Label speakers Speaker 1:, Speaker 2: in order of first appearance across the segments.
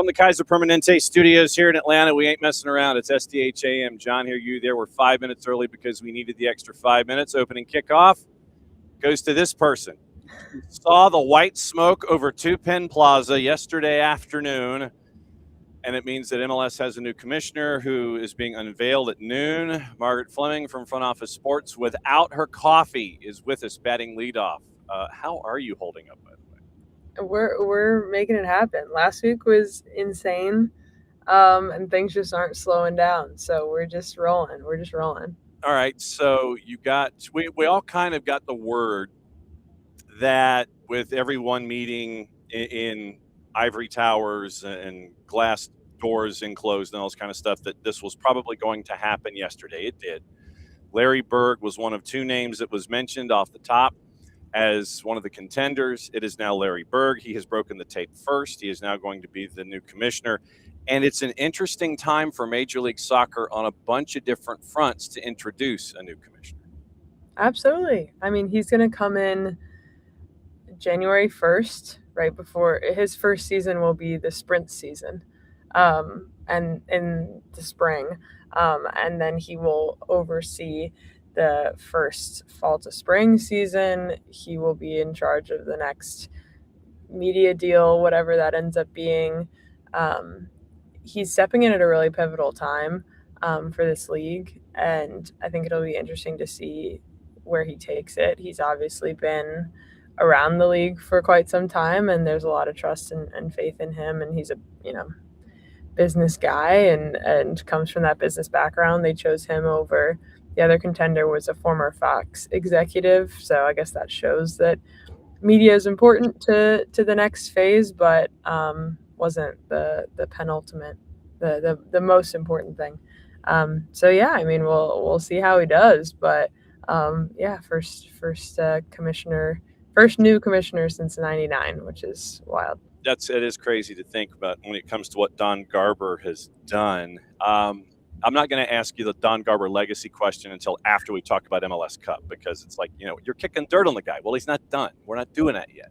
Speaker 1: From the Kaiser Permanente studios here in Atlanta, we ain't messing around. It's SDH AM. John here, you there. We're 5 minutes early because we needed the extra 5 minutes. Opening kickoff goes to this person. Saw the white smoke over Two Penn Plaza yesterday afternoon, and it means that MLS has a new commissioner who is being unveiled at noon. Margaret Fleming from Front Office Sports, without her coffee, is with us batting leadoff. How are you holding up, by the way?
Speaker 2: We're making it happen. Last week was insane, and things just aren't slowing down. So we're just rolling.
Speaker 1: All right. So we all kind of got the word that with everyone meeting in ivory towers and glass doors enclosed and all this kind of stuff, that this was probably going to happen yesterday. It did. Larry Berg was one of two names that was mentioned off the top as one of the contenders. It is now Larry Berg. He has broken the tape first. He is now going to be the new commissioner. And it's an interesting time for Major League Soccer on a bunch of different fronts to introduce a new commissioner.
Speaker 2: Absolutely. I mean, he's going to come in January 1st, right before his first season will be the sprint season, and in the spring. And then he will oversee the first fall to spring season. He will be in charge of the next media deal, whatever that ends up being. He's stepping in at a really pivotal time for this league, and I think it'll be interesting to see where he takes it. He's obviously been around the league for quite some time, and there's a lot of trust and faith in him, and he's a business guy and comes from that business background. They chose him over the other contender was a former Fox executive, so I guess that shows that media is important to the next phase, but wasn't the penultimate, the most important thing. So yeah, I mean we'll see how he does, but first commissioner, first new commissioner since '99, which is wild.
Speaker 1: It is crazy to think about when it comes to what Don Garber has done. I'm not going to ask you the Don Garber legacy question until after we talk about MLS Cup, because it's like, you're kicking dirt on the guy. Well, he's not done. We're not doing that yet.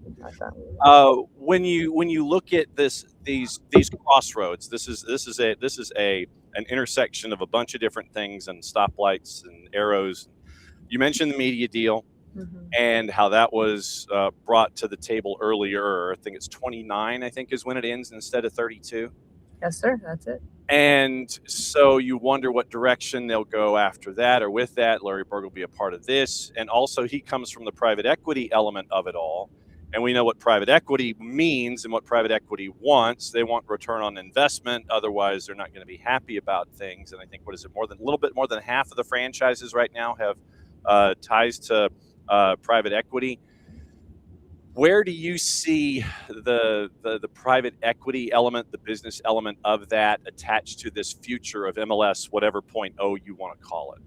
Speaker 1: When you look at these crossroads, this is an intersection of a bunch of different things and stoplights and arrows. You mentioned the media deal.
Speaker 2: Mm-hmm.
Speaker 1: And how that was brought to the table earlier. I think it's 29, I think, is when it ends instead of 32.
Speaker 2: Yes, sir. That's it.
Speaker 1: And so you wonder what direction they'll go after that or with that. Larry Berg will be a part of this. And also he comes from the private equity element of it all. And we know what private equity means and what private equity wants. They want return on investment. Otherwise, they're not going to be happy about things. And I think, a little bit more than half of the franchises right now have ties to private equity. Where do you see the private equity element, the business element of that attached to this future of MLS, whatever 0.0 you want to call it?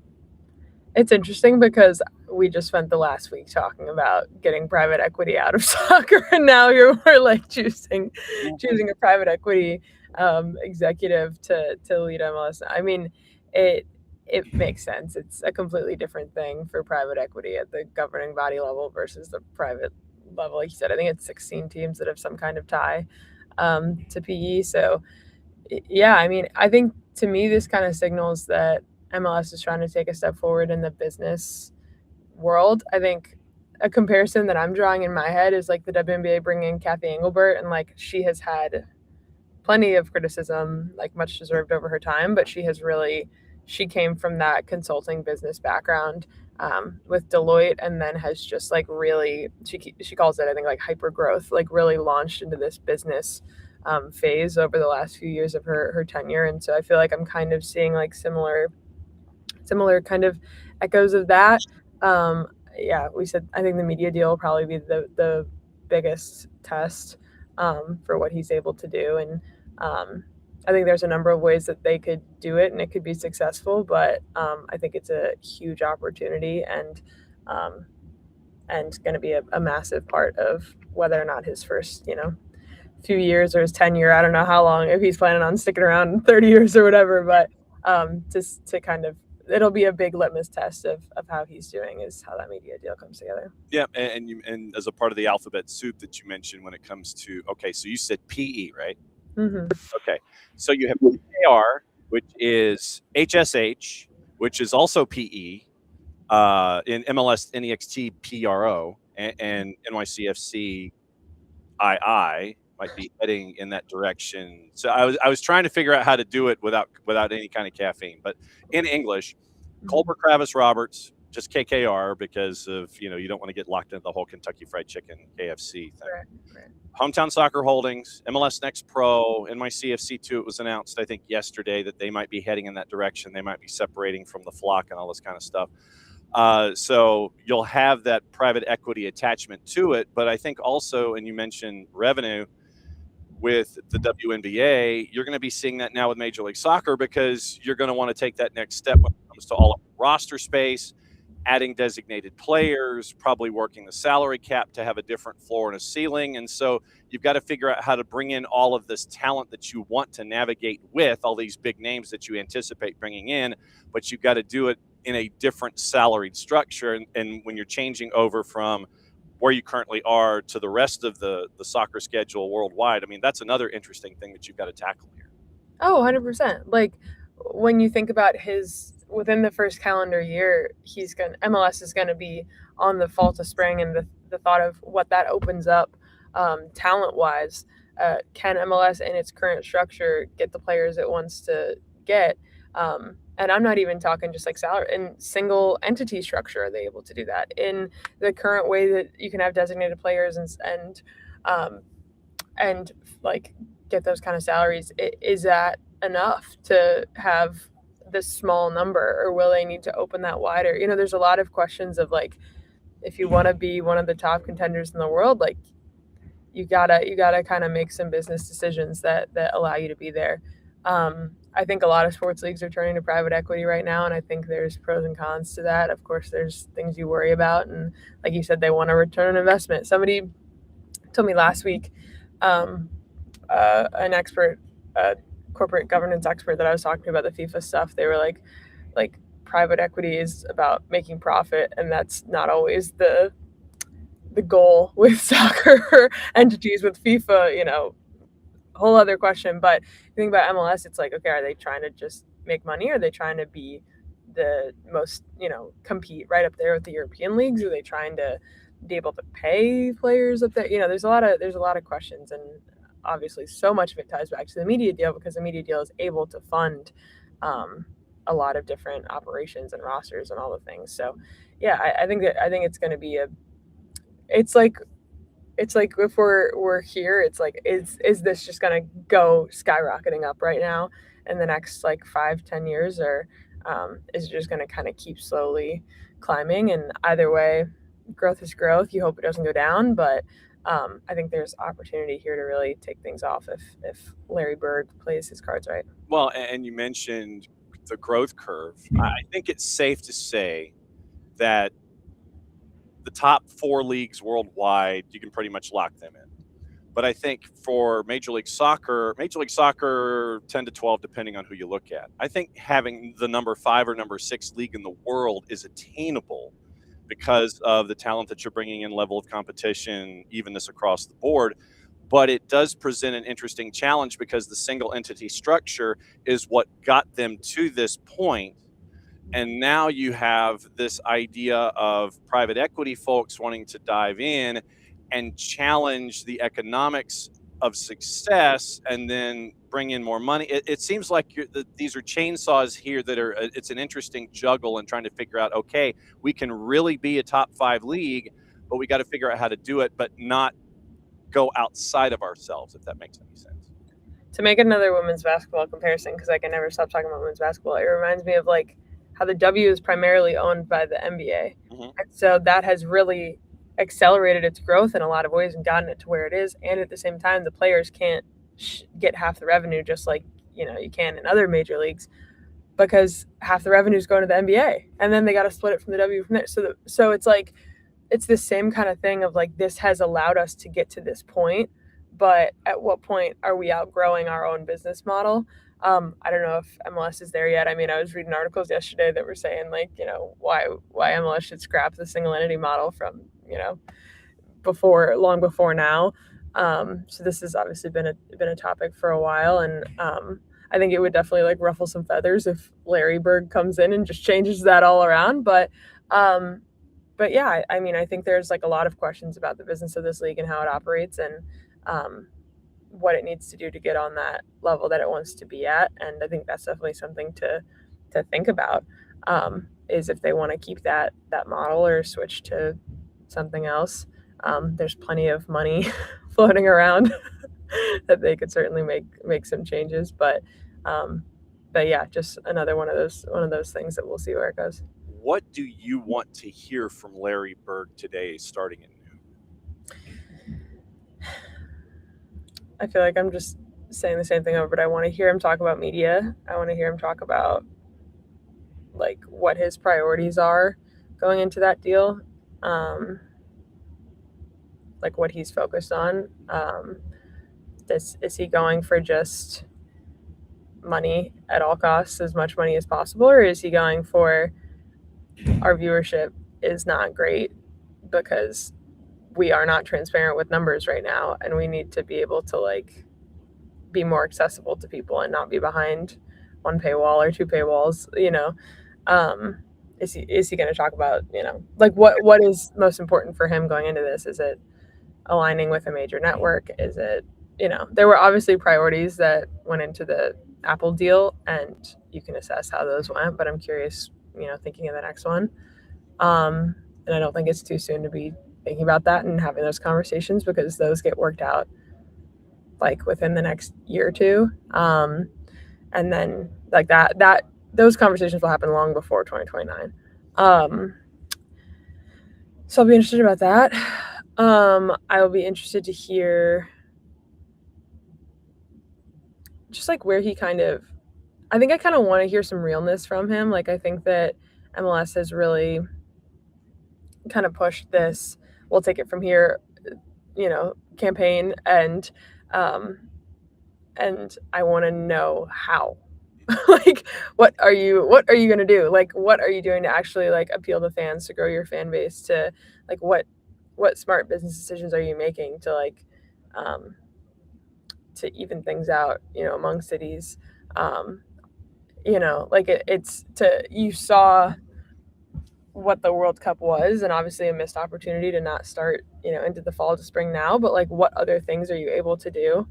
Speaker 2: It's interesting because we just spent the last week talking about getting private equity out of soccer, and now we're like choosing a private equity executive to lead MLS. I mean, it makes sense. It's a completely different thing for private equity at the governing body level versus the private level. Like you said, I think it's 16 teams that have some kind of tie to PE. So, yeah, I mean, I think to me this kind of signals that MLS is trying to take a step forward in the business world. I think a comparison that I'm drawing in my head is like the WNBA bringing Kathy Engelbert, and like she has had plenty of criticism, like much deserved over her time, but she came from that consulting business background with Deloitte, and then has just like really, she calls it, I think, like hyper growth, like really launched into this business phase over the last few years of her tenure. And so I feel like I'm kind of seeing like similar kind of echoes of that. We said, I think the media deal will probably be the biggest test for what he's able to do. And I think there's a number of ways that they could do it and it could be successful, but I think it's a huge opportunity and going to be a massive part of whether or not his first, few years or his tenure, I don't know how long, if he's planning on sticking around 30 years or whatever, but just to kind of, it'll be a big litmus test of how he's doing, is how that media deal comes together.
Speaker 1: Yeah, and as a part of the alphabet soup that you mentioned when it comes to, okay, so you said PE, right?
Speaker 2: Mm-hmm.
Speaker 1: Okay. So you have PKR, which is HSH, which is also PE, in MLS NEXT PRO, and NYCFC II might be heading in that direction. So I was trying to figure out how to do it without any kind of caffeine. But in English, Culver Kravis Roberts, just KKR, because of you don't want to get locked into the whole Kentucky Fried Chicken KFC thing.
Speaker 2: Right.
Speaker 1: Hometown Soccer Holdings, MLS Next Pro, NYCFC2. It was announced, I think, yesterday that they might be heading in that direction. They might be separating from the flock and all this kind of stuff. So you'll have that private equity attachment to it. But I think also, and you mentioned revenue with the WNBA, you're going to be seeing that now with Major League Soccer because you're going to want to take that next step when it comes to all of roster space, adding designated players, probably working the salary cap to have a different floor and a ceiling. And so you've got to figure out how to bring in all of this talent that you want to navigate with, all these big names that you anticipate bringing in, but you've got to do it in a different salaried structure. And when you're changing over from where you currently are to the rest of the soccer schedule worldwide, I mean, that's another interesting thing that you've got to tackle here.
Speaker 2: Oh, 100%. Like when you think about within the first calendar year, MLS is going to be on the fall to spring, and the thought of what that opens up talent wise. Can MLS in its current structure get the players it wants to get? And I'm not even talking just like salary in single entity structure. Are they able to do that in the current way that you can have designated players and like get those kind of salaries? Is that enough to have this small number, or will they need to open that wider? There's a lot of questions of like, if you want to be one of the top contenders in the world, like you gotta kind of make some business decisions that allow you to be there. I think a lot of sports leagues are turning to private equity right now, and I think there's pros and cons to that. Of course, there's things you worry about, and like you said, they want a return on investment. Somebody told me last week, an expert, corporate governance expert that I was talking to about the FIFA stuff, they were like private equity is about making profit, and that's not always the goal with soccer entities. With FIFA, whole other question. But you think about MLS, it's like, okay, are they trying to just make money? Are they trying to be the most, compete right up there with the European leagues? Are they trying to be able to pay players up there? There's a lot of questions, and obviously so much of it ties back to the media deal, because the media deal is able to fund a lot of different operations and rosters and all the things. So yeah, I think it's going to be it's like if we're here, it's like, is this just going to go skyrocketing up right now in the next like 5-10 years, or is it just going to kind of keep slowly climbing? And either way, growth is growth. You hope it doesn't go down, but I think there's opportunity here to really take things off if Larry Berg plays his cards right.
Speaker 1: Well, and you mentioned the growth curve. I think it's safe to say that the top 4 leagues worldwide, you can pretty much lock them in. But I think for Major League Soccer 10 to 12, depending on who you look at, I think having the number 5 or number 6 league in the world is attainable because of the talent that you're bringing in, level of competition, evenness across the board. But it does present an interesting challenge because the single entity structure is what got them to this point. And now you have this idea of private equity folks wanting to dive in and challenge the economics of success and then bring in more money. It seems like these are chainsaws here that are, it's an interesting juggle and trying to figure out, okay, we can really be a top 5 league, but we got to figure out how to do it, but not go outside of ourselves, if that makes any sense.
Speaker 2: To make another women's basketball comparison, because I can never stop talking about women's basketball, it reminds me of like how the W is primarily owned by the NBA. Mm-hmm. And so that has really accelerated its growth in a lot of ways and gotten it to where it is. And at the same time, the players can't get half the revenue just like, you can in other major leagues, because half the revenue is going to the NBA. And then they got to split it from the W from there. So it's like, it's the same kind of thing of like, this has allowed us to get to this point, but at what point are we outgrowing our own business model? I don't know if MLS is there yet. I mean, I was reading articles yesterday that were saying like, why MLS should scrap the single entity model from, long before now. So this has obviously been a topic for a while, and I think it would definitely like ruffle some feathers if Larry Berg comes in and just changes that all around. But yeah, I mean, I think there's like a lot of questions about the business of this league and how it operates, and what it needs to do to get on that level that it wants to be at. And I think that's definitely something to think about, is if they want to keep that model or switch to something else. There's plenty of money floating around that they could certainly make some changes, but yeah, just another one of those things that we'll see where it goes.
Speaker 1: What do you want to hear from Larry Berg today, starting at noon?
Speaker 2: I feel like I'm just saying the same thing over, but I want to hear him talk about media. I want to hear him talk about like what his priorities are going into that deal, like what he's focused on. Is he going for just money at all costs, as much money as possible, or is he going for our viewership is not great because we are not transparent with numbers right now, and we need to be able to like be more accessible to people and not be behind one paywall or two paywalls, is he going to talk about, like what is most important for him going into this? Is it aligning with a major network? Is it, there were obviously priorities that went into the Apple deal, and you can assess how those went, but I'm curious, thinking of the next one. And I don't think it's too soon to be thinking about that and having those conversations, because those get worked out like within the next year or two. And then like that those conversations will happen long before 2029. So I'll be interested about that. I will be interested to hear just like where he I think I kind of want to hear some realness from him. Like, I think that MLS has really kind of pushed this, we'll take it from here, campaign. And I want to know how. Like, what are you going to do? Like, what are you doing to actually like appeal to fans, to grow your fan base, to like what smart business decisions are you making to like to even things out, among cities. Like it's to, you saw what the World Cup was, and obviously a missed opportunity to not start, into the fall to spring now, but like what other things are you able to do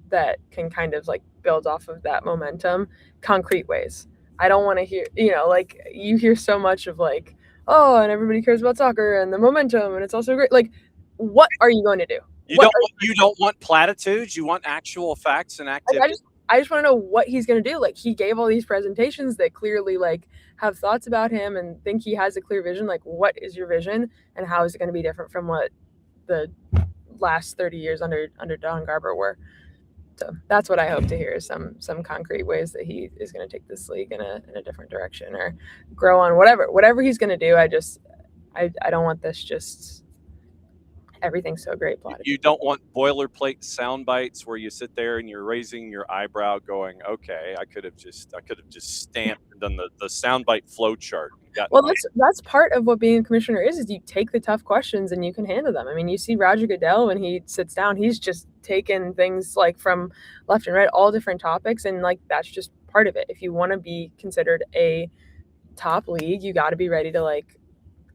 Speaker 2: that can kind of like build off of that momentum, concrete ways. I don't want to hear, like you hear so much of like, oh, and everybody cares about soccer and the momentum and it's also great. Like, what are you going to do?
Speaker 1: You don't want platitudes. You want actual facts and activity.
Speaker 2: I just want to know what he's going to do. Like, he gave all these presentations that clearly like have thoughts about him and think he has a clear vision. Like, what is your vision and how is it going to be different from what the last 30 years under Don Garber were? So that's what I hope to hear, is some concrete ways that he is going to take this league in a different direction or grow on whatever he's going to do. I don't want this just everything's so great.
Speaker 1: You don't want boilerplate sound bites where you sit there and you're raising your eyebrow going, okay, I could have just stamped and done the soundbite flow chart.
Speaker 2: Well, that's part of what being a commissioner is you take the tough questions and you can handle them. I mean, you see Roger Goodell when he sits down, he's just taking things like from left and right, all different topics, and like that's just part of it. If you want to be considered a top league, you got to be ready to like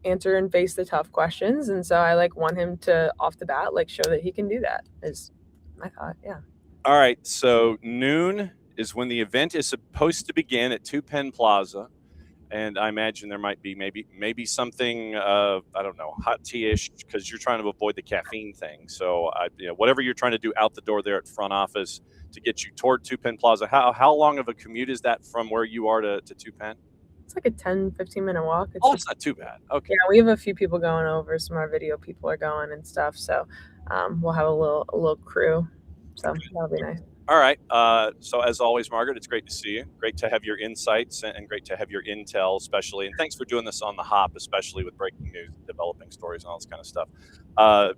Speaker 2: answer and face the tough questions. And so I like want him to off the bat like show that he can do that, is my thought. Yeah.
Speaker 1: All right, so noon is when the event is supposed to begin at 2 Penn Plaza, and I imagine there might be maybe something I don't know, hot tea-ish, because you're trying to avoid the caffeine thing. So whatever you're trying to do out the door there at front office to get you toward 2 Penn Plaza. How long of a commute is that from where you are to 2 Penn?
Speaker 2: It's like a 10-15 minute walk.
Speaker 1: It's not too bad. Okay.
Speaker 2: Yeah, we have a few people going over. Some of our video people are going and stuff. So we'll have a little crew. So that'll be nice.
Speaker 1: All right. So as always, Margaret, it's great to see you. Great to have your insights and great to have your intel, especially. And thanks for doing this on the hop, especially with breaking news, developing stories, and all this kind of stuff.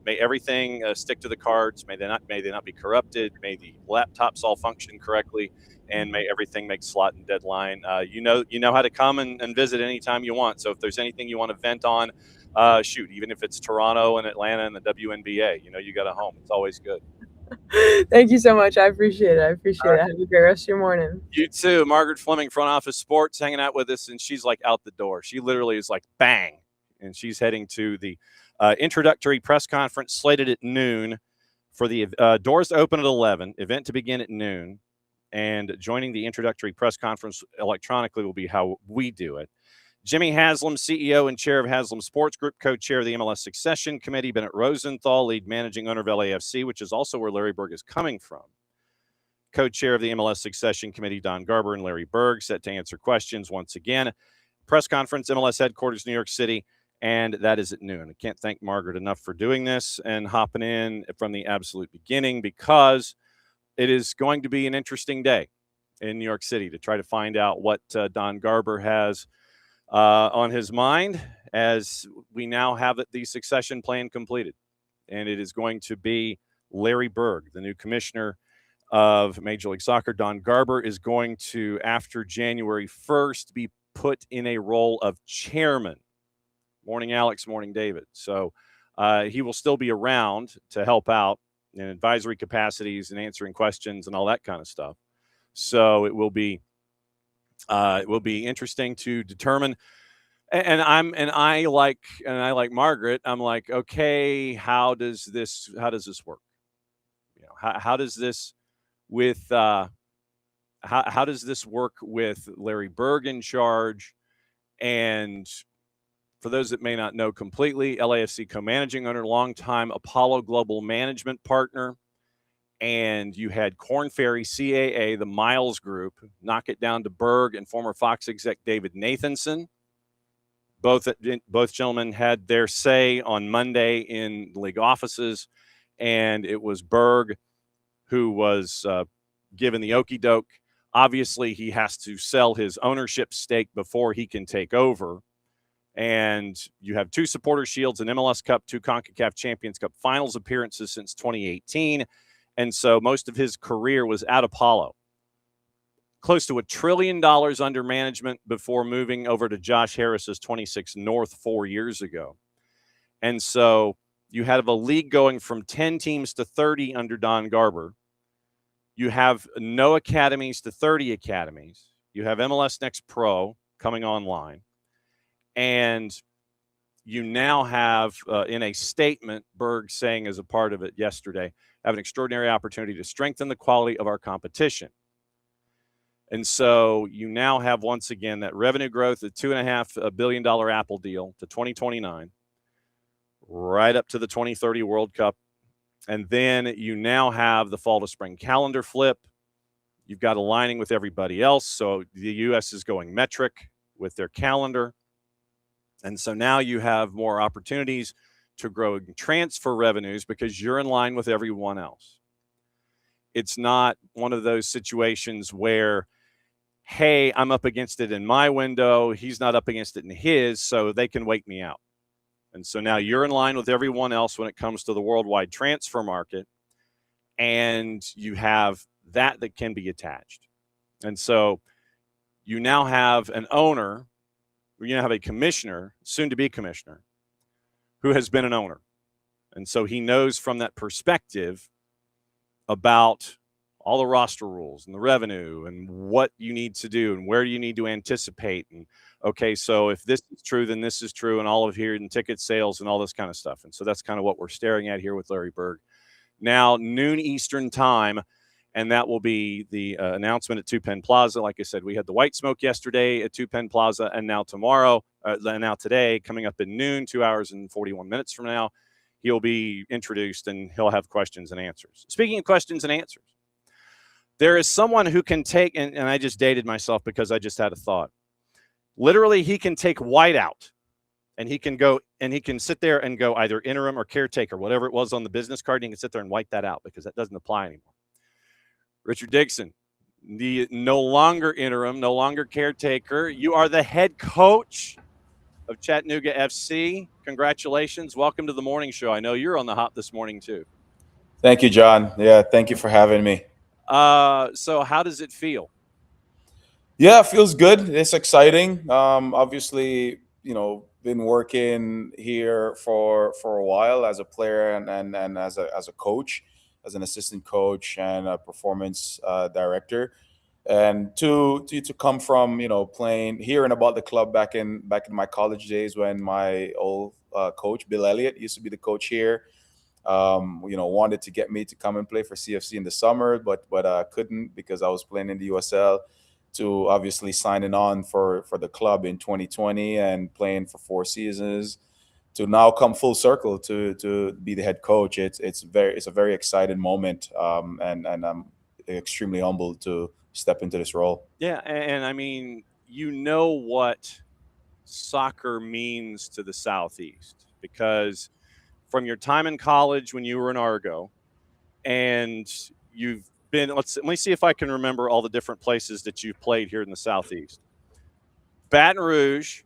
Speaker 1: May everything stick to the cards. May they not be corrupted. May the laptops all function correctly, and may everything make slot and deadline. You know how to come and visit anytime you want. So if there's anything you want to vent on, shoot, even if it's Toronto and Atlanta and the WNBA, you got a home. It's always good.
Speaker 2: Thank you so much. I appreciate it. Have a great rest of your morning.
Speaker 1: You too. Margaret Fleming, Front Office Sports, hanging out with us, and she's like out the door. She literally is like bang, and she's heading to the introductory press conference slated at noon for the doors to open at 11, event to begin at noon, and joining the introductory press conference electronically will be how we do it. Jimmy Haslam, CEO and chair of Haslam Sports Group, co-chair of the MLS Succession Committee. Bennett Rosenthal, lead managing owner of LAFC, which is also where Larry Berg is coming from. Co-chair of the MLS Succession Committee, Don Garber and Larry Berg, set to answer questions once again. Press conference, MLS headquarters, New York City, and that is at noon. I can't thank Margaret enough for doing this and hopping in from the absolute beginning, because it is going to be an interesting day in New York City to try to find out what Don Garber has on his mind, as we now have the succession plan completed. And it is going to be Larry Berg, the new commissioner of Major League Soccer. Don Garber is going to, after January 1st, be put in a role of chairman. Morning, Alex. Morning, David. So he will still be around to help out in advisory capacities and answering questions and all that kind of stuff. So it will be interesting to determine. And I like Margaret. I'm like, okay, how does this work? How does this with how does this work with Larry Berg in charge? And for those that may not know completely, LAFC co-managing owner, longtime Apollo Global management partner. And you had Korn Ferry, CAA, the Miles Group, knock it down to Berg and former Fox exec David Nathanson. Both gentlemen had their say on Monday in the league offices, and it was Berg who was given the okie doke. Obviously, he has to sell his ownership stake before he can take over. And you have 2 Supporter Shields, an MLS Cup, 2 CONCACAF Champions Cup finals appearances since 2018. And so most of his career was at Apollo. Close to $1 trillion under management before moving over to Josh Harris's 26 North 4 years ago. And so you have a league going from 10 teams to 30 under Don Garber. You have no academies to 30 academies. You have MLS Next Pro coming online. And you now have, in a statement, Berg saying as a part of it yesterday, have an extraordinary opportunity to strengthen the quality of our competition. And so you now have, once again, that revenue growth, the $2.5 billion Apple deal to 2029, right up to the 2030 World Cup. And then you now have the fall to spring calendar flip. You've got aligning with everybody else. So the U.S. is going metric with their calendar. And so now you have more opportunities to grow and transfer revenues because you're in line with everyone else. It's not one of those situations where, hey, I'm up against it in my window, he's not up against it in his, so they can wait me out. And so now you're in line with everyone else when it comes to the worldwide transfer market, and you have that can be attached. And so you now have an owner, you now have a commissioner, soon to be commissioner, who has been an owner. And so he knows from that perspective about all the roster rules and the revenue and what you need to do and where you need to anticipate. And okay, so if this is true, then this is true, and all of here and ticket sales and all this kind of stuff. And so that's kind of what we're staring at here with Larry Berg. Now, noon Eastern time, and that will be the announcement at Two Penn Plaza. Like I said, we had the White Smoke yesterday at Two Penn Plaza, and now today, coming up at noon, 2 hours and 41 minutes from now, he'll be introduced and he'll have questions and answers. Speaking of questions and answers, there is someone who can take, and I just dated myself because I just had a thought. Literally, he can take White out, and he can go, and he can sit there and go either interim or caretaker, whatever it was on the business card, and he can sit there and white that out because that doesn't apply anymore. Richard Dixon, no longer interim, no longer caretaker. You are the head coach of Chattanooga FC. Congratulations. Welcome to the morning show. I know you're on the hop this morning too.
Speaker 3: Thank you, John. Yeah, thank you for having me.
Speaker 1: So how does it feel?
Speaker 3: Yeah, it feels good. It's exciting. Obviously, been working here for a while as a player and as a coach, as an assistant coach and a performance director. And to come from playing, hearing about the club back in my college days when my old coach Bill Elliott used to be the coach here. Wanted to get me to come and play for CFC in the summer, but couldn't because I was playing in the USL. To obviously signing on for the club in 2020 and playing for 4 seasons, to now come full circle to be the head coach. It's a very exciting moment, and I'm extremely humbled to step into this role.
Speaker 1: Yeah, and I mean, what soccer means to the Southeast, because from your time in college when you were in Argo, and you've been, let me see if I can remember all the different places that you've played here in the Southeast. Baton Rouge.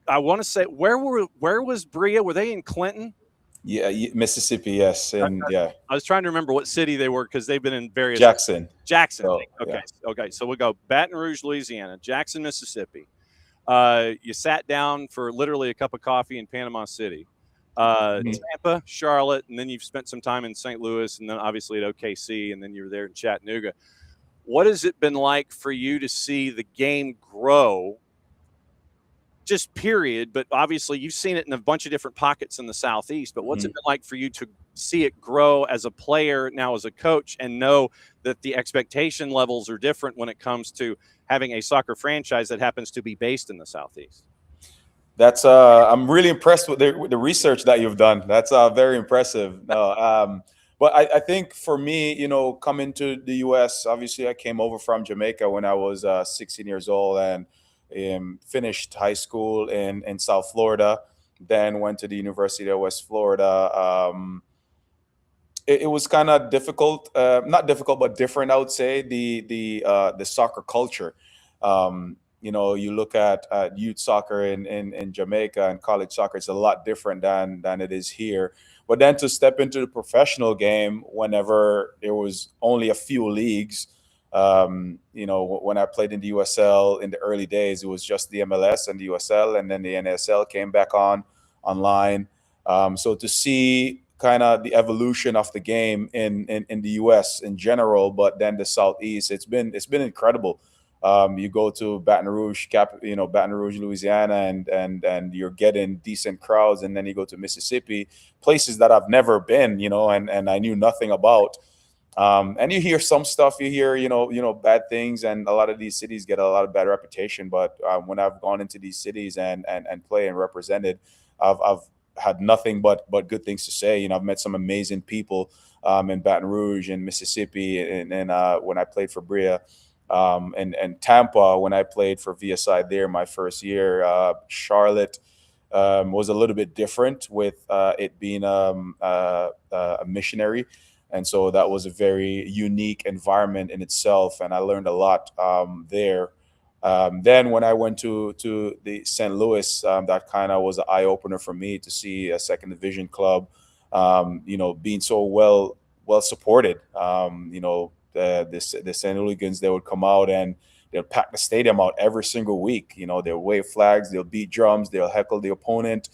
Speaker 1: I want to say, where was Bria? Were they in Clinton?
Speaker 3: Yeah, Mississippi, yes, and yeah.
Speaker 1: I was trying to remember what city they were because they've been in various.
Speaker 3: Jackson.
Speaker 1: So, okay,
Speaker 3: yeah.
Speaker 1: Okay. So we'll go Baton Rouge, Louisiana, Jackson, Mississippi. You sat down for literally a cup of coffee in Panama City. Tampa, Charlotte, and then you've spent some time in St. Louis, and then obviously at OKC, and then you were there in Chattanooga. What has it been like for you to see the game grow? Just period, but obviously you've seen it in a bunch of different pockets in the Southeast. But what's it been like for you to see it grow as a player, now as a coach, and know that the expectation levels are different when it comes to having a soccer franchise that happens to be based in the Southeast?
Speaker 3: That's I'm really impressed with the research that you've done. That's very impressive. But I think for me, coming to the U.S., obviously I came over from Jamaica when I was 16 years old and finished high school in South Florida, then went to the University of West Florida. It was kind of difficult, not difficult, but different, I would say, the soccer culture. You look at youth soccer in Jamaica and college soccer, it's a lot different than it is here. But then to step into the professional game whenever there was only a few leagues, when I played in the USL in the early days, it was just the MLS and the USL, and then the NSL came back online. So to see kind of the evolution of the game in the US in general, but then the Southeast, it's been incredible. You go to Baton Rouge, Louisiana, and you're getting decent crowds, and then you go to Mississippi, places that I've never been, and I knew nothing about. And you hear some stuff, you hear, bad things, and a lot of these cities get a lot of bad reputation. But when I've gone into these cities and play and represented, I've had nothing but good things to say. I've met some amazing people in Baton Rouge and Mississippi, and when I played for Bria. And Tampa, when I played for VSI there my first year. Charlotte was a little bit different with it being a missionary. And so that was a very unique environment in itself. And I learned a lot there. Then when I went to the St. Louis, that kind of was an eye opener for me to see a second division club, being so well supported. The St. Hooligans, they would come out and they'll pack the stadium out every single week. They'll wave flags, they'll beat drums, they'll heckle the opponent.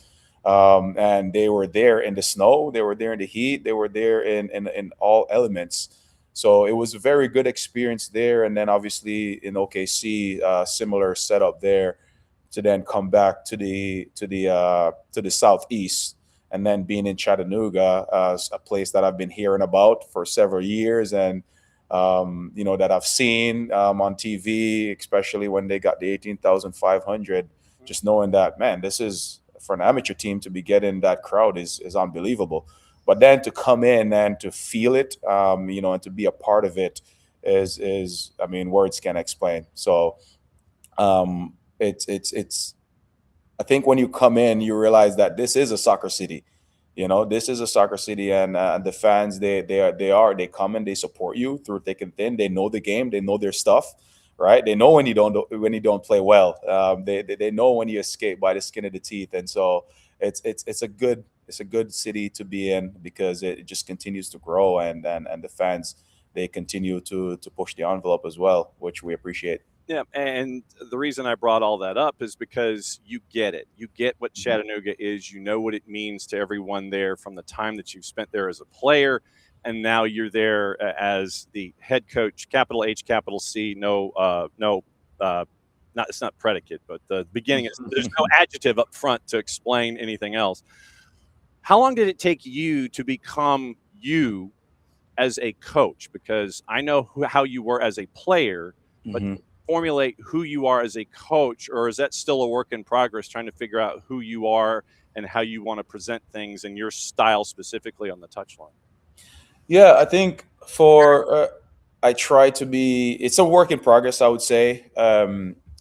Speaker 3: And they were there in the snow, they were there in the heat, they were there in all elements. So it was a very good experience there. And then obviously in OKC, similar setup there, to then come back to the Southeast, and then being in Chattanooga, a place that I've been hearing about for several years, and that I've seen on TV, especially when they got the 18,500. Just knowing that, man, this is, for an amateur team to be getting that crowd is unbelievable. But then to come in and to feel it, and to be a part of it is I mean, words can't explain. So it's I think when you come in, you realize that this is a soccer city. This is a soccer city, and the fans, they come and they support you through thick and thin. They know the game, they know their stuff, right? They know when you don't play well. They know when you escape by the skin of the teeth, and so it's a good city to be in, because it just continues to grow, and the fans, they continue to push the envelope as well, which we appreciate.
Speaker 1: Yeah, and the reason I brought all that up is because you get it. You get what Chattanooga is. You know what it means to everyone there from the time that you've spent there as a player, and now you're there as the head coach. Capital H, capital C. Not it's not predicate, but the beginning. There's no adjective up front to explain anything else. How long did it take you to become you as a coach? Because I know how you were as a player, but formulate who you are as a coach, or is that still a work in progress, trying to figure out who you are and how you want to present things and your style specifically on the touchline?
Speaker 3: Yeah, I think I try to be. It's a work in progress, I would say.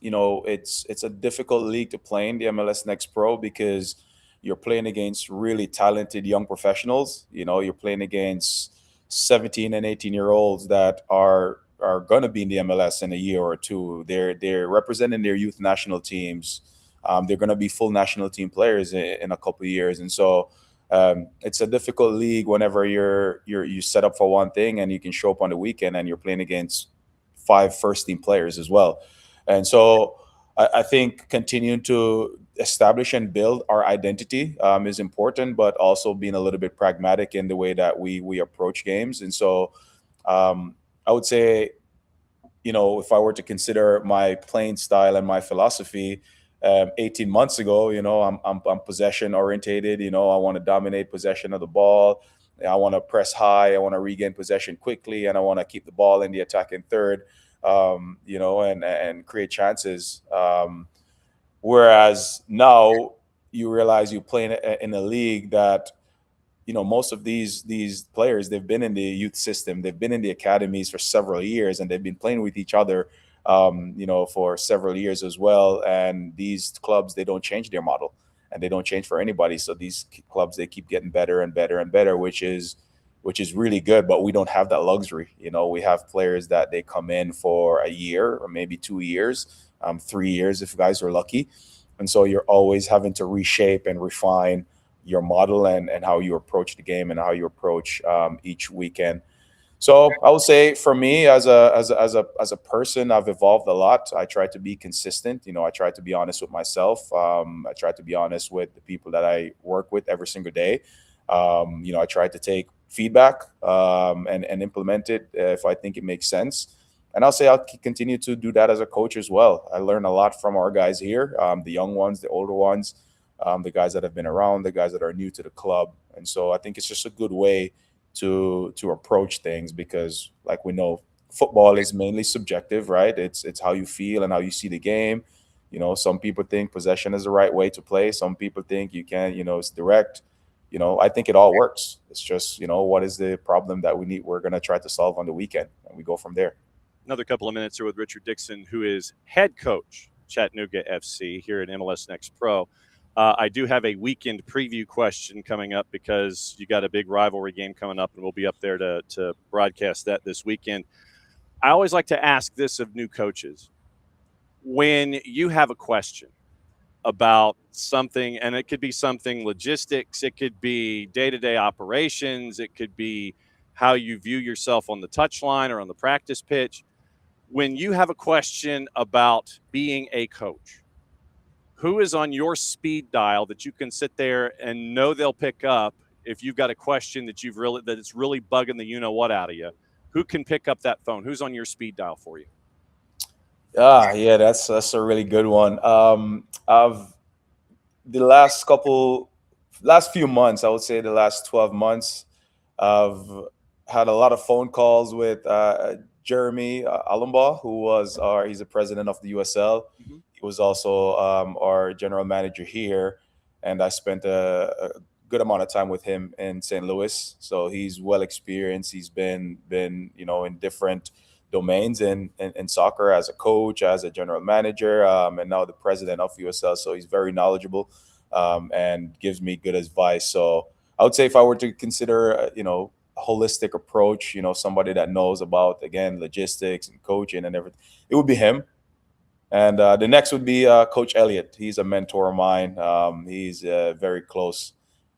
Speaker 3: It's a difficult league to play in, the MLS Next Pro, because you're playing against really talented young professionals. You're playing against 17 and 18-year-olds that are going to be in the MLS in a year or two. They're representing their youth national teams. They're going to be full national team players in a couple of years, and so it's a difficult league whenever you set up for one thing and you can show up on the weekend and you're playing against 5 first team players as well. And so I think continuing to establish and build our identity is important, but also being a little bit pragmatic in the way that we approach games. And so I would say, if I were to consider my playing style and my philosophy, 18 months ago, I'm possession orientated. I want to dominate possession of the ball. I want to press high. I want to regain possession quickly, and I want to keep the ball in the attacking third, and create chances. Whereas now you realize you play in a league that, most of these players, they've been in the youth system, they've been in the academies for several years, and they've been playing with each other for several years as well. And these clubs, they don't change their model, and they don't change for anybody. So these clubs, they keep getting better and better and better, which is really good. But we don't have that luxury. We have players that they come in for a year or maybe 2 years, 3 years if guys are lucky. And so you're always having to reshape and refine your model and how you approach the game and how you approach each weekend. So I would say for me as a person, I've evolved a lot. I try to be consistent. I try to be honest with myself. I try to be honest with the people that I work with every single day. I try to take feedback and implement it if I think it makes sense. And I'll say I'll continue to do that as a coach as well. I learn a lot from our guys here, the young ones, the older ones, the guys that have been around, the guys that are new to the club. And so I think it's just a good way to approach things, because like we know, football is mainly subjective, right? It's how you feel and how you see the game. Some people think possession is the right way to play. Some people think you can, it's direct. I think it all works. It's just, what is the problem that we're going to try to solve on the weekend, and we go from there.
Speaker 1: Another couple of minutes here with Richard Dixon, who is head coach Chattanooga FC here at MLS Next Pro. I do have a weekend preview question coming up, because you got a big rivalry game coming up, and we'll be up there to broadcast that this weekend. I always like to ask this of new coaches. When you have a question about something, and it could be something logistics, it could be day-to-day operations, it could be how you view yourself on the touchline or on the practice pitch. When you have a question about being a coach, who is on your speed dial that you can sit there and know they'll pick up if you've got a question that it's really bugging the you-know-what out of you? Who can pick up that phone? Who's on your speed dial for you?
Speaker 3: Yeah, that's a really good one. I've the last few months, I would say the last 12 months, I've had a lot of phone calls with Jeremy Allenbaugh, he's the president of the USL.
Speaker 1: Mm-hmm.
Speaker 3: He was also our general manager here, and I spent a good amount of time with him in St. Louis. So he's well experienced. He's been in different domains in soccer, as a coach, as a general manager, and now the president of USL. So he's very knowledgeable and gives me good advice. So I would say if I were to consider, a holistic approach, somebody that knows about, again, logistics and coaching and everything, it would be him. And the next would be Coach Elliott. He's a mentor of mine. He's very close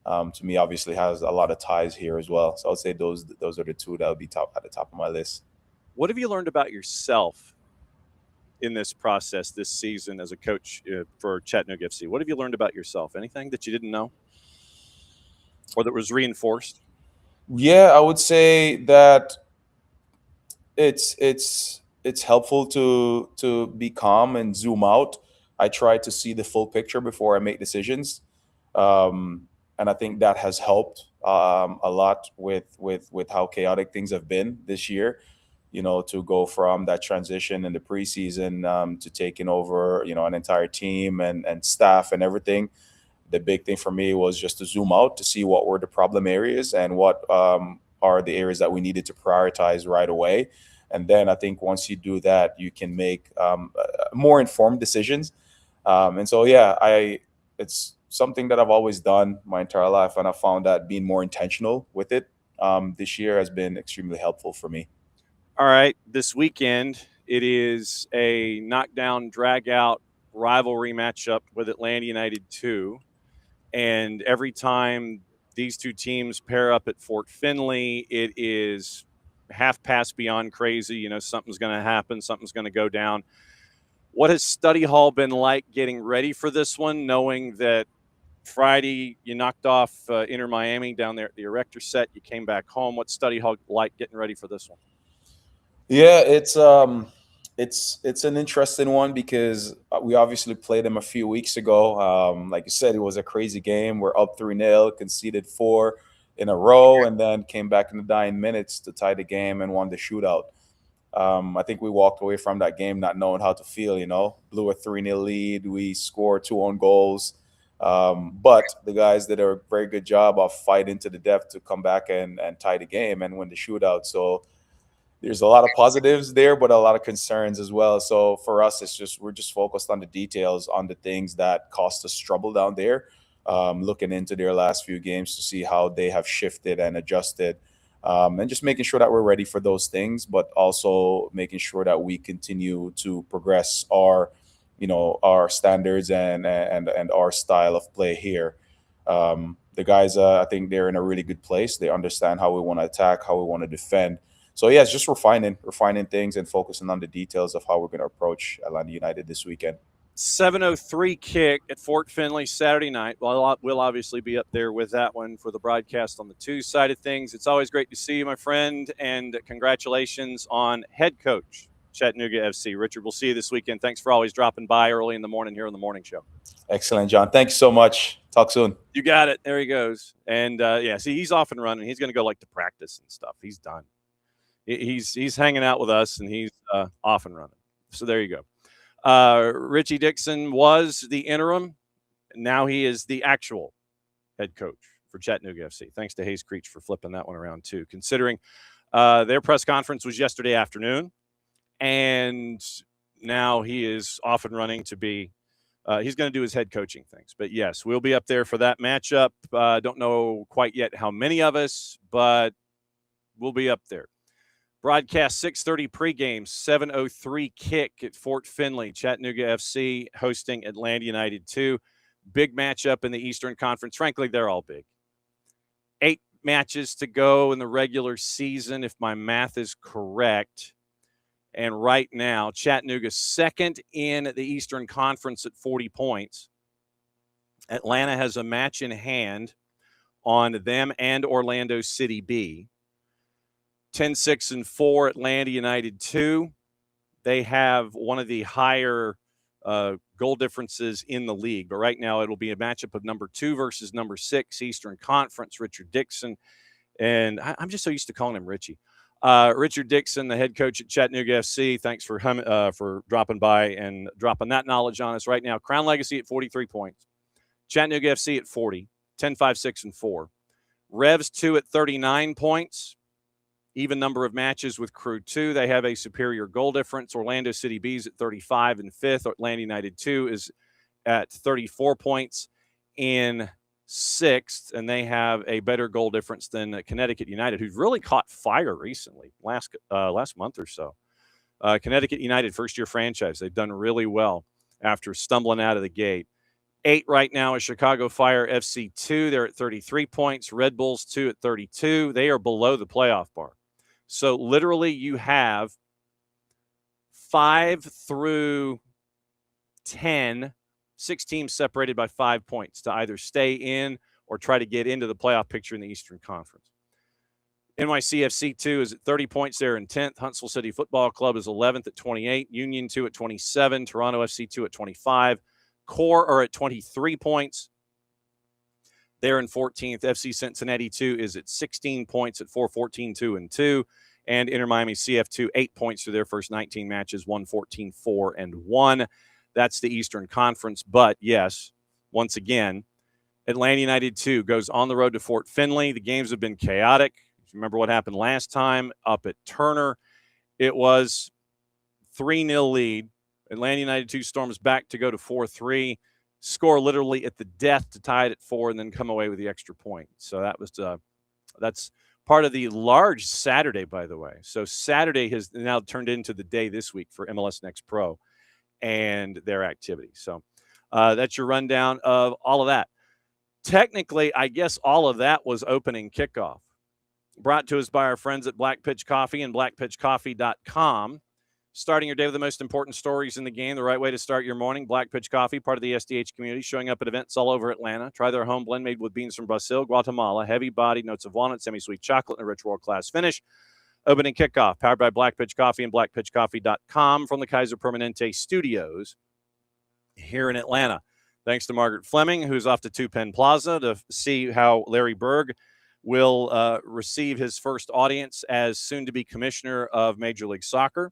Speaker 3: to me. Obviously, has a lot of ties here as well. So I would say those are the two that would be at the top of my list.
Speaker 1: What have you learned about yourself in this process this season as a coach for Chattanooga FC? What have you learned about yourself? Anything that you didn't know or that was reinforced?
Speaker 3: Yeah, I would say that it's helpful to be calm and zoom out. I try to see the full picture before I make decisions, and I think that has helped a lot with how chaotic things have been this year. To go from that transition in the preseason to taking over, an entire team and staff and everything. The big thing for me was just to zoom out to see what were the problem areas and what are the areas that we needed to prioritize right away. And then I think once you do that, you can make more informed decisions. And so, yeah, it's something that I've always done my entire life, and I found that being more intentional with it this year has been extremely helpful for me.
Speaker 1: All right, this weekend it is a knockdown, drag-out rivalry matchup with Atlanta United 2. And every time these two teams pair up at Fort Finley, it is half past beyond crazy. Something's going to happen. Something's going to go down. What has study hall been like getting ready for this one, knowing that Friday you knocked off Inter Miami down there at the Erector Set, you came back home? What's study hall like getting ready for this one?
Speaker 3: Yeah, it's an interesting one because we obviously played them a few weeks ago. Like you said, it was a crazy game. We're up 3-0, conceded 4 in a row, and then came back in the dying minutes to tie the game and won the shootout. I think we walked away from that game not knowing how to feel. Blew a 3-0 lead. We scored 2 own goals. But the guys did a very good job of fighting to the death to come back and tie the game and win the shootout. So there's a lot of positives there, but a lot of concerns as well. So for us, we're just focused on the details, on the things that cost us trouble down there, looking into their last few games to see how they have shifted and adjusted, and just making sure that we're ready for those things, but also making sure that we continue to progress our standards and our style of play here. The guys, I think they're in a really good place. They understand how we want to attack, how we want to defend. So, yeah, it's just refining things and focusing on the details of how we're going to approach Atlanta United this weekend.
Speaker 1: 7:03 kick at Fort Finley Saturday night. Well, we'll obviously be up there with that one for the broadcast on the 2 side of things. It's always great to see you, my friend, and congratulations on head coach Chattanooga FC. Richard, we'll see you this weekend. Thanks for always dropping by early in the morning here on the morning show.
Speaker 3: Excellent, John. Thanks so much. Talk soon.
Speaker 1: You got it. There he goes. And, see, he's off and running. He's going to go, to practice and stuff. He's done. He's hanging out with us, and he's off and running. So there you go. Richie Dixon was the interim. Now he is the actual head coach for Chattanooga FC. Thanks to Hayes Creech for flipping that one around, too, considering their press conference was yesterday afternoon, and now he is off and running to be he's going to do his head coaching things. But, yes, we'll be up there for that matchup. Don't know quite yet how many of us, but we'll be up there. Broadcast 6:30 pregame, 7:03 kick at Fort Finley. Chattanooga FC hosting Atlanta United 2. Big matchup in the Eastern Conference. Frankly, they're all big. 8 matches to go in the regular season, if my math is correct. And right now, Chattanooga's second in the Eastern Conference at 40 points. Atlanta has a match in hand on them and Orlando City B. 10-6-4 Atlanta United 2. They have one of the higher goal differences in the league. But right now it'll be a matchup of number 2 versus number 6 Eastern Conference, Richard Dixon. And I'm just so used to calling him Richie. Richard Dixon, the head coach at Chattanooga FC. Thanks for dropping by and dropping that knowledge on us right now. Crown Legacy at 43 points. Chattanooga FC at 40. 10-5-6-4. Revs 2 at 39 points. Even number of matches with Crew 2. They have a superior goal difference. Orlando City B's at 35 in 5th. Atlanta United 2 is at 34 points in 6th. And they have a better goal difference than Connecticut United, who's really caught fire recently, last month or so. Connecticut United, first-year franchise. They've done really well after stumbling out of the gate. 8 right now is Chicago Fire FC 2. They're at 33 points. Red Bulls 2 at 32. They are below the playoff bar. So literally you have 5 through 10, 6 teams separated by 5 points to either stay in or try to get into the playoff picture in the Eastern Conference. NYCFC 2 is at 30 points. They're in 10th. Huntsville City Football Club is 11th at 28. Union 2 at 27. Toronto FC 2 at 25. Core are at 23 points. They're in 14th. FC Cincinnati 2 is at 16 points at 4-14, 2-2. And Inter Miami CF2, 8 points through their first 19 matches, 1-14, 4-1. That's the Eastern Conference. But, yes, once again, Atlanta United 2 goes on the road to Fort Finley. The games have been chaotic. Remember what happened last time up at Turner? It was 3-0 lead. Atlanta United 2 storms back to go to 4-3, score literally at the death to tie it at 4, and then come away with the extra point. So that's part of the large Saturday, by the way. So Saturday has now turned into the day this week for MLS Next Pro and their activity. So that's your rundown of all of that. Technically, I guess all of that was opening kickoff. Brought to us by our friends at Black Pitch Coffee and blackpitchcoffee.com. Starting your day with the most important stories in the game, the right way to start your morning. Black Pitch Coffee, part of the SDH community, showing up at events all over Atlanta. Try their home blend made with beans from Brazil, Guatemala, heavy-bodied notes of walnut, semi-sweet chocolate, and a rich world-class finish. Opening kickoff, powered by Black Pitch Coffee and blackpitchcoffee.com from the Kaiser Permanente Studios here in Atlanta. Thanks to Margaret Fleming, who's off to Two Penn Plaza to see how Larry Berg will receive his first audience as soon-to-be commissioner of Major League Soccer,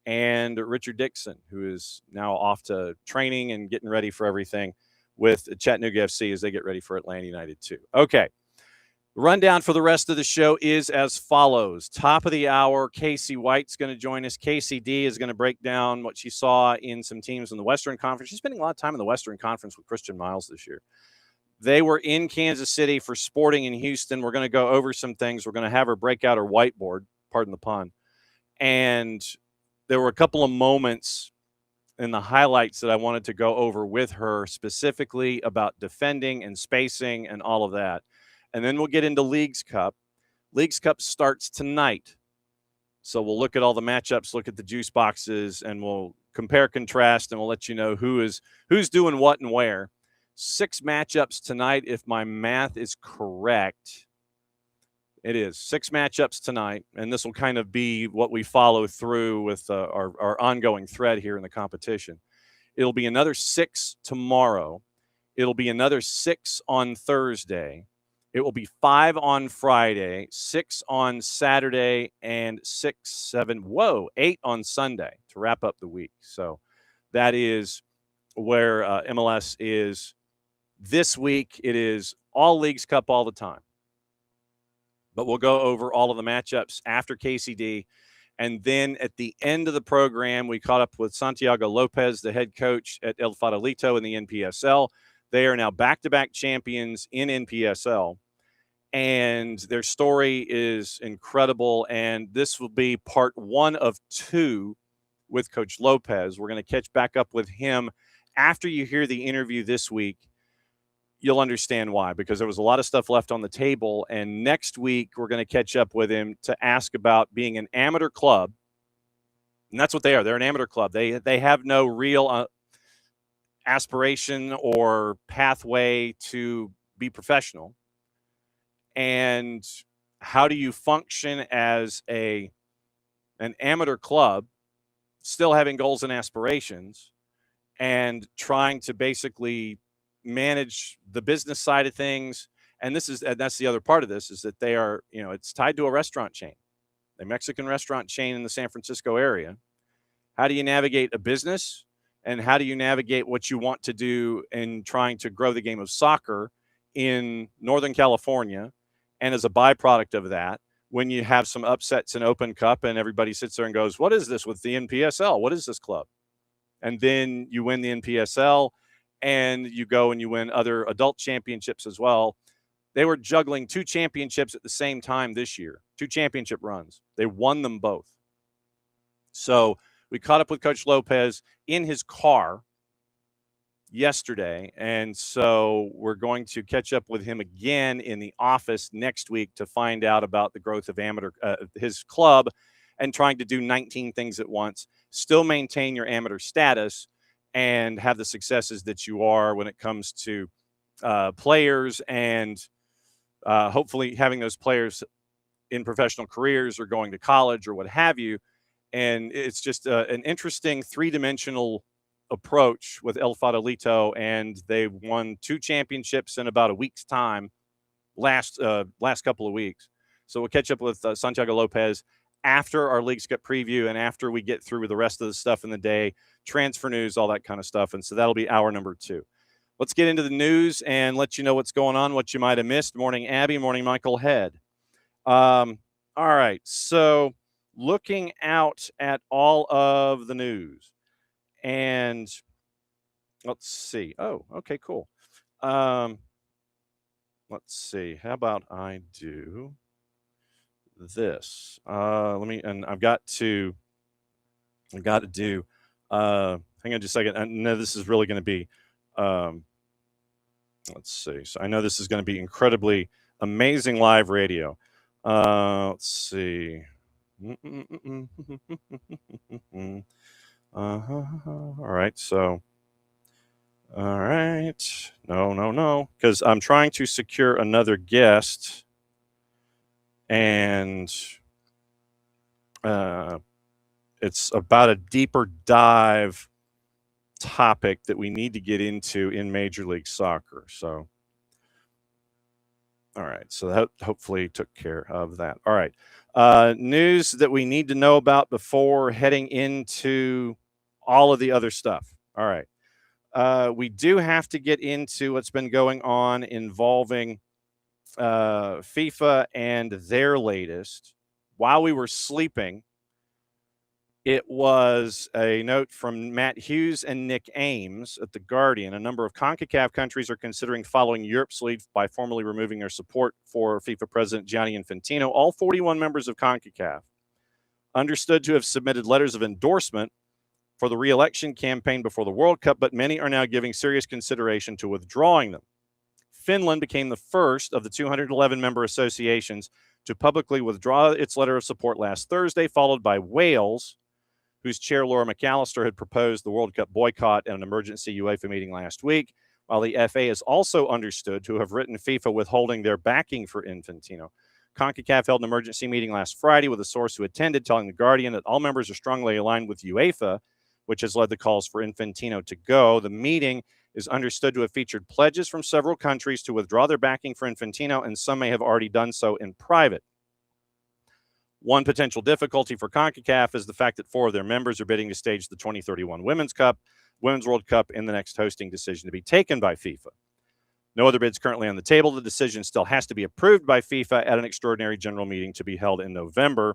Speaker 1: and Richard Dixon, who is now off to training and getting ready for everything with Chattanooga FC as they get ready for Atlanta United 2. Okay, the rundown for the rest of the show is as follows. Top of the hour, Kacey White's going to join us. Kacey D is going to break down what she saw in some teams in the Western Conference. She's spending a lot of time in the Western Conference with Christian Miles this year. They were in Kansas City for Sporting in Houston. We're going to go over some things. We're going to have her break out her whiteboard, pardon the pun. And there were a couple of moments in the highlights that I wanted to go over with her, specifically about defending and spacing and all of that. And then we'll get into Leagues Cup. Leagues Cup starts tonight. So we'll look at all the matchups, look at the juice boxes, and we'll compare, contrast, and we'll let you know who's doing what and where. 6 matchups tonight, if my math is correct. It is 6 matchups tonight, and this will kind of be what we follow through with our ongoing thread here in the competition. It'll be another 6 tomorrow. It'll be another 6 on Thursday. It will be 5 on Friday, 6 on Saturday, and 8 on Sunday to wrap up the week. So that is where MLS is this week. It is all Leagues Cup all the time. But we'll go over all of the matchups after KCD. And then at the end of the program, we caught up with Santiago Lopez, the head coach at El Farolito in the NPSL. They are now back-to-back champions in NPSL. And their story is incredible. And this will be part 1 of 2 with Coach Lopez. We're going to catch back up with him after you hear the interview this week. You'll understand why, because there was a lot of stuff left on the table. And next week, we're going to catch up with him to ask about being an amateur club. And that's what they are. They're an amateur club. They have no real aspiration or pathway to be professional. And how do you function as an amateur club, still having goals and aspirations, and trying to basically manage the business side of things? And that's the other part of this, is that they are, it's tied to a restaurant chain, a Mexican restaurant chain in the San Francisco area. How do you navigate a business, and how do you navigate what you want to do in trying to grow the game of soccer in Northern California? And as a byproduct of that, when you have some upsets in Open Cup and everybody sits there and goes, what is this with the NPSL? What is this club? And then you win the NPSL, and you go and you win other adult championships as well. They were juggling 2 championships at the same time this year, 2 championship runs. They won them both. So we caught up with Coach Lopez in his car yesterday, and so we're going to catch up with him again in the office next week to find out about the growth of his club and trying to do 19 things at once, still maintain your amateur status and have the successes that you are when it comes to players and hopefully having those players in professional careers or going to college or what have you. And it's just an interesting three-dimensional approach with El Farolito, and they won 2 championships in about a week's time last couple of weeks. So we'll catch up with Santiago Lopez after our Leagues Cup preview and after we get through the rest of the stuff in the day, transfer news, all that kind of stuff. And so that'll be hour number 2. Let's get into the news and let you know what's going on, what you might have missed. Morning, Abby. Morning, Michael Head. All right. So looking out at all of the news, and let's see. Oh, okay, cool. Let's see. How about I do this? I've got to do, hang on just a second. I know this is really going to be, let's see. So I know this is going to be incredibly amazing live radio. Let's see. All right. So, all right. No. Because I'm trying to secure another guest. And it's about a deeper dive topic that we need to get into in Major League Soccer. So, all right. So that hopefully took care of that. All right. News that we need to know about before heading into all of the other stuff. All right. We do have to get into what's been going on involving FIFA and their latest. While we were sleeping, it was a note from Matt Hughes and Nick Ames at The Guardian. A number of CONCACAF countries are considering following Europe's lead by formally removing their support for FIFA President Gianni Infantino. All 41 members of CONCACAF understood to have submitted letters of endorsement for the re-election campaign before the World Cup, but many are now giving serious consideration to withdrawing them. Finland became the first of the 211 member associations to publicly withdraw its letter of support last Thursday, followed by Wales, whose chair Laura McAllister had proposed the World Cup boycott at an emergency UEFA meeting last week, while the FA is also understood to have written FIFA withholding their backing for Infantino. CONCACAF held an emergency meeting last Friday with a source who attended, telling The Guardian that all members are strongly aligned with UEFA, which has led the calls for Infantino to go. The meeting is understood to have featured pledges from several countries to withdraw their backing for Infantino, and some may have already done so in private. One potential difficulty for CONCACAF is the fact that 4 of their members are bidding to stage the 2031 Women's World Cup in the next hosting decision to be taken by FIFA. No other bids currently on the table. The decision still has to be approved by FIFA at an extraordinary general meeting to be held in November.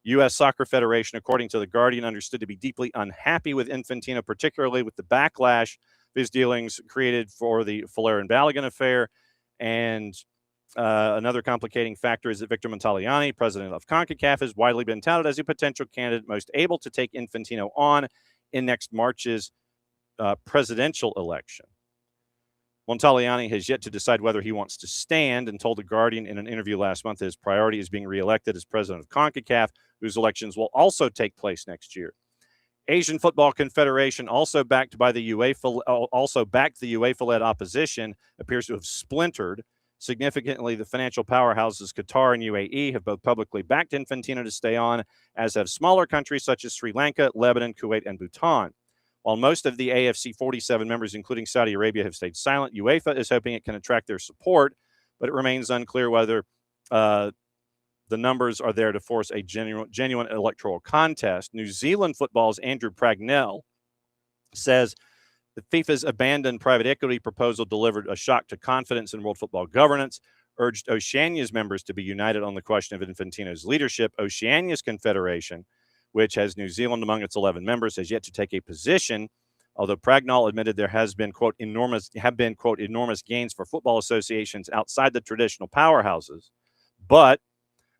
Speaker 1: U.S. Soccer Federation, according to The Guardian, understood to be deeply unhappy with Infantino, particularly with the backlash of his dealings created for the Fuller and Balogun affair. And another complicating factor is that Victor Montagliani, president of CONCACAF, has widely been touted as a potential candidate most able to take Infantino on in next March's presidential election. Montagliani has yet to decide whether he wants to stand and told The Guardian in an interview last month that his priority is being reelected as president of CONCACAF, whose elections will also take place next year. Asian Football Confederation, also backed the UEFA-led opposition, appears to have splintered. Significantly, the financial powerhouses Qatar and UAE have both publicly backed Infantino to stay on, as have smaller countries such as Sri Lanka, Lebanon, Kuwait, and Bhutan. While most of the AFC 47 members, including Saudi Arabia, have stayed silent, UEFA is hoping it can attract their support, but it remains unclear whether the numbers are there to force a genuine electoral contest. New Zealand Football's Andrew Pragnell says that FIFA's abandoned private equity proposal delivered a shock to confidence in world football governance, urged Oceania's members to be united on the question of Infantino's leadership. Oceania's confederation, which has New Zealand among its 11 members, has yet to take a position, although Pragnall admitted there has been, quote, enormous gains for football associations outside the traditional powerhouses. But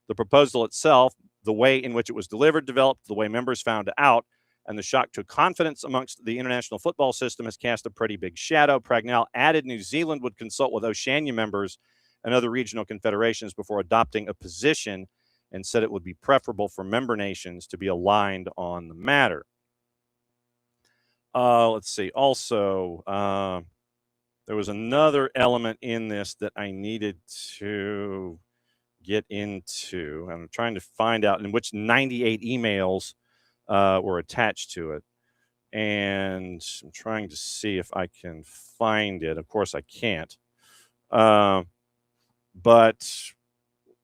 Speaker 1: the proposal itself, the way in which it was delivered, developed, the way members found out, and the shock to confidence amongst the international football system has cast a pretty big shadow. Pragnell added New Zealand would consult with Oceania members and other regional confederations before adopting a position, and said it would be preferable for member nations to be aligned on the matter. Let's see. Also, there was another element in this that I needed to get into. I'm trying to find out in which 98 emails were attached to it. And I'm trying to see if I can find it. Of course, I can't. But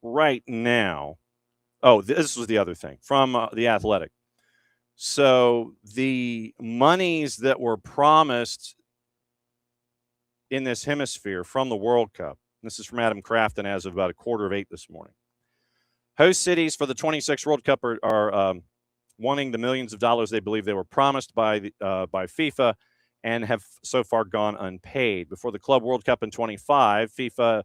Speaker 1: right now, this was the other thing from The Athletic. So the monies that were promised in this hemisphere from the World Cup, this is from Adam Crafton as of about 7:45 this morning. Host cities for the 26th World Cup are wanting the millions of dollars they believe they were promised by FIFA and have so far gone unpaid. Before the Club World Cup in 25, FIFA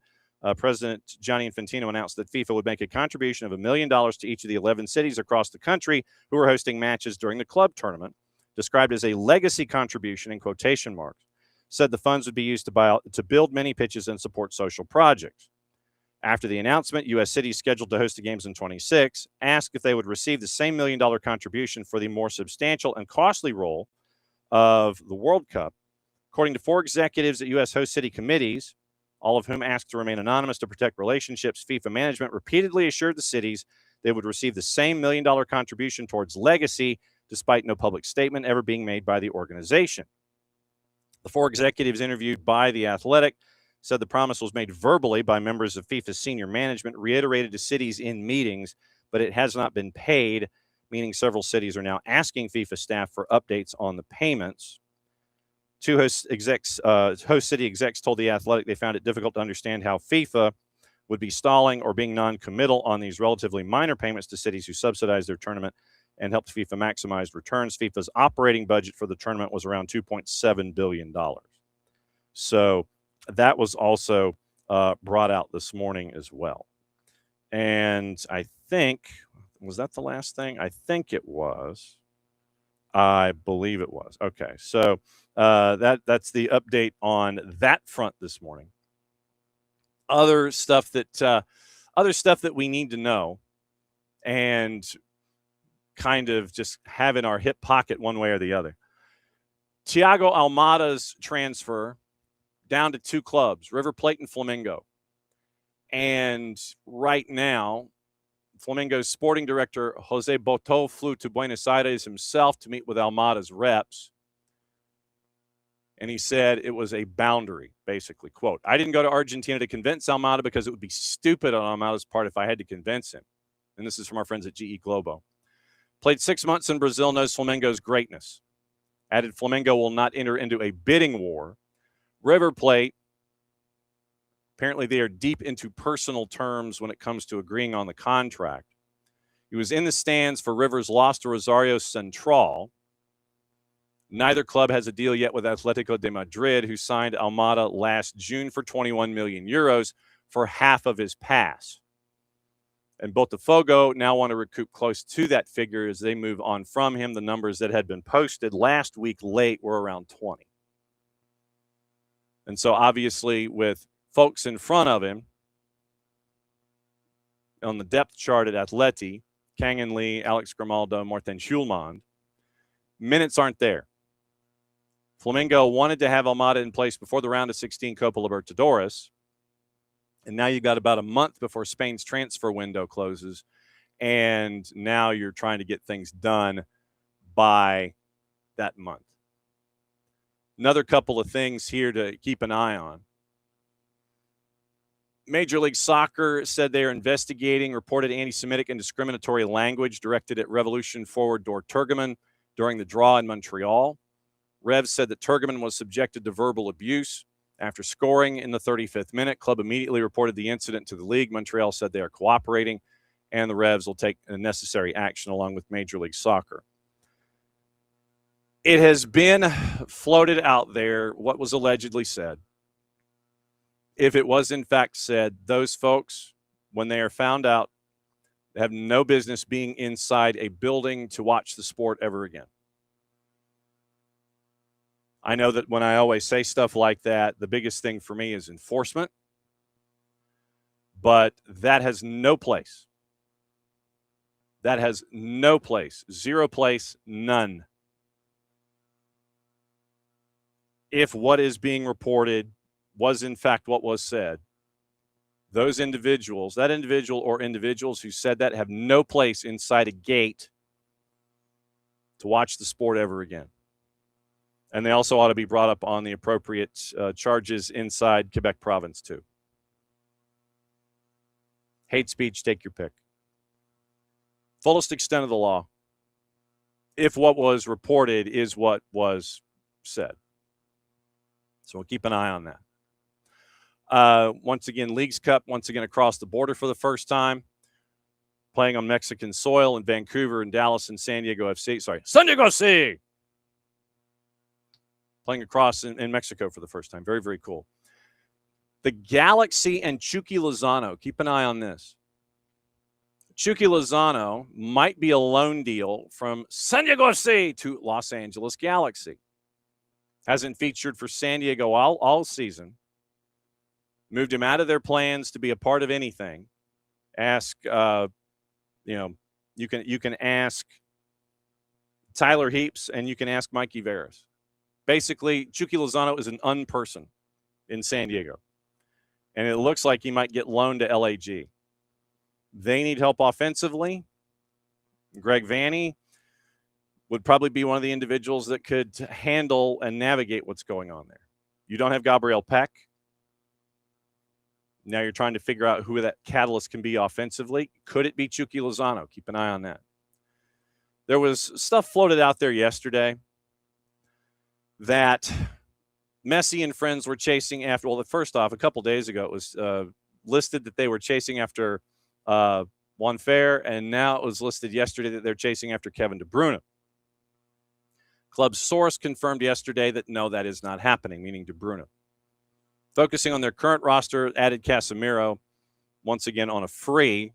Speaker 1: President Gianni Infantino announced that FIFA would make a contribution of $1 million to each of the 11 cities across the country who are hosting matches during the club tournament, described as a legacy contribution in quotation marks. Said the funds would be used to build many pitches and support social projects. After the announcement, U.S. cities scheduled to host the games in 26 asked if they would receive the same $1 million contribution for the more substantial and costly role of the World Cup. According to 4 executives at U.S. host city committees, all of whom asked to remain anonymous to protect relationships, FIFA management repeatedly assured the cities they would receive the same $1 million contribution towards legacy, despite no public statement ever being made by the organization. The 4 executives interviewed by The Athletic said the promise was made verbally by members of FIFA's senior management, reiterated to cities in meetings, but it has not been paid, meaning several cities are now asking FIFA staff for updates on the payments. 2 host city execs told The Athletic they found it difficult to understand how FIFA would be stalling or being non-committal on these relatively minor payments to cities who subsidize their tournament and helped FIFA maximize returns. FIFA's operating budget for the tournament was around $2.7 billion. So that was also brought out this morning as well. And I think, was that the last thing? I think it was. I believe it was. Okay, so that's the update on that front this morning. Other stuff that we need to know and kind of just have in our hip pocket one way or the other. Thiago Almada's transfer down to 2 clubs, River Plate and Flamengo. And right now, Flamengo's sporting director, Jose Boto, flew to Buenos Aires himself to meet with Almada's reps. And he said it was a boundary, basically. Quote, I didn't go to Argentina to convince Almada because it would be stupid on Almada's part if I had to convince him. And this is from our friends at GE Globo. Played 6 months in Brazil, knows Flamengo's greatness. Added Flamengo will not enter into a bidding war. River Plate, apparently they are deep into personal terms when it comes to agreeing on the contract. He was in the stands for River's loss to Rosario Central. Neither club has a deal yet with Atletico de Madrid, who signed Almada last June for 21 million euros for half of his pass. And Botafogo now want to recoup close to that figure as they move on from him. The numbers that had been posted last week late were around 20. And so obviously with folks in front of him on the depth chart at Atleti, Kangan Lee, Alex Grimaldo, Morten Schulman, minutes aren't there. Flamengo wanted to have Almada in place before the round of 16 Copa Libertadores. And now you've got about a month before Spain's transfer window closes. And now you're trying to get things done by that month. Another couple of things here to keep an eye on. Major League Soccer said they are investigating reported anti-Semitic and discriminatory language directed at Revolution forward Dor Turgeman during the draw in Montreal. Rev said that Turgeman was subjected to verbal abuse. After scoring in the 35th minute, club immediately reported the incident to the league. Montreal said they are cooperating, and the Revs will take necessary action along with Major League Soccer. It has been floated out there what was allegedly said. If it was in fact said, those folks, when they are found out, have no business being inside a building to watch the sport ever again. I know that when I always say stuff like that, the biggest thing for me is enforcement. But that has no place That has no place, zero place, none. If what is being reported was in fact what was said, those individuals, that individual or individuals who said that, have no place inside a gate to watch the sport ever again. And they also ought to be brought up on the appropriate charges inside Quebec province too. Hate speech, take your pick. Fullest extent of the law, if what was reported is what was said. So we'll keep an eye on that. Once again, Leagues Cup, once again across the border for the first time. Playing on Mexican soil in Vancouver and Dallas and San Diego FC. San Diego FC! Playing across in Mexico for the first time. Very, very cool. The Galaxy and Chucky Lozano. Keep an eye on this. Chucky Lozano might be a loan deal from San Diego FC to Los Angeles Galaxy. Hasn't featured for San Diego all season. Moved him out of their plans to be a part of anything. Ask, you can ask Tyler Heaps and you can ask Mikey Veras. Basically, Chucky Lozano is an unperson in San Diego. And it looks like he might get loaned to LAG. They need help offensively. Greg Vanney would probably be one of the individuals that could handle and navigate what's going on there. You don't have Gabriel Peck. Now you're trying to figure out who that catalyst can be offensively. Could it be Chucky Lozano? Keep an eye on that. There was stuff floated out there yesterday that Messi and friends were chasing after. Well, first off, a couple days ago, it was listed that they were chasing after Juan Fer, and now it was listed yesterday that they're chasing after Kevin De Bruyne. Club source confirmed yesterday that no, that is not happening, meaning De Bruyne. Focusing on their current roster, added Casemiro once again on a free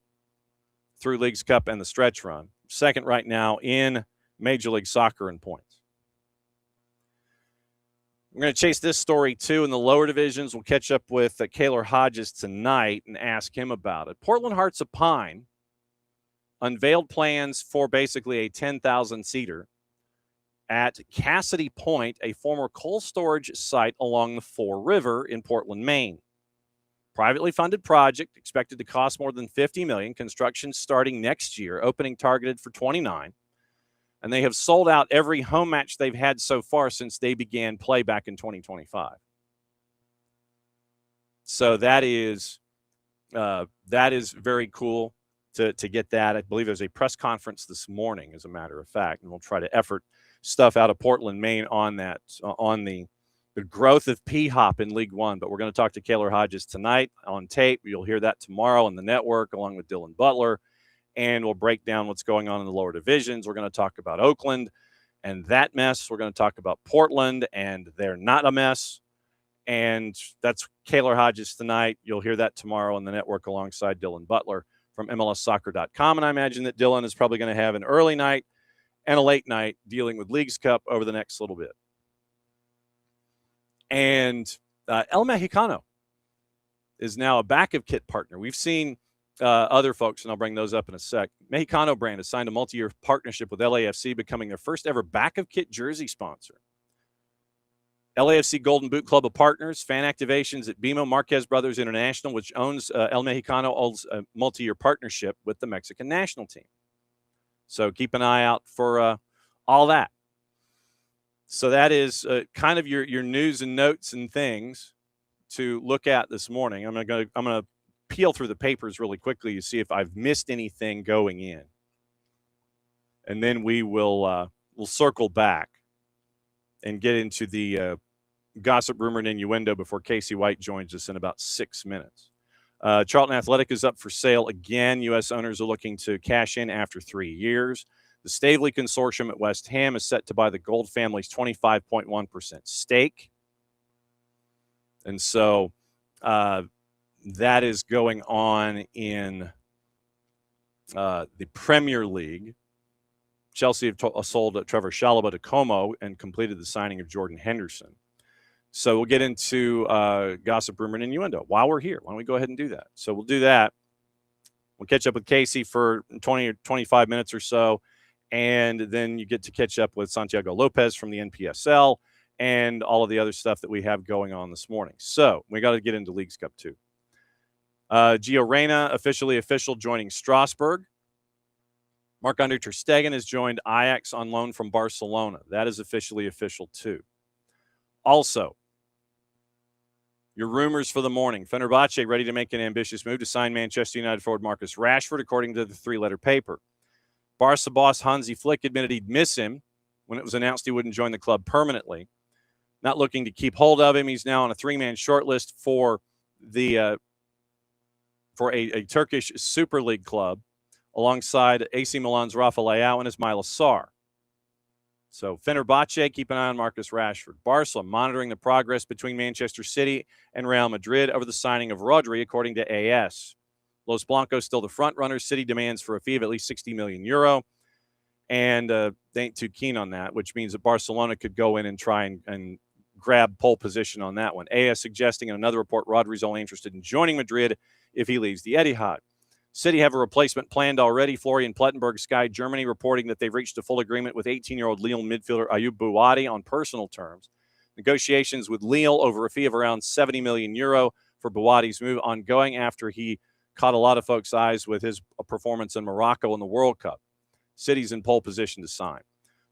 Speaker 1: through Leagues Cup and the stretch run. Second right now in Major League Soccer in points. We're going to chase this story too in the lower divisions. We'll catch up with Kaylor Hodges tonight and ask him about it. Portland Hearts of Pine unveiled plans for basically a 10,000-seater at Cassidy Point, a former coal storage site along the Fore River in Portland, Maine. Privately funded project expected to cost more than $50 million. Construction starting next year, opening targeted for 29. And they have sold out every home match they've had so far since they began play back in 2025. So that is very cool to get that. I believe there's a press conference this morning, as a matter of fact, and we'll try to effort stuff out of Portland, Maine on that, on the growth of P-Hop in League One. But we're going to talk to Kaylor Hodges tonight on tape. You'll hear that tomorrow on the network along with Dylan Butler. And we'll break down what's going on in the lower divisions. We're going to talk about Oakland and that mess. We're going to talk about Portland, and they're not a mess. And that's Kaylor Hodges tonight. You'll hear that tomorrow on the network alongside Dylan Butler from MLSsoccer.com. And I imagine that Dylan is probably going to have an early night and a late night dealing with Leagues Cup over the next little bit. And El Mexicano is now a backup kit partner. We've seen other folks, and I'll bring those up in a sec. Mexicano brand has signed a multi-year partnership with LAFC, becoming their first ever backup kit jersey sponsor. LAFC Golden Boot Club of Partners, fan activations at BMO Marquez Brothers International, which owns El Mexicano, owns a multi-year partnership with the Mexican national team. So keep an eye out for all that. So that is kind of your news and notes and things to look at this morning. I'm gonna peel through the papers really quickly to see if I've missed anything going in, and then we'll circle back and get into the gossip, rumor, and innuendo before Kacey White joins us in about 6 minutes. Charlton Athletic is up for sale again. U.S. owners are looking to cash in after 3 years. The Stavely Consortium at West Ham is set to buy the Gold family's 25.1% stake. And so that is going on in the Premier League. Chelsea have sold Trevor Chalobah to Como and completed the signing of Jordan Henderson. So we'll get into gossip, rumor, and innuendo while we're here. Why don't we go ahead and do that? So we'll do that We'll catch up with Kacey for 20 or 25 minutes or so, and then you get to catch up with Santiago Lopez from the NPSL and all of the other stuff that we have going on this morning. So we got to get into Leagues Cup 2. Gio Reyna, official, joining Strasbourg. Marc-Andre ter Stegen has joined Ajax on loan from Barcelona. That is official too. Also, your rumors for the morning. Fenerbahce ready to make an ambitious move to sign Manchester United forward Marcus Rashford, according to the three-letter paper. Barca boss Hansi Flick admitted he'd miss him when it was announced he wouldn't join the club permanently. Not looking to keep hold of him. He's now on a three-man shortlist for a Turkish Super League club alongside AC Milan's Rafa Leao and Ismail Assar. So Fenerbahce, keep an eye on Marcus Rashford. Barca monitoring the progress between Manchester City and Real Madrid over the signing of Rodri, according to AS. Los Blancos still the front runners. City demands for a fee of at least 60 million euro. And they ain't too keen on that, which means that Barcelona could go in and try and grab pole position on that one. AS suggesting in another report Rodri's only interested in joining Madrid if he leaves the Etihad. City have a replacement planned already. Florian Plettenberg, Sky Germany, reporting that they've reached a full agreement with 18-year-old Lille midfielder Ayoub Bouadi on personal terms. Negotiations with Lille over a fee of around 70 million euro for Bouadi's move ongoing after he caught a lot of folks' eyes with his performance in Morocco in the World Cup. City's in pole position to sign.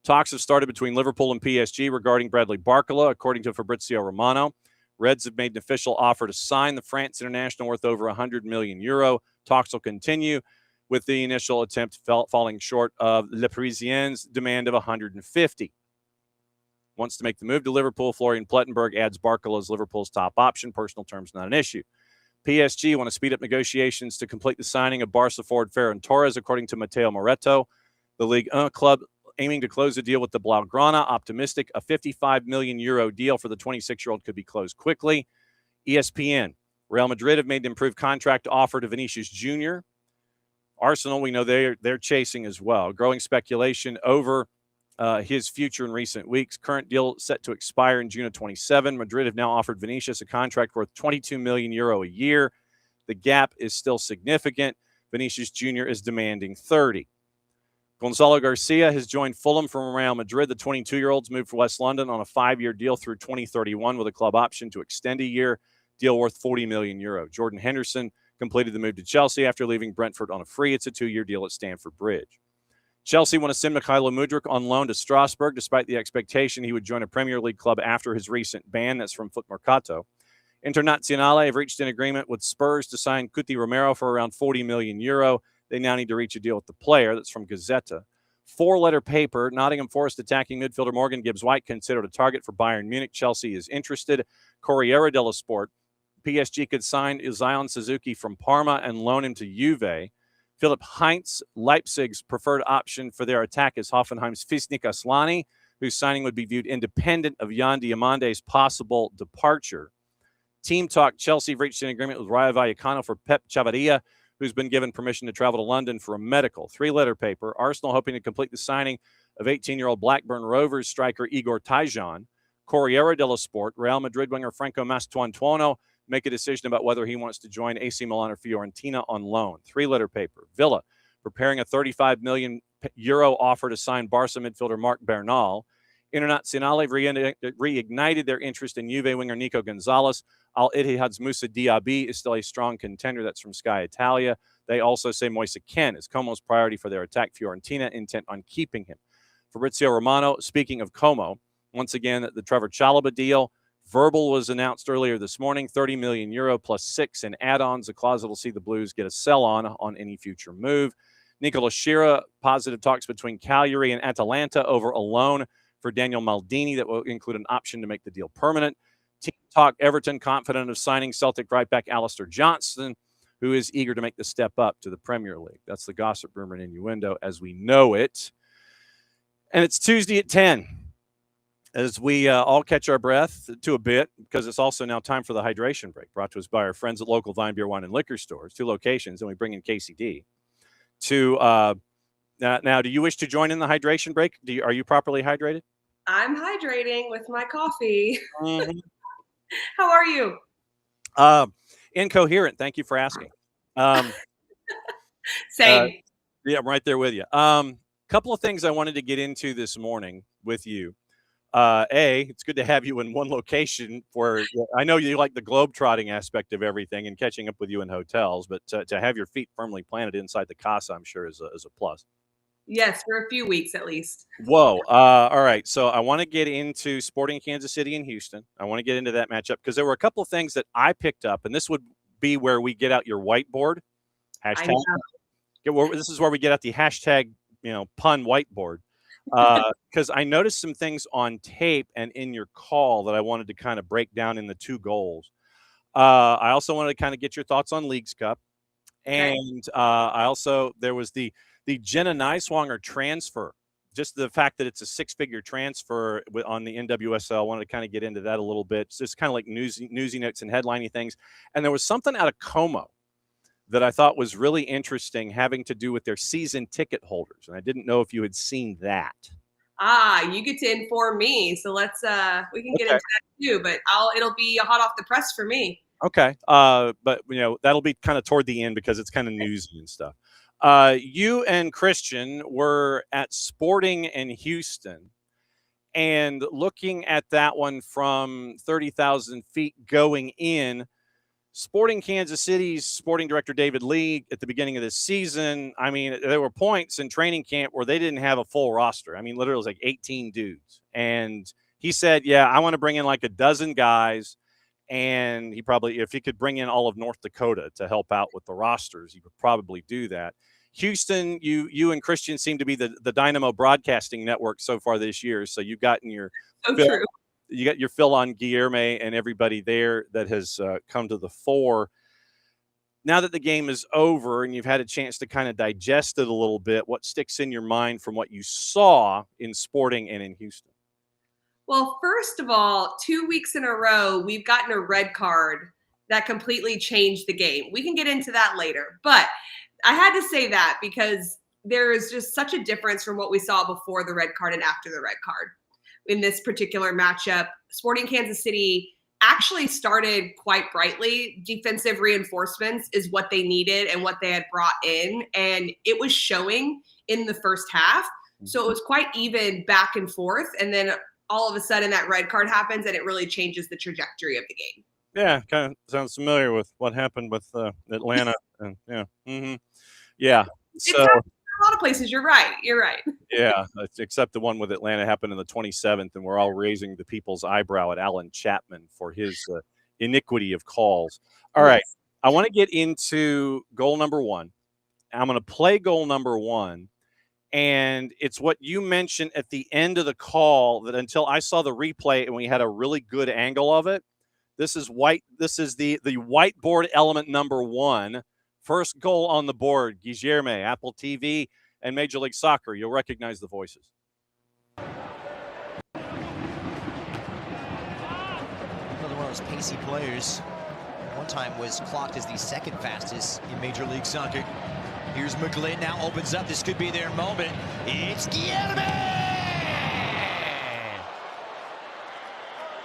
Speaker 1: Talks have started between Liverpool and PSG regarding Bradley Barcola, according to Fabrizio Romano. Reds have made an official offer to sign the France international worth over 100 million euro. Talks will continue, with the initial attempt falling short of Le Parisien's demand of 150. Wants to make the move to Liverpool. Florian Plettenberg adds Barcola as Liverpool's top option. Personal terms not an issue. PSG want to speed up negotiations to complete the signing of Barca forward Ferran Torres, according to Matteo Moretto. The Ligue 1 club aiming to close a deal with the Blaugrana, optimistic a 55 million euro deal for the 26-year-old could be closed quickly. ESPN, Real Madrid have made an improved contract offer to Vinicius Jr. Arsenal, we know they're chasing as well. Growing speculation over his future in recent weeks. Current deal set to expire in June of 27. Madrid have now offered Vinicius a contract worth 22 million euro a year. The gap is still significant. Vinicius Jr. is demanding 30. Gonzalo Garcia has joined Fulham from Real Madrid. The 22-year-old's moved for West London on a 5-year deal through 2031 with a club option to extend a year, deal worth 40 million euro. Jordan Henderson completed the move to Chelsea after leaving Brentford on a free. It's a 2-year deal at Stamford Bridge. Chelsea want to send Mykhailo Mudryk on loan to Strasbourg, despite the expectation he would join a Premier League club after his recent ban. That's from Foot Mercato. Internazionale have reached an agreement with Spurs to sign Cuti Romero for around 40 million euro. They now need to reach a deal with the player. That's from Gazzetta. 4-letter paper, Nottingham Forest attacking midfielder Morgan Gibbs-White considered a target for Bayern Munich. Chelsea is interested. Corriere dello Sport, PSG could sign Zion Suzuki from Parma and loan him to Juve. Philipp Heinz, Leipzig's preferred option for their attack is Hoffenheim's Fisnik Aslani, whose signing would be viewed independent of Yan Diamande's possible departure. Team Talk, Chelsea have reached an agreement with Rayo Vallecano for Pep Chavarria, who's been given permission to travel to London for a medical. 3-letter paper, Arsenal hoping to complete the signing of 18-year-old Blackburn Rovers striker Igor Tyjon. Corriere dello Sport, Real Madrid winger Franco Mastantuono make a decision about whether he wants to join AC Milan or Fiorentina on loan. 3-letter paper, Villa preparing a 35 million euro offer to sign Barca midfielder Marc Bernal. Internazionale reignited their interest in Juve winger Nico Gonzalez. Al Ittihad's Moussa Diaby is still a strong contender. That's from Sky Italia. They also say Moise Kean is Como's priority for their attack. Fiorentina intent on keeping him. Fabrizio Romano, speaking of Como, once again, the Trevor Chalobah deal. Verbal was announced earlier this morning, 30 million euro plus 6 in add-ons, a clause that will see the Blues get a sell on any future move. Nicola Schira, positive talks between Cagliari and Atalanta over a loan for Daniel Maldini that will include an option to make the deal permanent. Team Talk, Everton confident of signing Celtic right back Alistair Johnston, who is eager to make the step up to the Premier League. That's the gossip, rumor, and innuendo as we know it. And it's Tuesday at 10 as we all catch our breath to a bit, because it's also now time for the hydration break, brought to us by our friends at local Vine Beer, Wine, and Liquor stores, 2 locations, and we bring in Kacey D. Now, do you wish to join in the hydration break? Are you properly hydrated?
Speaker 4: I'm hydrating with my coffee.
Speaker 1: Mm-hmm.
Speaker 4: How are you?
Speaker 1: Incoherent. Thank you for asking.
Speaker 4: Same.
Speaker 1: Yeah, I'm right there with you. Couple of things I wanted to get into this morning with you. It's good to have you in one location. I know you like the globe-trotting aspect of everything and catching up with you in hotels, but to have your feet firmly planted inside the casa, I'm sure is a plus.
Speaker 4: Yes, for a few weeks at least.
Speaker 1: Whoa. All right. So I want to get into Sporting Kansas City and Houston. I want to get into that matchup because there were a couple of things that I picked up, and this would be where we get out your whiteboard.
Speaker 4: I know.
Speaker 1: This is where we get out the hashtag, pun whiteboard. Because I noticed some things on tape and in your call that I wanted to kind of break down in the two goals. I also wanted to kind of get your thoughts on Leagues Cup. And there was the Jenna Niswanger transfer, just the fact that it's a six-figure transfer on the NWSL. I wanted to kind of get into that a little bit. It's just kind of like newsy notes and headlining things. And there was something out of Como that I thought was really interesting having to do with their season ticket holders. And I didn't know if you had seen that.
Speaker 4: You get to inform me. So let's we can get into that too, but it'll be hot off the press for me.
Speaker 1: Okay. But that'll be kind of toward the end because it's kind of newsy and stuff. You and Christian were at Sporting in Houston, and looking at that one from 30,000 feet going in, Sporting Kansas City's sporting director, David Lee, at the beginning of this season, I mean, there were points in training camp where they didn't have a full roster. I mean, literally it was like 18 dudes. And he said, I want to bring in like a dozen guys. And he probably, if he could bring in all of North Dakota to help out with the rosters, he would probably do that. Houston, you and Christian seem to be the Dynamo broadcasting network so far this year. So you've gotten your
Speaker 4: True.
Speaker 1: You got your fill on Guilherme and everybody there that has come to the fore. Now that the game is over and you've had a chance to kind of digest it a little bit, what sticks in your mind from what you saw in Sporting and in Houston?
Speaker 4: Well, first of all, 2 weeks in a row, we've gotten a red card that completely changed the game. We can get into that later, but I had to say that because there is just such a difference from what we saw before the red card and after the red card. In this particular matchup, Sporting Kansas City actually started quite brightly. Defensive reinforcements is what they needed and what they had brought in, and it was showing in the first half. So it was quite even back and forth, and then all of a sudden that red card happens and it really changes the trajectory of the game.
Speaker 1: Yeah, kind of sounds familiar with what happened with Atlanta. And yeah. So
Speaker 4: a lot of places, you're right.
Speaker 1: Yeah, except the one with Atlanta happened in the 27th, and we're all raising the people's eyebrow at Alan Chapman for his iniquity of calls. All right, I want to get into goal number one. I'm going to play goal number one, and it's what you mentioned at the end of the call that until I saw the replay and we had a really good angle of it. This is the whiteboard element number one. First goal on the board, Guilherme, Apple TV, and Major League Soccer. You'll recognize the voices.
Speaker 5: Another one of those pacey players. One time was clocked as the second fastest in Major League Soccer. Here's McGlynn now opens up. This could be their moment. It's Guilherme!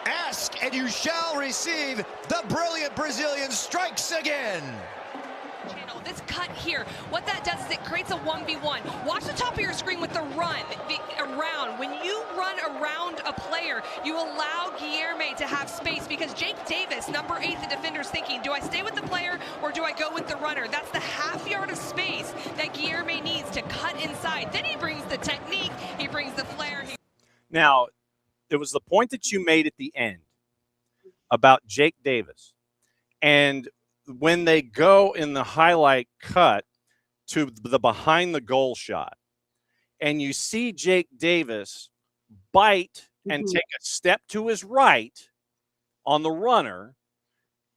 Speaker 5: Ask and you shall receive. The brilliant Brazilian strikes again.
Speaker 6: Channel. This cut here, what that does is it creates a 1v1. Watch the top of your screen with the run, around. When you run around a player, you allow Guilherme to have space because Jake Davis, number 8, the defender's thinking, do I stay with the player or do I go with the runner? That's the half yard of space that Guilherme needs to cut inside. Then he brings the technique, he brings the flair.
Speaker 1: Now, it was the point that you made at the end about Jake Davis. And when they go in the highlight cut to the behind the goal shot and you see Jake Davis bite and take a step to his right on the runner,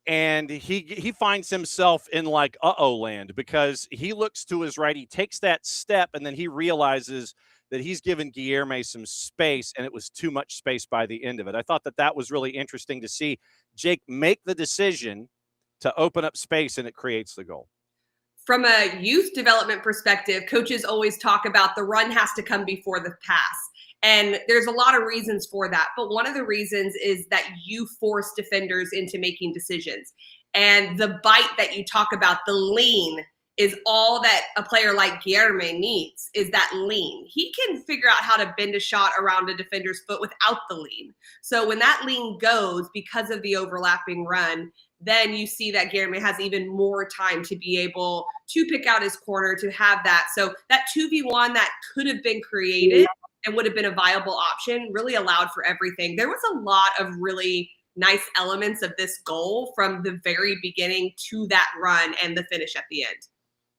Speaker 1: and he finds himself in like uh-oh land because he looks to his right, he takes that step, and then he realizes that he's given Guilherme some space, and it was too much space by the end of it. I thought that was really interesting to see Jake make the decision to open up space, and it creates the goal.
Speaker 4: From a youth development perspective, coaches always talk about the run has to come before the pass. And there's a lot of reasons for that. But one of the reasons is that you force defenders into making decisions. And the bite that you talk about, the lean, is all that a player like Guilherme needs is that lean. He can figure out how to bend a shot around a defender's foot without the lean. So when that lean goes because of the overlapping run, then you see that Guilherme has even more time to be able to pick out his corner, to have that. So that 2v1 that could have been created and would have been a viable option really allowed for everything. There was a lot of really nice elements of this goal from the very beginning to that run and the finish at the end.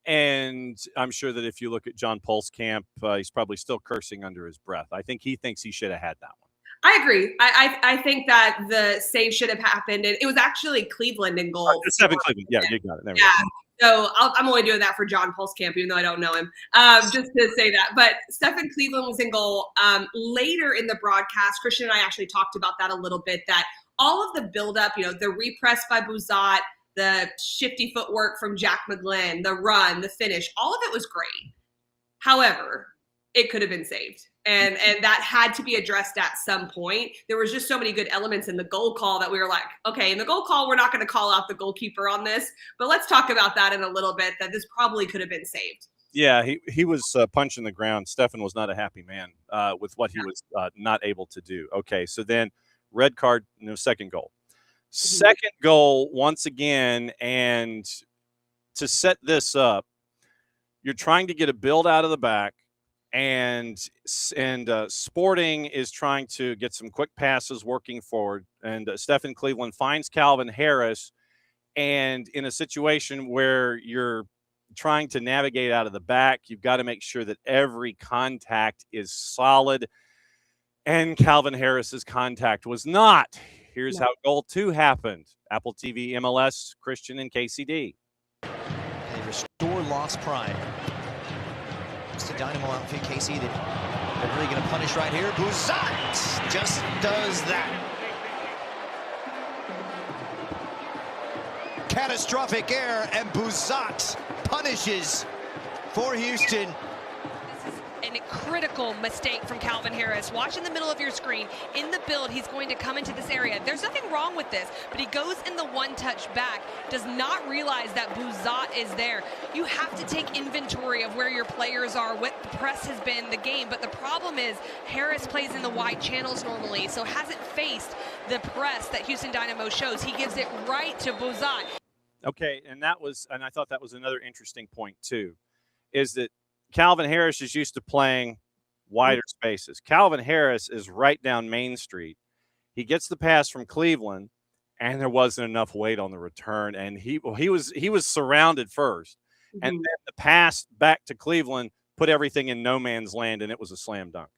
Speaker 1: And I'm sure that if you look at John Pulskamp, he's probably still cursing under his breath. I think he thinks he should have had that one.
Speaker 4: I agree. I think that the save should have happened. And it was actually Cleveland in goal.
Speaker 1: Stephen Cleveland. Yeah, you got it. There we
Speaker 4: Yeah.
Speaker 1: go.
Speaker 4: So I'm only doing that for John Pulskamp, even though I don't know him, just to say that. But Stephen Cleveland was in goal. Later in the broadcast, Christian and I actually talked about that a little bit, that all of the buildup, the repress by Bouzat, the shifty footwork from Jack McGlynn, the run, the finish, all of it was great. However, it could have been saved. And that had to be addressed at some point. There was just so many good elements in the goal call that we were like, okay, in the goal call, we're not going to call out the goalkeeper on this, but let's talk about that in a little bit, that this probably could have been saved.
Speaker 1: Yeah, he was punching the ground. Stefan was not a happy man with what he was not able to do. Okay, so then red card, second goal. Second goal, once again, and to set this up, you're trying to get a build out of the back, and Sporting is trying to get some quick passes working forward, and Stephen Cleveland finds Calvin Harris, and in a situation where you're trying to navigate out of the back, you've got to make sure that every contact is solid, and Calvin Harris's contact was not. Here's how goal 2 happened. Apple TV, MLS, Christian, and KCD.
Speaker 5: They restore lost pride. It's the Dynamo outfit, Kacey. They're really going to punish right here. Bouzat just does that. Catastrophic error, and Bouzat punishes for Houston.
Speaker 6: This is a critical mistake from Calvin Harris. Watch in the middle of your screen. In the build, he's going to come into this area. There's nothing wrong with this, but he goes in the one-touch back, does not realize that Bouzat is there. You have to take inventory of where your players are, what the press has been, the game, but the problem is Harris plays in the wide channels normally, so hasn't faced the press that Houston Dynamo shows. He gives it right to Bouzat.
Speaker 1: Okay, and I thought that was another interesting point too, is that Calvin Harris is used to playing wider spaces. Calvin Harris is right down Main Street. He gets the pass from Cleveland, and there wasn't enough weight on the return, and he was surrounded first, and then the pass back to Cleveland put everything in no man's land, and it was a slam dunk.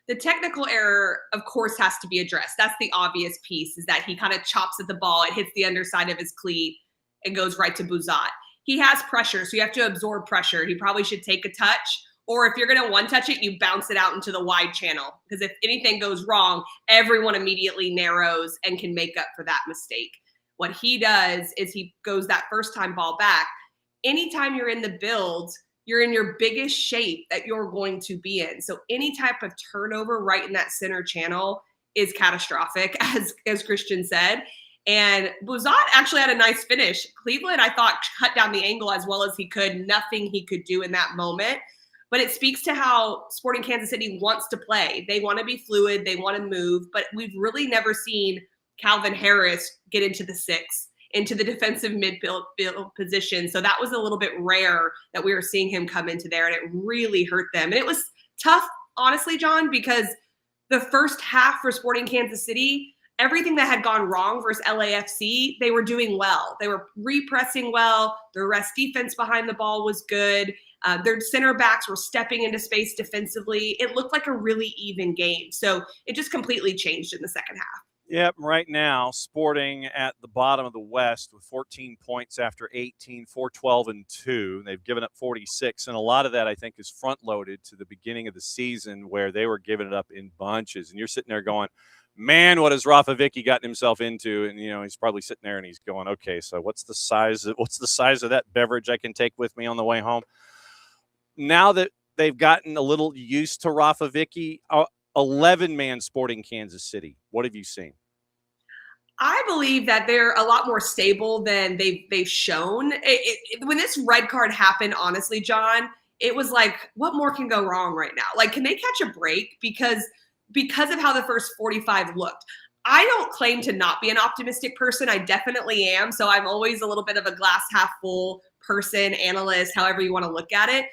Speaker 4: The technical error, of course, has to be addressed. That's the obvious piece, is that he kind of chops at the ball. It hits the underside of his cleat and goes right to Bouzat. He has pressure, so you have to absorb pressure. He probably should take a touch, or if you're going to one-touch it, you bounce it out into the wide channel, because if anything goes wrong, everyone immediately narrows and can make up for that mistake. What he does is he goes that first-time ball back. Anytime you're in the build, you're in your biggest shape that you're going to be in. So any type of turnover right in that center channel is catastrophic, as Christian said. And Bouzat actually had a nice finish. Cleveland, I thought, cut down the angle as well as he could. Nothing he could do in that moment. But it speaks to how Sporting Kansas City wants to play. They want to be fluid. They want to move. But we've really never seen Calvin Harris get into the 6, into the defensive midfield position. So that was a little bit rare that we were seeing him come into there, and it really hurt them. And it was tough, honestly, John, because the first half for Sporting Kansas City, everything that had gone wrong versus LAFC, they were doing well. They were repressing well. Their rest defense behind the ball was good. Their center backs were stepping into space defensively. It looked like a really even game. So it just completely changed in the second half.
Speaker 1: Yep, right now, Sporting at the bottom of the West with 14 points after 18, 4-12-2. They've given up 46, and a lot of that, I think, is front-loaded to the beginning of the season where they were giving it up in bunches. And you're sitting there going, man, what has Rafa Vicky gotten himself into? And, he's probably sitting there and he's going, okay, so what's the size of that beverage I can take with me on the way home? Now that they've gotten a little used to Rafa Vicky, 11-man Sporting Kansas City. What have you seen?
Speaker 4: I believe that they're a lot more stable than they've shown. When this red card happened, honestly, John, it was like, what more can go wrong right now? Like, can they catch a break? Because of how the first 45 looked. I don't claim to not be an optimistic person. I definitely am. So I'm always a little bit of a glass half full person, analyst, however you want to look at it.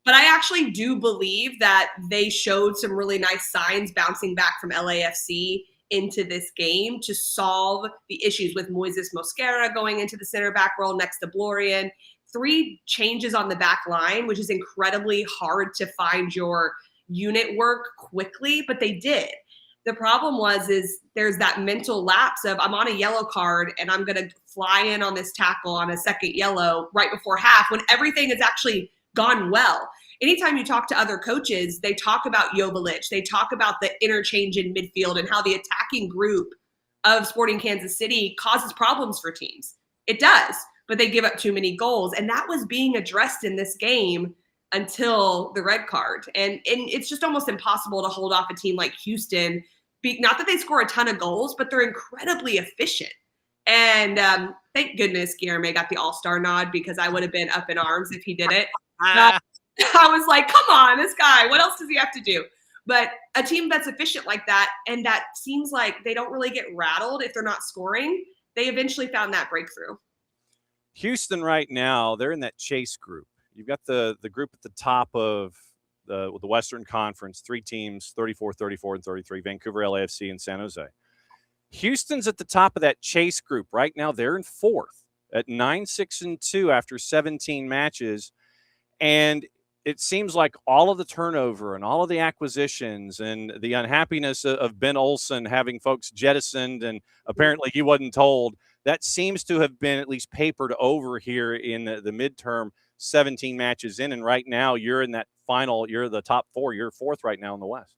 Speaker 4: But I actually do believe that they showed some really nice signs bouncing back from LAFC into this game to solve the issues with Moises Mosquera going into the center back role next to Blorian. 3 changes on the back line, which is incredibly hard to find your unit work quickly, but they did. The problem is there's that mental lapse of I'm on a yellow card and I'm going to fly in on this tackle on a second yellow right before half when everything has actually gone well. Anytime you talk to other coaches, they talk about Jovic, they talk about the interchange in midfield and how the attacking group of Sporting Kansas City causes problems for teams. It does, but they give up too many goals. And that was being addressed in this game until the red card. And it's just almost impossible to hold off a team like Houston. Not that they score a ton of goals, but they're incredibly efficient. And thank goodness Guilherme got the all-star nod, because I would have been up in arms if he did it. I was like, come on, this guy, what else does he have to do? But a team that's efficient like that, and that seems like they don't really get rattled if they're not scoring, they eventually found that breakthrough.
Speaker 1: Houston right now, they're in that chase group. You've got the group at the top of the Western Conference, 3 teams, 34, 34, and 33, Vancouver, LAFC, and San Jose. Houston's at the top of that chase group. Right now, they're in 4th at 9-6-2 after 17 matches. And it seems like all of the turnover and all of the acquisitions and the unhappiness of Ben Olsen having folks jettisoned, and apparently he wasn't told, that seems to have been at least papered over here in the midterm, 17 matches in. And right now you're in that final, you're the top 4, you're 4th right now in the West.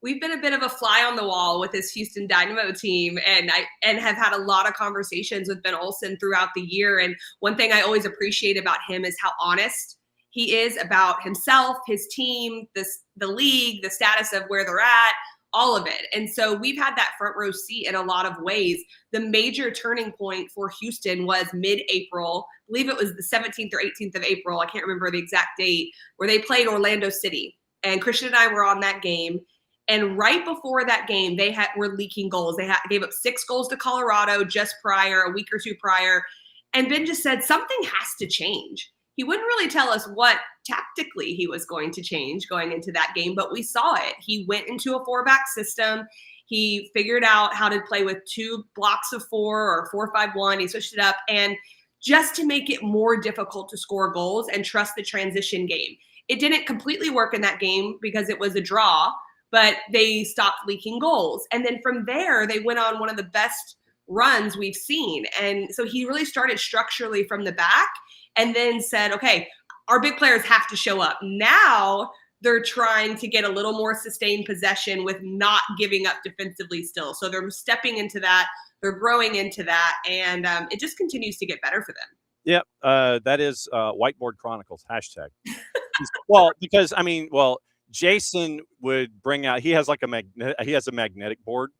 Speaker 4: We've been a bit of a fly on the wall with this Houston Dynamo team, and have had a lot of conversations with Ben Olsen throughout the year. And one thing I always appreciate about him is how honest he is about himself, his team, the league, the status of where they're at, all of it. And so we've had that front row seat in a lot of ways. The major turning point for Houston was mid-April. I believe it was the 17th or 18th of April. I can't remember the exact date, where they played Orlando City. And Christian and I were on that game. And right before that game, they were leaking goals. They gave up 6 goals to Colorado just prior, a week or 2 prior. And Ben just said, something has to change. He wouldn't really tell us what tactically he was going to change going into that game, but we saw it. He went into a 4-back system. He figured out how to play with 2 blocks of 4 or 4-5-1. He switched it up, and just to make it more difficult to score goals and trust the transition game. It didn't completely work in that game because it was a draw, but they stopped leaking goals. And then from there, they went on one of the best runs we've seen. And so he really started structurally from the back, and then said, okay, our big players have to show up. Now they're trying to get a little more sustained possession with not giving up defensively still. So they're stepping into that. They're growing into that. And it just continues to get better for them.
Speaker 1: Yep. That is Whiteboard Chronicles, hashtag. Well, because, Jason would bring out, he has a magnetic board.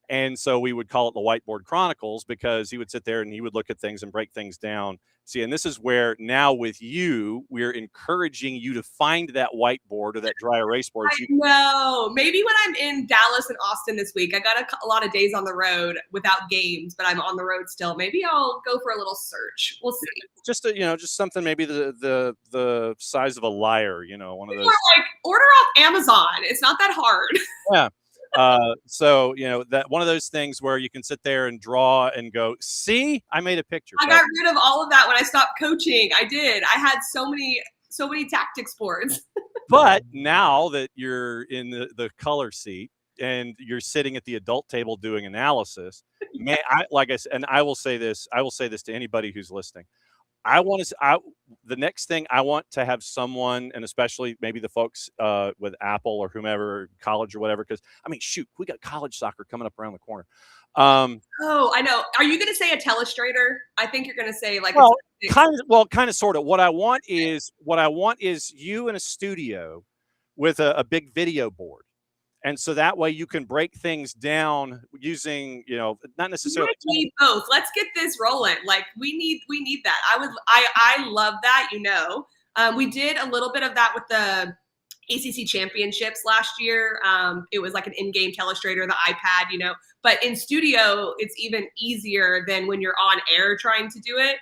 Speaker 1: And so we would call it the Whiteboard Chronicles, because he would sit there and he would look at things and break things down. See, and this is where now with you, we're encouraging you to find that whiteboard or that dry erase board.
Speaker 4: I know. Maybe when I'm in Dallas and Austin this week, I got a lot of days on the road without games, but I'm on the road still. Maybe I'll go for a little search. We'll see.
Speaker 1: Just something maybe the size of a lyre, one of those.
Speaker 4: Like, order off Amazon. It's not that hard.
Speaker 1: Yeah. So, that one of those things where you can sit there and draw and go, see, I made a picture.
Speaker 4: I got rid of all of that when I stopped coaching. I did. I had so many tactics boards.
Speaker 1: But now that you're in the color seat and you're sitting at the adult table doing analysis, man, like I said, and I will say this to anybody who's listening. The next thing I want to have someone, and especially maybe the folks with Apple or whomever, college or whatever, because shoot, we got college soccer coming up around the corner.
Speaker 4: Oh, I know. Are you going to say a telestrator? I think you're going to say like
Speaker 1: kind of, sort of. What I want is you in a studio with a big video board. And so that way you can break things down using, not necessarily.
Speaker 4: We need both. Let's get this rolling. Like we need that. I love that. We did a little bit of that with the ACC championships last year. It was like an in-game telestrator, the iPad, but in studio, it's even easier than when you're on air trying to do it.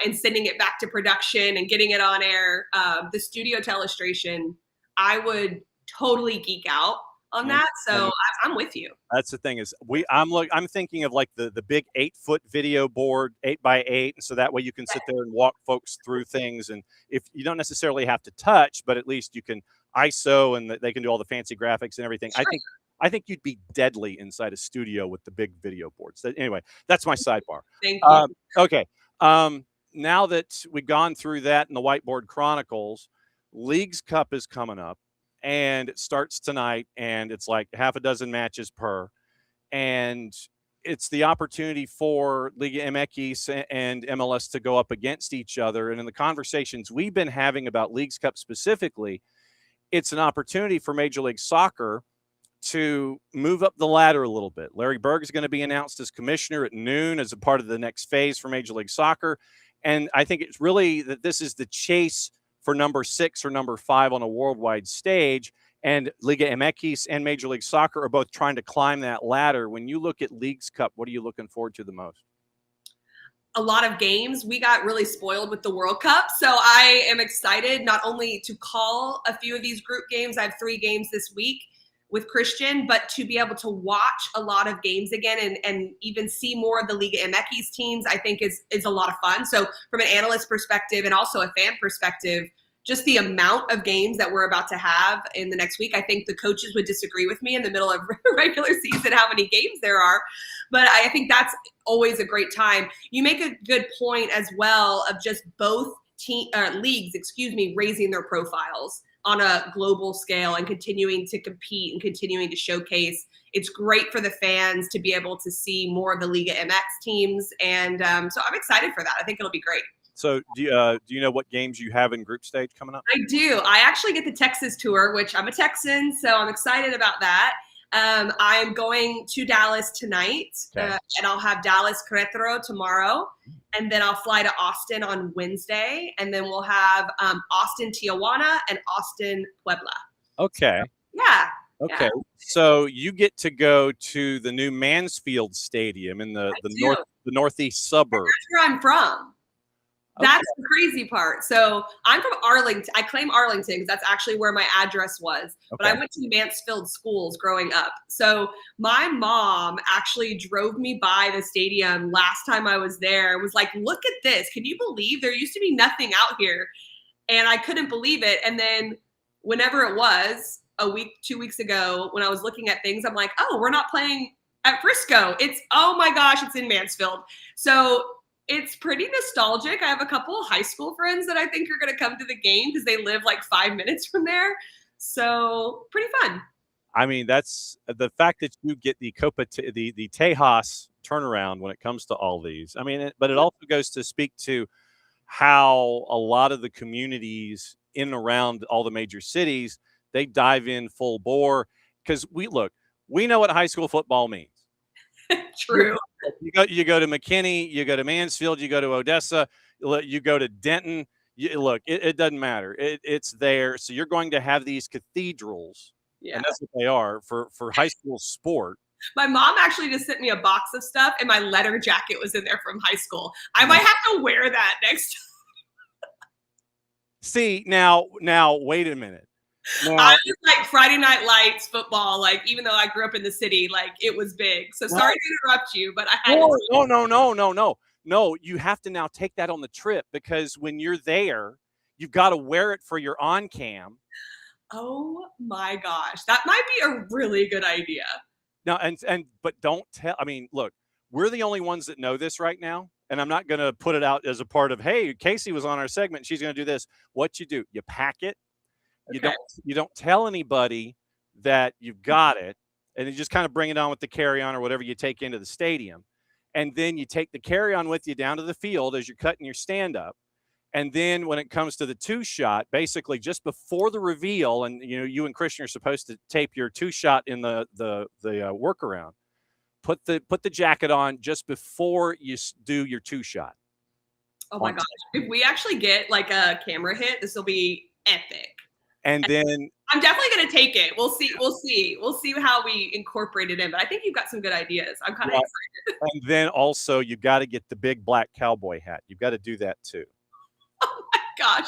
Speaker 4: And sending it back to production and getting it on air. The studio telestration, I would totally geek out on that. So I'm with you.
Speaker 1: That's the thing is I'm thinking of like the big 8-foot video board, 8x8. And so that way you can sit there and walk folks through things. And if you don't necessarily have to touch, but at least you can ISO and they can do all the fancy graphics and everything.
Speaker 4: Sure.
Speaker 1: I think you'd be deadly inside a studio with the big video boards. Anyway, that's my sidebar.
Speaker 4: Thank you.
Speaker 1: Okay. Now that we've gone through that in the Whiteboard Chronicles, Leagues Cup is coming up. And it starts tonight, and it's like half a dozen matches per. And it's the opportunity for Liga MX and MLS to go up against each other. And in the conversations we've been having about Leagues Cup specifically, it's an opportunity for Major League Soccer to move up the ladder a little bit. Larry Berg is going to be announced as commissioner at noon as a part of the next phase for Major League Soccer. And I think it's really that this is the chase for number 6 or number 5 on a worldwide stage. And Liga MX and Major League Soccer are both trying to climb that ladder. When you look at Leagues Cup, what are you looking forward to the most?
Speaker 4: A lot of games. We got really spoiled with the World Cup. So I am excited not only to call a few of these group games. I have 3 games this week with Christian, but to be able to watch a lot of games again and even see more of the Liga MX teams, I think is a lot of fun. So from an analyst perspective and also a fan perspective, just the amount of games that we're about to have in the next week, I think the coaches would disagree with me in the middle of regular season how many games there are. But I think that's always a great time. You make a good point as well of just both leagues, raising their profiles on a global scale and continuing to compete and continuing to showcase. It's great for the fans to be able to see more of the Liga MX teams. And so I'm excited for that. I think it'll be great.
Speaker 1: So do you know what games you have in group stage coming up?
Speaker 4: I do. I actually get the Texas tour, which I'm a Texan, so I'm excited about that. I'm going to Dallas tonight, and I'll have Dallas Querétaro tomorrow, and then I'll fly to Austin on Wednesday, and then we'll have Austin Tijuana and Austin Puebla.
Speaker 1: Okay.
Speaker 4: Yeah.
Speaker 1: Okay. Yeah. So you get to go to the new Mansfield Stadium in the northeast suburbs.
Speaker 4: That's where I'm from. That's the crazy part. So I'm from Arlington. I claim Arlington because that's actually where my address was. Okay. But I went to Mansfield schools growing up. So my mom actually drove me by the stadium last time I was there and was like, look at this. Can you believe there used to be nothing out here? And I couldn't believe it. And then whenever it was, 2 weeks ago, when I was looking at things, I'm like, oh, we're not playing at Frisco. Oh my gosh, it's in Mansfield. So it's pretty nostalgic. I have a couple of high school friends that I think are going to come to the game because they live like 5 minutes from there. So pretty fun.
Speaker 1: I mean, that's the fact that you get the the Tejas turnaround when it comes to all these. I mean, but it also goes to speak to how a lot of the communities in and around all the major cities, they dive in full bore because we know what high school football means.
Speaker 4: True.
Speaker 1: You go to McKinney, you go to Mansfield, you go to Odessa, you go to Denton. It doesn't matter. It's there. So you're going to have these cathedrals, and that's what they are for high school sport.
Speaker 4: My mom actually just sent me a box of stuff, and my letter jacket was in there from high school. I might have to wear that next time.
Speaker 1: See, now, wait a minute.
Speaker 4: Now, I was like Friday Night Lights football, like even though I grew up in the city, like it was big. So sorry to interrupt you, but I had
Speaker 1: No, you have to now take that on the trip because when you're there, you've got to wear it for your on cam.
Speaker 4: Oh my gosh. That might be a really good idea.
Speaker 1: No, but don't tell. I mean, look, we're the only ones that know this right now. And I'm not going to put it out as a part of, hey, Kacey was on our segment. She's going to do this. What you do, you pack it.
Speaker 4: Okay.
Speaker 1: You don't tell anybody that you've got it, and you just kind of bring it on with the carry-on or whatever you take into the stadium. And then you take the carry-on with you down to the field as you're cutting your stand-up. And then when it comes to the 2-shot, basically just before the reveal, and you and Christian are supposed to tape your 2-shot in the workaround. Put the jacket on just before you do your 2-shot.
Speaker 4: Oh my gosh! If we actually get like a camera hit, this will be epic.
Speaker 1: And then
Speaker 4: I'm definitely gonna take it. We'll see how we incorporate it in. But I think you've got some good ideas. I'm kind of excited.
Speaker 1: And then also you've got to get the big black cowboy hat. You've got to do that too.
Speaker 4: Oh my gosh.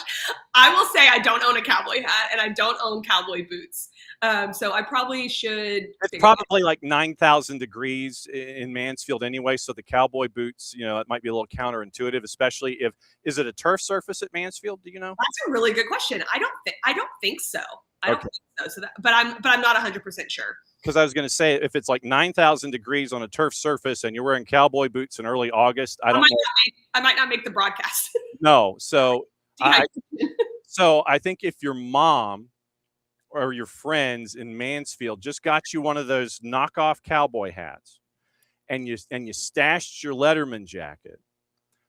Speaker 4: I will say I don't own a cowboy hat and I don't own cowboy boots. So I probably should.
Speaker 1: It's probably like 9,000 degrees in Mansfield anyway. So the cowboy boots, it might be a little counterintuitive, especially is it a turf surface at Mansfield? Do you know?
Speaker 4: That's a really good question. I don't think so. I don't think so. But I'm not 100% sure.
Speaker 1: Because I was going to say, if it's like 9,000 degrees on a turf surface and you're wearing cowboy boots in early August, I
Speaker 4: might not make the broadcast.
Speaker 1: No. So I think if your mom or your friends in Mansfield just got you one of those knockoff cowboy hats and you stashed your Letterman jacket,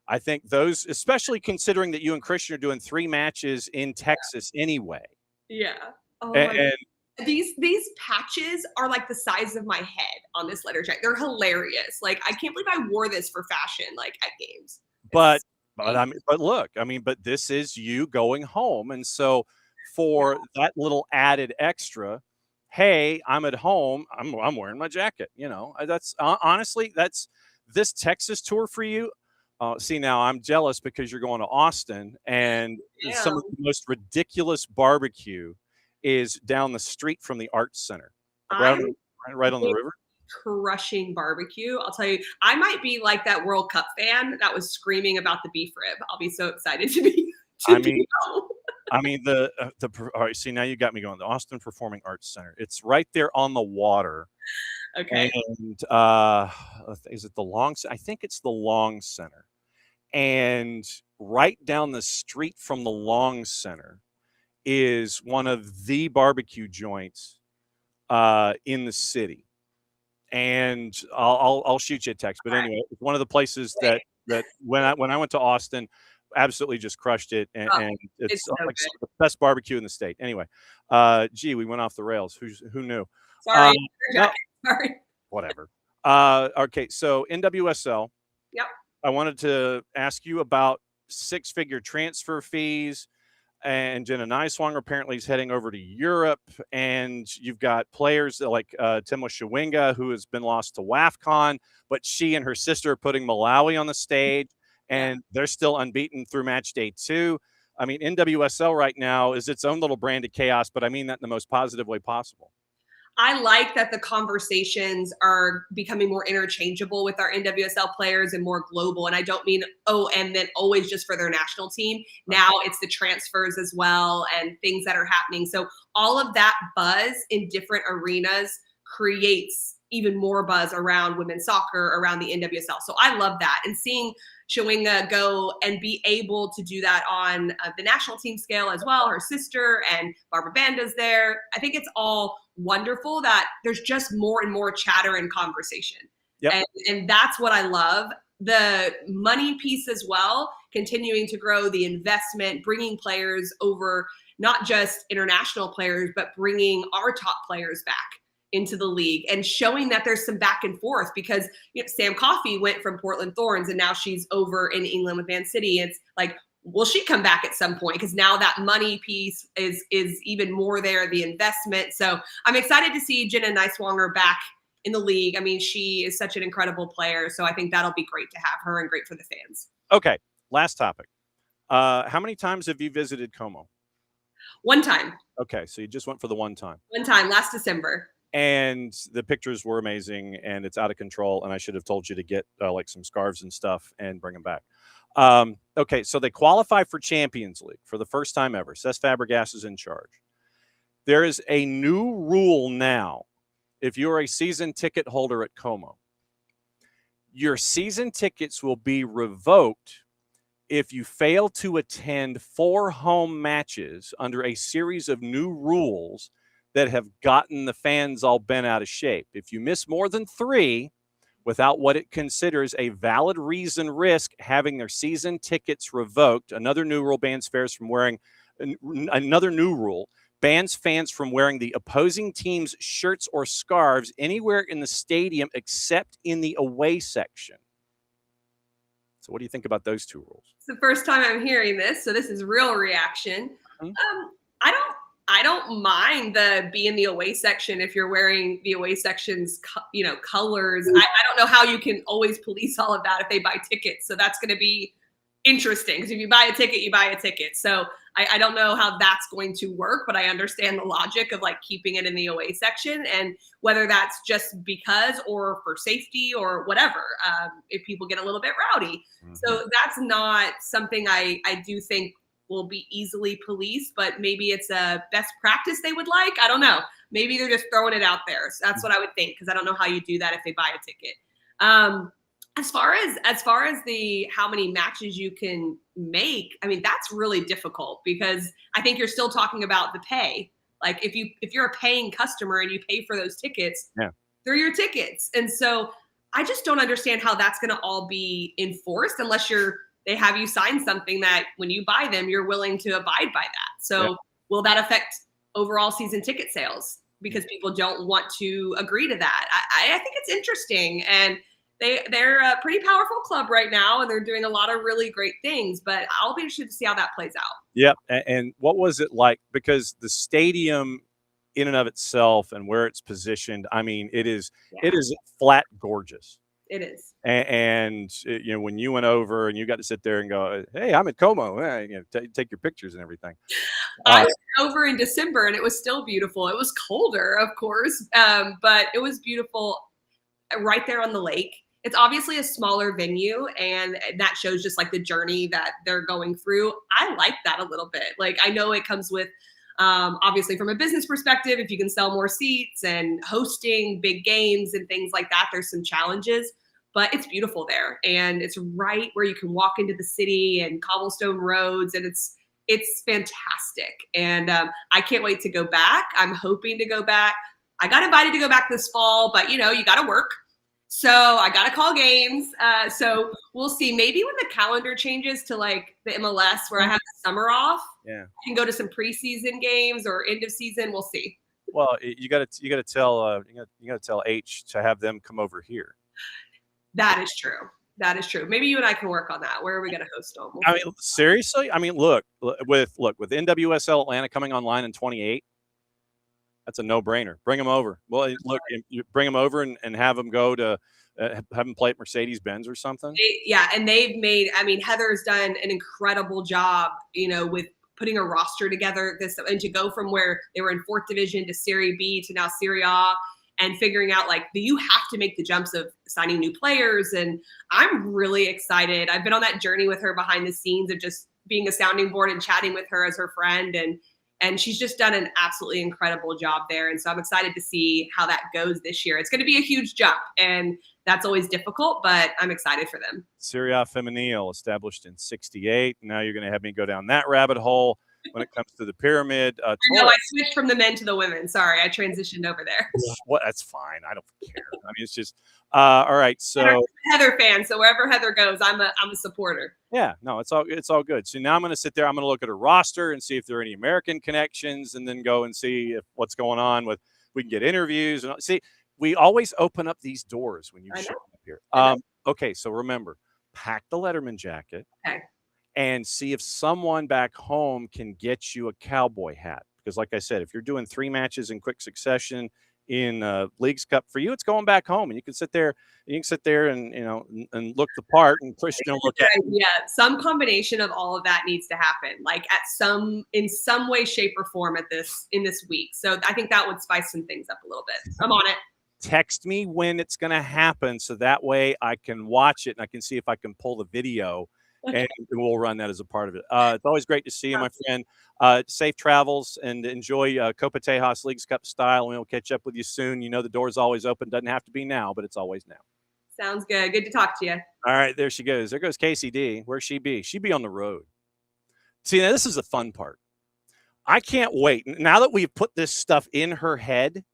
Speaker 1: I think those, especially considering that you and Christian are doing 3 matches in Texas anyway.
Speaker 4: Yeah. Oh
Speaker 1: and
Speaker 4: these patches are like the size of my head on this letter jacket. They're hilarious. Like, I can't believe I wore this for fashion, like at games.
Speaker 1: But look, but this is you going home. And so for that little added extra, hey, I'm at home, I'm wearing my jacket. That's honestly, that's this Texas tour for you. See, now I'm jealous because you're going to Austin, and some of the most ridiculous barbecue is down the street from the Arts Center, right on the river.
Speaker 4: Crushing barbecue. I'll tell you, I might be like that World Cup fan that was screaming about the beef rib. I'll be so excited to be. All
Speaker 1: right. See, now you got me going. The Austin Performing Arts Center. It's right there on the water.
Speaker 4: Okay.
Speaker 1: And is it the Long? I think it's the Long Center. And right down the street from the Long Center is one of the barbecue joints in the city. And I'll shoot you a text. But anyway, it's one of the places that when I went to Austin, absolutely just crushed it. And it's
Speaker 4: so
Speaker 1: like the best barbecue in the state. Anyway, we went off the rails. Who knew?
Speaker 4: Sorry.
Speaker 1: Sorry. Whatever. Okay, so NWSL.
Speaker 4: Yep.
Speaker 1: I wanted to ask you about 6-figure transfer fees. And Jenna Niswanger apparently is heading over to Europe. And you've got players like Timo Shawinga, who has been lost to WAFCON, but she and her sister are putting Malawi on the stage, and they're still unbeaten through match day 2. I mean, NWSL right now is its own little brand of chaos, but I mean that in the most positive way possible.
Speaker 4: I like that the conversations are becoming more interchangeable with our NWSL players and more global. And I don't mean, and then always just for their national team. Now it's the transfers as well and things that are happening. So all of that buzz in different arenas creates even more buzz around women's soccer, around the NWSL. So I love that. And seeing Shawinga go and be able to do that on the national team scale as well, her sister and Barbara Banda's there. I think it's all wonderful that there's just more and more chatter and conversation.
Speaker 1: Yep.
Speaker 4: And that's what I love. The money piece as well, continuing to grow the investment, bringing players over, not just international players, but bringing our top players back into the league and showing that there's some back and forth because Sam Coffey went from Portland Thorns and now she's over in England with Man City. It's like, will she come back at some point? Because now that money piece is even more there, the investment. So I'm excited to see Jenna Niswanger back in the league. I mean, she is such an incredible player. So I think that'll be great to have her and great for the fans.
Speaker 1: Okay, last topic. How many times have you visited Como?
Speaker 4: One time.
Speaker 1: Okay, so you just went for the one time.
Speaker 4: One time, last December.
Speaker 1: And the pictures were amazing, and it's out of control. And I should have told you to get like some scarves and stuff and bring them back. Okay, so they qualify for Champions League for the first time ever. Cesc Fabregas is in charge. There is a new rule now. If you're a season ticket holder at Como, your season tickets will be revoked if you fail to attend 4 home matches under a series of new rules that have gotten the fans all bent out of shape. If you miss more than 3, without what it considers a valid reason risk having their season tickets revoked. Another new rule bans fans from wearing the opposing team's shirts or scarves anywhere in the stadium except in the away section. So what do you think about those two rules?
Speaker 4: It's the first time I'm hearing this, so this is real reaction. I don't mind the be in the away section if you're wearing the away section's colors. I don't know how you can always police all of that if they buy tickets. So that's going to be interesting, because if you buy a ticket, you buy a ticket. So I don't know how that's going to work, but I understand the logic of like keeping it in the away section, and whether that's just because or for safety or whatever, if people get a little bit rowdy. So that's not something I do think will be easily policed, but maybe it's a best practice they would like. I don't know. Maybe they're just throwing it out there. So that's what I would think, because I don't know how you do that if they buy a ticket. As far as the how many matches you can make, I mean, that's really difficult, because I think you're still talking about the pay. Like if you're a paying customer and you pay for those tickets, they're your tickets. And so I just don't understand how that's going to all be enforced unless they have you sign something that when you buy them, you're willing to abide by that. So will that affect overall season ticket sales because people don't want to agree to that? I think it's interesting, and they're a pretty powerful club right now, and they're doing a lot of really great things, but I'll be interested to see how that plays out.
Speaker 1: Yep. And what was it like? Because the stadium in and of itself and where it's positioned, I mean, it is flat gorgeous.
Speaker 4: It is.
Speaker 1: And when you went over and you got to sit there and go, hey, I'm at Como, take your pictures and everything.
Speaker 4: I was over in December and it was still beautiful. It was colder, of course, but it was beautiful right there on the lake. It's obviously a smaller venue, and that shows just like the journey that they're going through. I like that a little bit. Like, I know it comes with, obviously from a business perspective, if you can sell more seats and hosting big games and things like that, there's some challenges, but it's beautiful there. And it's right where you can walk into the city and cobblestone roads, and it's fantastic. And I can't wait to go back. I'm hoping to go back. I got invited to go back this fall, but you got to work. So I got to call games. So we'll see. Maybe when the calendar changes to like the MLS, where I have the summer off, I can go to some preseason games or end of season. We'll see.
Speaker 1: Well, you got to tell H to have them come over here.
Speaker 4: That is true. That is true. Maybe you and I can work on that. Where are we going to host them?
Speaker 1: I mean, seriously. I mean, look with NWSL Atlanta coming online in 28. That's a no-brainer. Bring them over. Well, look, you bring them over and have them go to have them play at Mercedes-Benz or something.
Speaker 4: And they've made. I mean, Heather's done an incredible job, with putting a roster together. And to go from where they were in 4th division to Serie B to now Serie A, and figuring out like you have to make the jumps of signing new players. And I'm really excited. I've been on that journey with her behind the scenes of just being a sounding board and chatting with her as her friend, and she's just done an absolutely incredible job there. And so I'm excited to see how that goes this year. It's going to be a huge jump, and that's always difficult, but I'm excited for them.
Speaker 1: Serie A Femenil established in 68. Now you're going to have me go down that rabbit hole when it comes to the pyramid.
Speaker 4: No, I switched from the men to the women. Sorry, I transitioned over there.
Speaker 1: What? That's fine. I don't care. I mean, it's just all right. So
Speaker 4: Heather fan. So wherever Heather goes, I'm a supporter.
Speaker 1: Yeah, no, it's all good. So now I'm going to sit there. I'm going to look at her roster and see if there are any American connections, and then go and see what's going on with. We can get interviews and see. We always open up these doors when you show up here. Okay, so remember, pack the Letterman jacket.
Speaker 4: Okay.
Speaker 1: And see if someone back home can get you a cowboy hat. Because like I said, if you're doing 3 matches in quick succession in Leagues Cup, for you, it's going back home. And you can sit there and and look the part, and Christian look at it.
Speaker 4: Yeah, some combination of all of that needs to happen, like in some way, shape, or form in this week. So I think that would spice some things up a little bit. I'm on it.
Speaker 1: Text me when it's going to happen, so that way I can watch it and I can see if I can pull the video. And we'll run that as a part of it. It's always great to see you, my friend. Safe travels, and enjoy Copa Tejas Leagues Cup style. And we'll catch up with you soon. The door's always open. Doesn't have to be now, but it's always now.
Speaker 4: Sounds good. Good to talk to you.
Speaker 1: All right, there she goes. There goes Kacey D. Where's she be? She be on the road. See, now this is the fun part. I can't wait. Now that we've put this stuff in her head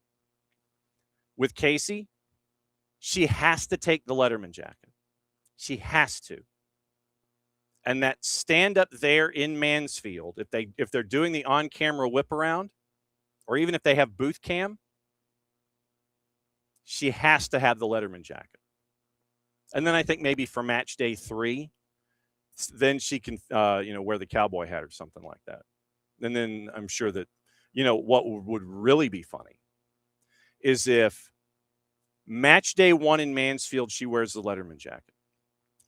Speaker 1: with Kacey, She has to take the Letterman jacket. She has to. And that stand up there in Mansfield, if they're doing the on-camera whip around, or even if they have booth cam, she has to have the Letterman jacket. And then I think maybe for match day 3, then she can, wear the cowboy hat or something like that. And then I'm sure that, what would really be funny is if match day 1 in Mansfield, she wears the Letterman jacket.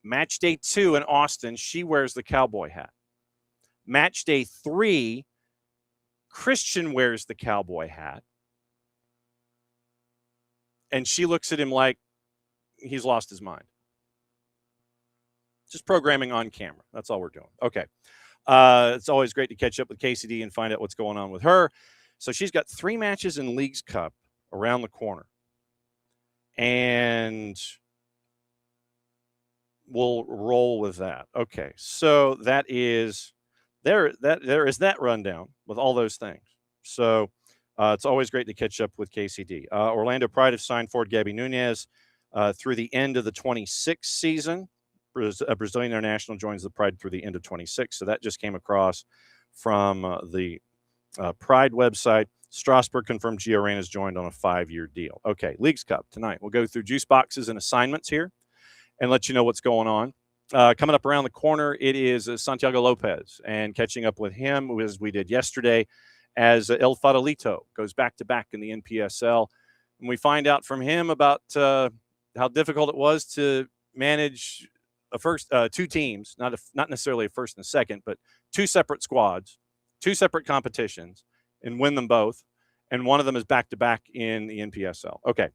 Speaker 1: Match day 2 in Austin, she wears the cowboy hat. Match day 3, Christian wears the cowboy hat. And she looks at him like he's lost his mind. Just programming on camera. That's all we're doing. Okay. It's always great to catch up with Kacey D and find out what's going on with her. So she's got 3 matches in Leagues Cup around the corner. And we'll roll with that. Okay. So that is there is that rundown with all those things. So it's always great to catch up with Kacey D. Orlando Pride have signed forward Gabby Nunez through the end of the 26th season. A Brazilian international joins the Pride through the end of 26. So that just came across from the Pride website. Strasbourg confirmed Gio Reyna's joined on a 5-year deal. Okay, Leagues Cup tonight. We'll go through juice boxes and assignments here and let you know what's going on. Coming up around the corner, it is Santiago Lopez, and catching up with him as we did yesterday as El Farolito goes back-to-back in the NPSL. And we find out from him about how difficult it was to manage two teams, not necessarily a first and a second, but 2 separate squads, 2 separate competitions, and win them both. And one of them is back-to-back in the NPSL. Okay.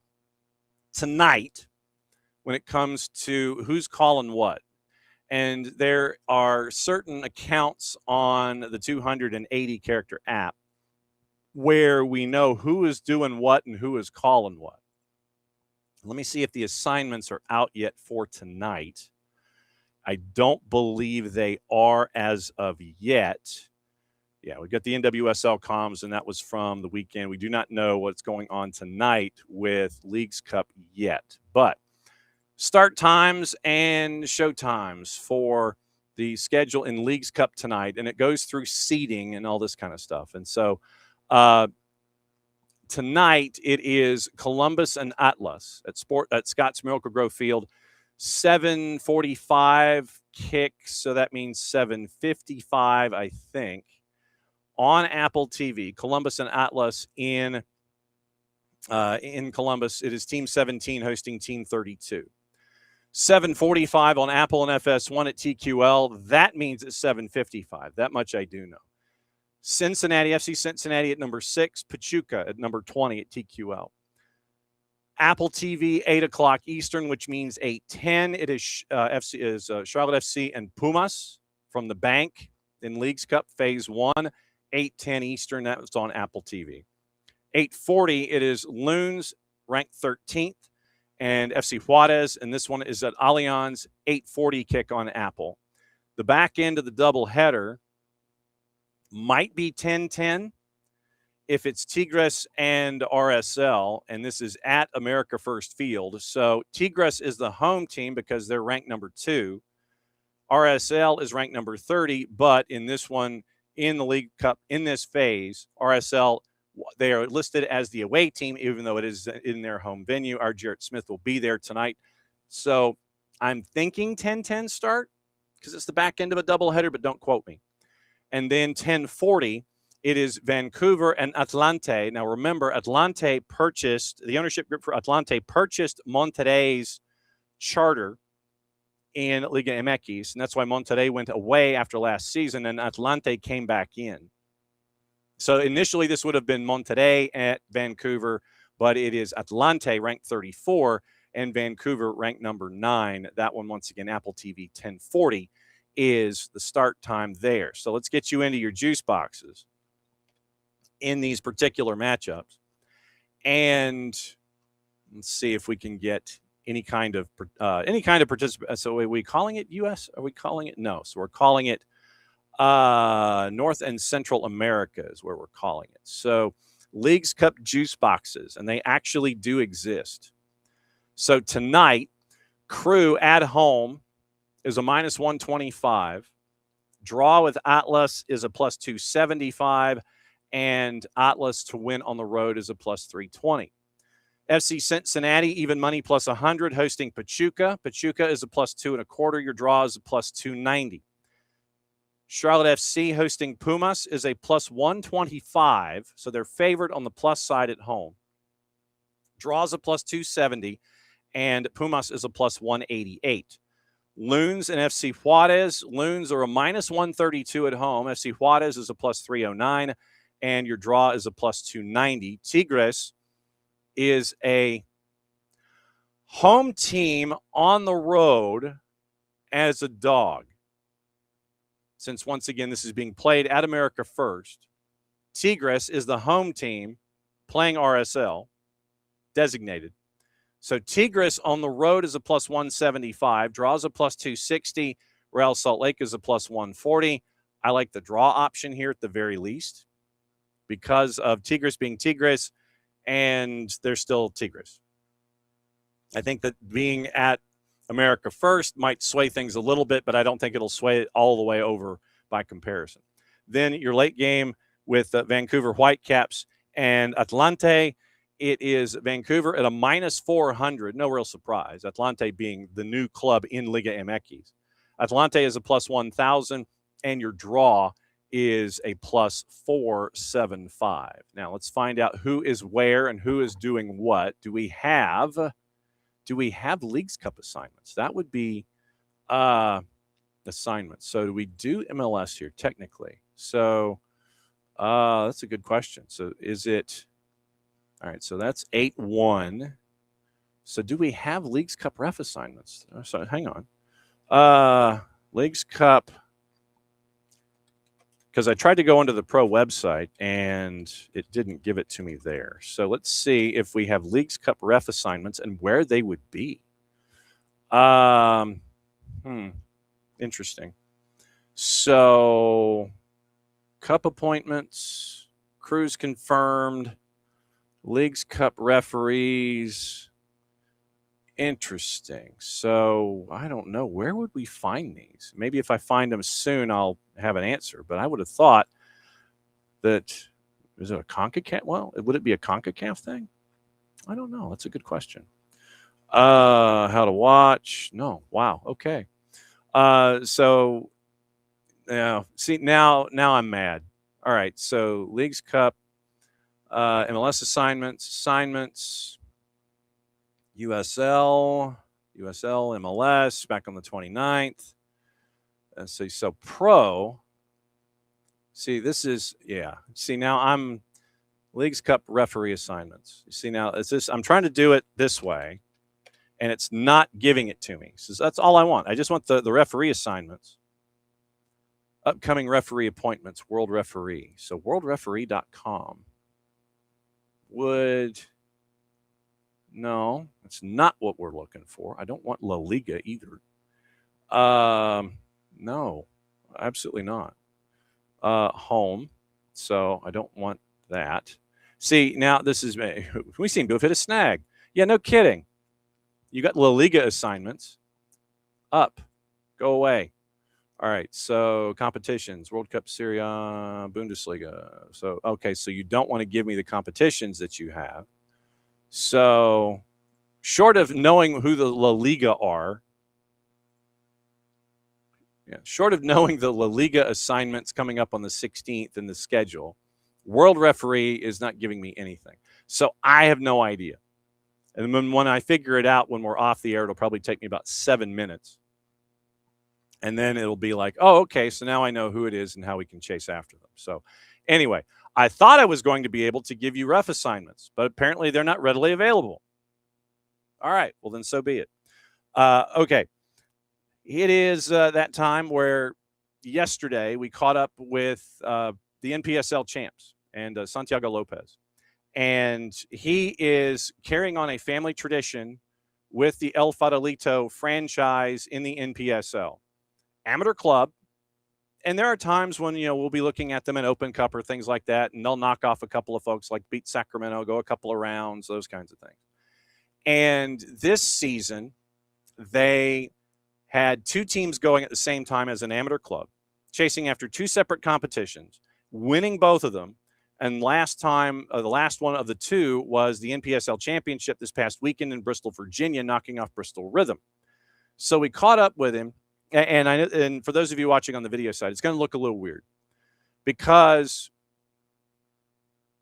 Speaker 1: Tonight, when it comes to who's calling what, and there are certain accounts on the 280-character app where we know who is doing what and who is calling what. Let me see if the assignments are out yet for tonight. I don't believe they are as of yet. Yeah, we got the NWSL comms, and that was from the weekend. We do not know what's going on tonight with Leagues Cup yet. But start times and show times for the schedule in Leagues Cup tonight, and it goes through seeding and all this kind of stuff. And so tonight it is Columbus and Atlas at Scott's Miracle Grove Field. 7:45 kick, so that means 7:55, I think, on Apple TV. Columbus and Atlas in Columbus. It is Team 17 hosting Team 32. 7:45 on Apple and FS1 at TQL. That means it's 7:55. That much I do know. Cincinnati, FC Cincinnati at number 6. Pachuca at number 20 at TQL. Apple TV, 8 o'clock Eastern, which means 8:10. It is Charlotte FC and Pumas from the bank in Leagues Cup Phase 1. 8:10 Eastern. That was on Apple TV. 8:40, it is Loons, ranked 13th, and FC Juarez, and this one is at Allianz. 8:40 kick on Apple. The back end of the doubleheader might be 10:10 if it's Tigres and RSL, and this is at America First Field. So Tigres is the home team because they're ranked number 2. RSL is ranked number 30, but in this one, in the League Cup, in this phase, RSL, they are listed as the away team, even though it is in their home venue. Our Jarrett Smith will be there tonight. So I'm thinking 10:10 start because it's the back end of a doubleheader, but don't quote me. And then 10:40, it is Vancouver and Atlante. Now, remember, Atlante purchased, the ownership group for Atlante purchased Monterrey's charter in Liga MX, and that's why Monterrey went away after last season, and Atlante came back in. So initially, this would have been Monterrey at Vancouver, but it is Atlante ranked 34 and Vancouver ranked number 9. That one, once again, Apple TV 10:40 is the start time there. So let's get you into your juice boxes in these particular matchups, and let's see if we can get any kind of participant. So are we calling it U.S.? Are we calling it? No. So we're calling it North and Central America is where we're calling it. So Leagues Cup juice boxes, and they actually do exist. So tonight, Crew at home is a minus 125. Draw with Atlas is a plus 275. And Atlas to win on the road is a plus 320. FC Cincinnati, even money plus 100, hosting Pachuca. Pachuca is a plus 2.25. Your draw is a plus 290. Charlotte FC hosting Pumas is a plus 125. So they're favored on the plus side at home. Draw is a plus 270. And Pumas is a plus 188. Loons and FC Juarez. Loons are a minus 132 at home. FC Juarez is a plus 309. And your draw is a plus 290. Tigres is a home team on the road as a dog. Since, once again, this is being played at America First, Tigres is the home team playing RSL, designated. So Tigres on the road is a plus 175, draws a plus 260. Real Salt Lake is a plus 140. I like the draw option here at the very least because of Tigres being Tigres, and they're still Tigres. I think that being at America First might sway things a little bit, but I don't think it'll sway it all the way over by comparison. Then your late game with Vancouver Whitecaps and Atlante. It is Vancouver at a minus 400. No real surprise. Atlante being the new club in Liga MX. Atlante is a plus 1,000, and your draw is a plus 475. Now let's find out who is where and who is doing what. Do we have Leagues Cup assignments? That would be assignments. So do we do MLS here technically? So that's a good question. So is it all right? So that's 8-1. So do we have Leagues Cup ref assignments? Oh, sorry, hang on. Leagues Cup. Because I tried to go into the pro website and it didn't give it to me there. So let's see if we have Leagues Cup ref assignments and where they would be. Interesting. So Cup appointments, Crews confirmed, Leagues Cup referees. Interesting. So I don't know. Where would we find these? Maybe if I find them soon, I'll have an answer. But I would have thought that, is it a CONCACAF? Well, would it be a CONCACAF thing? I don't know. That's a good question. How to watch? No. Wow. Okay. So yeah. See, now I'm mad. All right. So Leagues Cup, MLS assignments. USL, MLS, back on the 29th. And so pro, see, this is, yeah. See, now I'm Leagues Cup referee assignments. You see, now it's this, I'm trying to do it this way, and it's not giving it to me. So that's all I want. I just want the referee assignments. Upcoming referee appointments, World Referee. So worldreferee.com would... No, that's not what we're looking for. I don't want La Liga either. No, absolutely not. Home. So I don't want that. See, now this is, we seem to have hit a snag. Yeah, no kidding. You got La Liga assignments. Up. Go away. All right, so competitions, World Cup, Serie A, Bundesliga. So, okay, so you don't want to give me the competitions that you have. So, short of knowing who the La Liga are, short of knowing the La Liga assignments coming up on the 16th in the schedule, World Referee is not giving me anything. So, I have no idea. And then when I figure it out when we're off the air, it'll probably take me about 7 minutes. And then it'll be like, oh, okay, so now I know who it is and how we can chase after them. So, anyway. I thought I was going to be able to give you ref assignments, but apparently they're not readily available. All right, well, then so be it. Okay. It is that time where yesterday we caught up with the NPSL champs and Santiago Lopez. And he is carrying on a family tradition with the El Farolito franchise in the NPSL. Amateur club. And there are times when, we'll be looking at them in Open Cup or things like that, and they'll knock off a couple of folks, like beat Sacramento, go a couple of rounds, those kinds of things. And this season, they had 2 teams going at the same time as an amateur club, chasing after 2 separate competitions, winning both of them. And last time, the last one of the 2 was the NPSL championship this past weekend in Bristol, Virginia, knocking off Bristol Rhythm. So we caught up with him. And for those of you watching on the video side, it's going to look a little weird because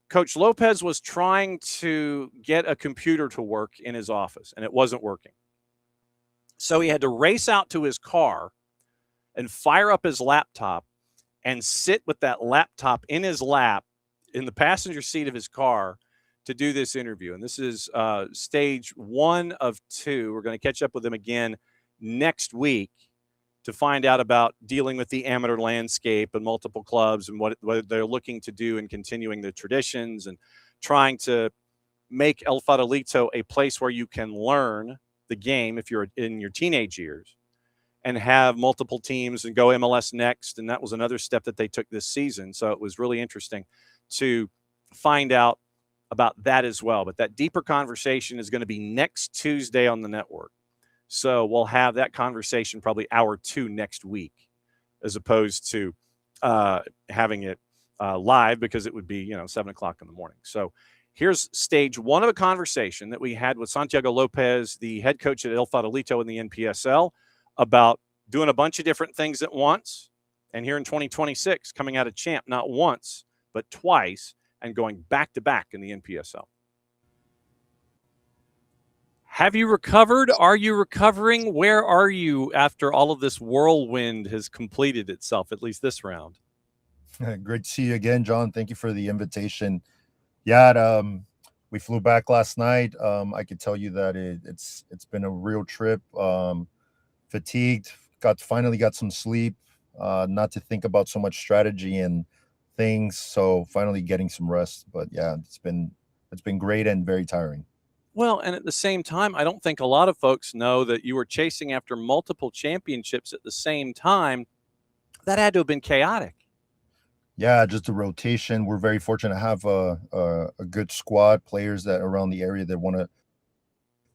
Speaker 1: Coach Lopez was trying to get a computer to work in his office, and it wasn't working. So he had to race out to his car and fire up his laptop and sit with that laptop in his lap in the passenger seat of his car to do this interview. And this is stage 1 of 2. We're going to catch up with him again next week to find out about dealing with the amateur landscape and multiple clubs and what they're looking to do in continuing the traditions and trying to make El Farolito a place where you can learn the game if you're in your teenage years and have multiple teams and go MLS next. And that was another step that they took this season. So it was really interesting to find out about that as well. But that deeper conversation is going to be next Tuesday on the network. So we'll have that conversation probably hour 2 next week, as opposed to having it live, because it would be 7 o'clock in the morning. So here's stage 1 of a conversation that we had with Santiago Lopez, the head coach at El Farolito in the NPSL, about doing a bunch of different things at once. And here in 2026, coming out of champ not once but twice, and going back to back in the NPSL. Have you recovered? Are you recovering? Where are you after all of this whirlwind has completed itself, at least this round?
Speaker 7: Great to see you again, John. Thank you for the invitation. Yeah, we flew back last night. I could tell you that it's been a real trip. Fatigued, finally got some sleep, not to think about so much strategy and things. So finally getting some rest. But yeah, it's been great and very tiring.
Speaker 1: Well, and at the same time, I don't think a lot of folks know that you were chasing after multiple championships at the same time. That had to have been chaotic.
Speaker 7: Yeah, just a rotation. We're very fortunate to have a good squad, players that around the area that want to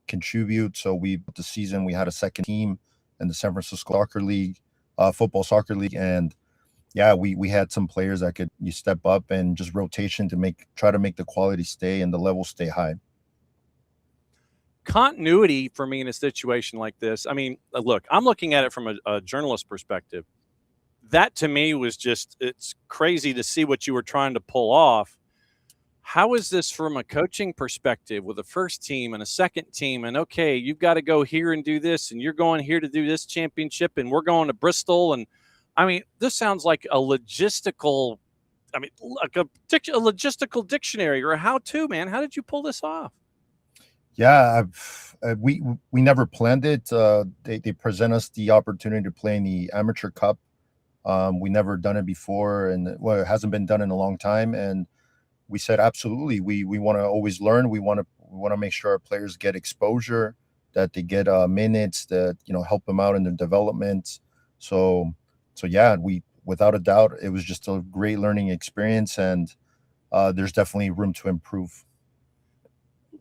Speaker 7: contribute. So the season we had a second team in the San Francisco Soccer League, football soccer league, and yeah, we had some players that could step up and just rotation to try to make the quality stay and the level stay high.
Speaker 1: Continuity for me in a situation like this, I mean, look, I'm looking at it from a journalist perspective. That to me was it's crazy to see what you were trying to pull off. How is this from a coaching perspective with a first team and a second team? And okay, you've got to go here and do this, and you're going here to do this championship, and we're going to Bristol. And I mean, this sounds like a logistical, like a logistical dictionary or a how-to, man. How did you pull this off?
Speaker 7: Yeah, we never planned it. They present us the opportunity to play in the Amateur Cup. We never done it before, and it hasn't been done in a long time. And we said, absolutely, we want to always learn. We want to make sure our players get exposure, that they get minutes, that help them out in their development. So yeah, without a doubt, it was just a great learning experience, and there's definitely room to improve.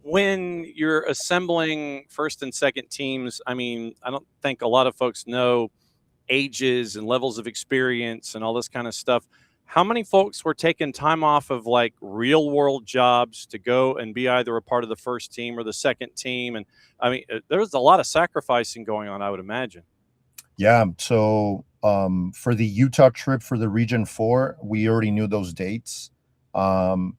Speaker 1: When you're assembling first and second teams, I mean, I don't think a lot of folks know ages and levels of experience and all this kind of stuff. How many folks were taking time off of like real world jobs to go and be either a part of the first team or the second team? And I mean, there's a lot of sacrificing going on, I would imagine.
Speaker 7: Yeah. So for the Utah trip for the Region 4, we already knew those dates. So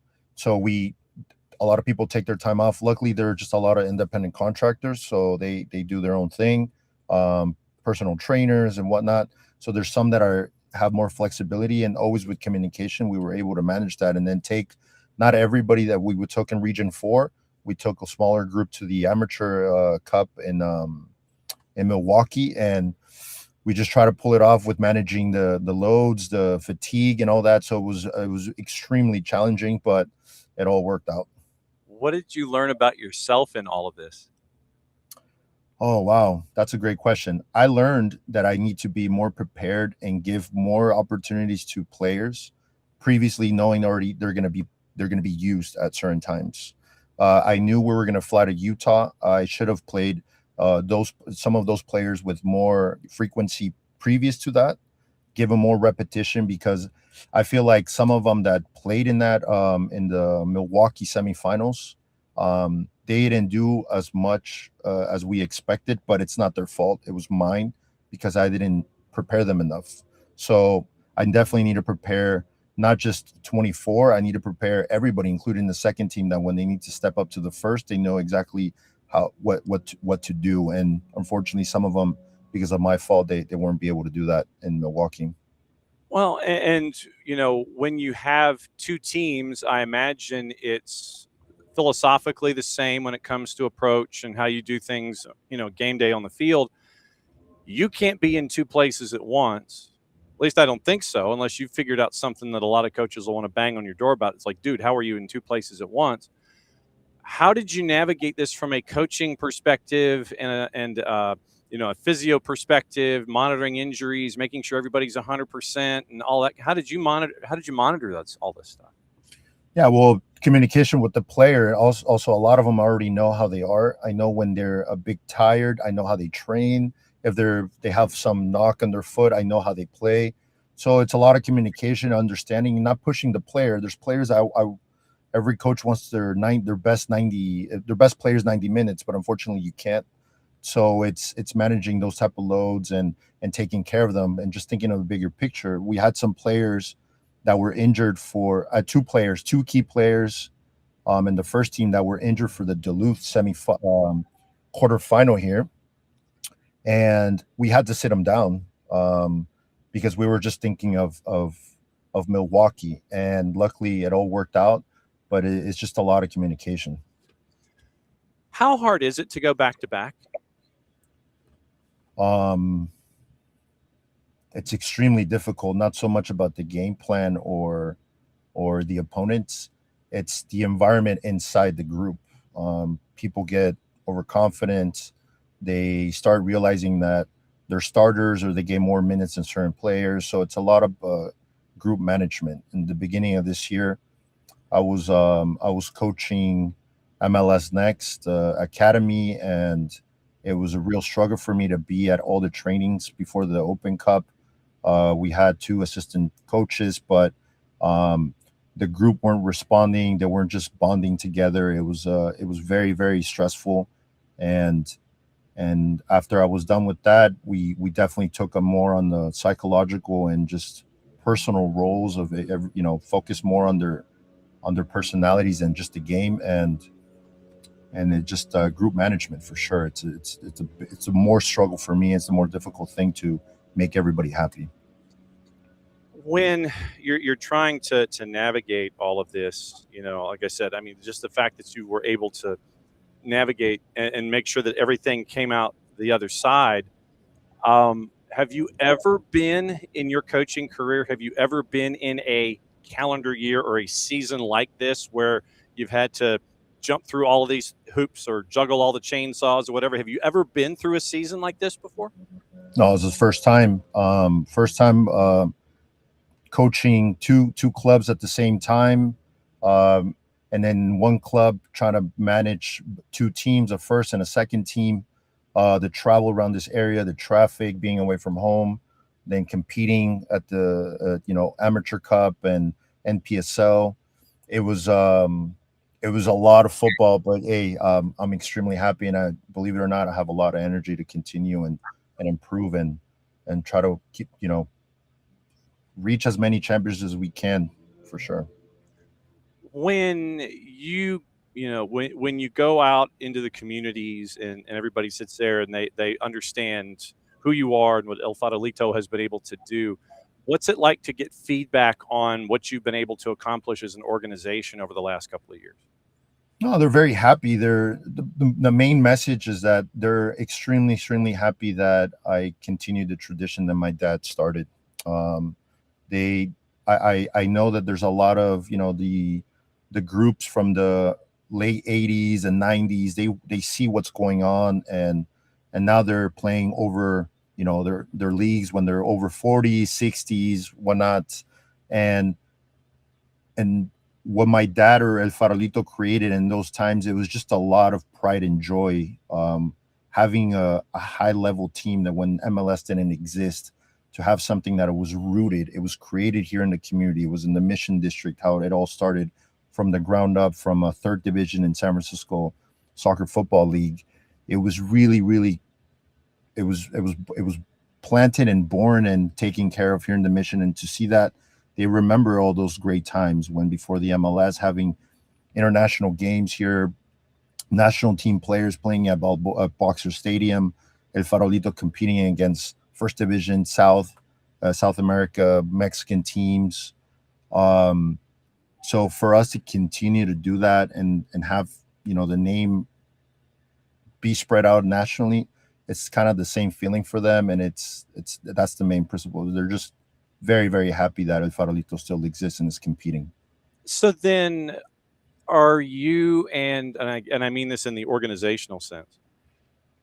Speaker 7: a lot of people take their time off. Luckily, there are just a lot of independent contractors, so they do their own thing, personal trainers and whatnot. So there's some that have more flexibility, and always with communication, we were able to manage that and then take not everybody that we took in Region 4. We took a smaller group to the Amateur Cup in Milwaukee, and we just try to pull it off with managing the loads, the fatigue, and all that. So it was extremely challenging, but it all worked out.
Speaker 1: What did you learn about yourself in all of this?
Speaker 7: Oh, wow. That's a great question. I learned that I need to be more prepared and give more opportunities to players, previously knowing already they're going to be used at certain times. I knew we were going to fly to Utah. I should have played some of those players with more frequency previous to that, give them more repetition, because I feel like some of them that played in the Milwaukee semifinals, they didn't do as much as we expected, but it's not their fault. It was mine because I didn't prepare them enough. So I definitely need to prepare not just 24. I need to prepare everybody, including the second team, that when they need to step up to the first, they know exactly what to do. And unfortunately, some of them, because of my fault, they weren't be able to do that in Milwaukee.
Speaker 1: Well, and when you have two teams, I imagine it's philosophically the same when it comes to approach and how you do things, game day on the field. You can't be in two places at once. At least I don't think so, unless you figured out something that a lot of coaches will want to bang on your door about. It's like, dude, how are you in two places at once? How did you navigate this from a coaching perspective and a physio perspective, monitoring injuries, making sure everybody's 100% and all that? How did you monitor all this stuff?
Speaker 7: Yeah, well, communication with the player. Also, a lot of them already know how they are. I know when they're a bit tired. I know how they train. If they have some knock on their foot, I know how they play. So it's a lot of communication, understanding, not pushing the player. There's players every coach wants their best players 90 minutes, but unfortunately you can't. So it's managing those type of loads and taking care of them, and just thinking of a bigger picture. We had some players that were injured for two key players in the first team that were injured for the Duluth quarterfinal here. And we had to sit them down because we were just thinking of Milwaukee, and luckily it all worked out. But it's just a lot of communication.
Speaker 1: How hard is it to go back to back?
Speaker 7: It's extremely difficult. Not so much about the game plan or the opponents. It's the environment inside the group. People get overconfident. They start realizing that they're starters, or they get more minutes than certain players. So it's a lot of group management. In the beginning of this year, I was coaching MLS Next Academy, and it was a real struggle for me to be at all the trainings before the Open Cup. We had two assistant coaches, but the group weren't responding. They weren't just bonding together. It was very, very stressful. And after I was done with that, we definitely took a more on the psychological and just personal roles of it, focus more on their personalities and just the game, and it just group management for sure. It's a more struggle for me. It's a more difficult thing to make everybody happy.
Speaker 1: When you're trying to navigate all of this, like I said, I mean, just the fact that you were able to navigate and make sure that everything came out the other side. Have you ever been in your coaching career? Have you ever been in a calendar year or a season like this where you've had to jump through all of these hoops or juggle all the chainsaws or whatever? Have you ever been through a season like this before?
Speaker 7: No, it was his first time. Coaching two clubs at the same time. And then one club trying to manage two teams, a first and a second team, the travel around this area, the traffic, being away from home, then competing at the Amateur Cup and NPSL. It was a lot of football, but hey, I'm extremely happy, and I believe it or not, I have a lot of energy to continue and improve and try to keep reach as many champions as we can, for sure.
Speaker 1: When when you go out into the communities and everybody sits there and they understand who you are and what El Farolito has been able to do, what's it like to get feedback on what you've been able to accomplish as an organization over the last couple of years?
Speaker 7: No, they're very happy. The main message is that they're extremely, extremely happy that I continued the tradition that my dad started. I know that there's a lot of the groups from the late 80s and 90s. They see what's going on, and now they're playing over their leagues when they're over 40s, 60s, whatnot, and what my dad or El Farolito created in those times, it was just a lot of pride and joy. Having a high level team that when MLS didn't exist, to have something that it was rooted, it was created here in the community. It was in the Mission District, how it all started from the ground up, from a third division in San Francisco Soccer Football League. It was really, it was planted and born and taken care of here in the Mission. And to see that they remember all those great times when before the MLS, having international games here, national team players playing at Boxer Stadium, El Farolito competing against First Division South America Mexican teams. So for us to continue to do that and have, you know, the name be spread out nationally, it's kind of the same feeling for them, and it's that's the main principle. They're just very, very happy that El Farolito still exists and is competing.
Speaker 1: So then, are you, and I mean this in the organizational sense,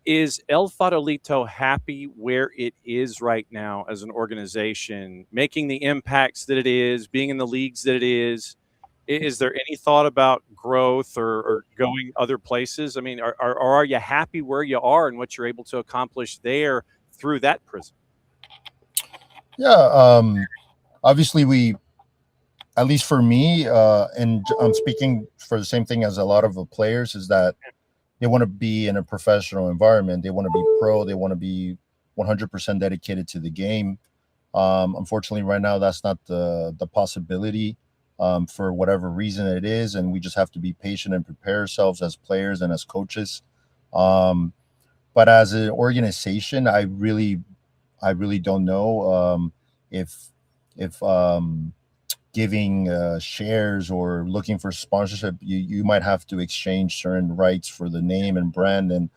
Speaker 1: is El Farolito happy where it is right now as an organization, making the impacts that it is, being in the leagues that it is? Is there any thought about growth or going other places? I mean, are you happy where you are and what you're able to accomplish there through that prism?
Speaker 7: Yeah, obviously we, at least for me, and I'm speaking for the same thing as a lot of the players, is that they want to be in a professional environment. They want to be pro. They want to be 100% dedicated to the game. Unfortunately, right now, that's not the possibility for whatever reason it is. And we just have to be patient and prepare ourselves as players and as coaches. But as an organization, I really don't know if giving shares or looking for sponsorship, you might have to exchange certain rights for the name and brand. And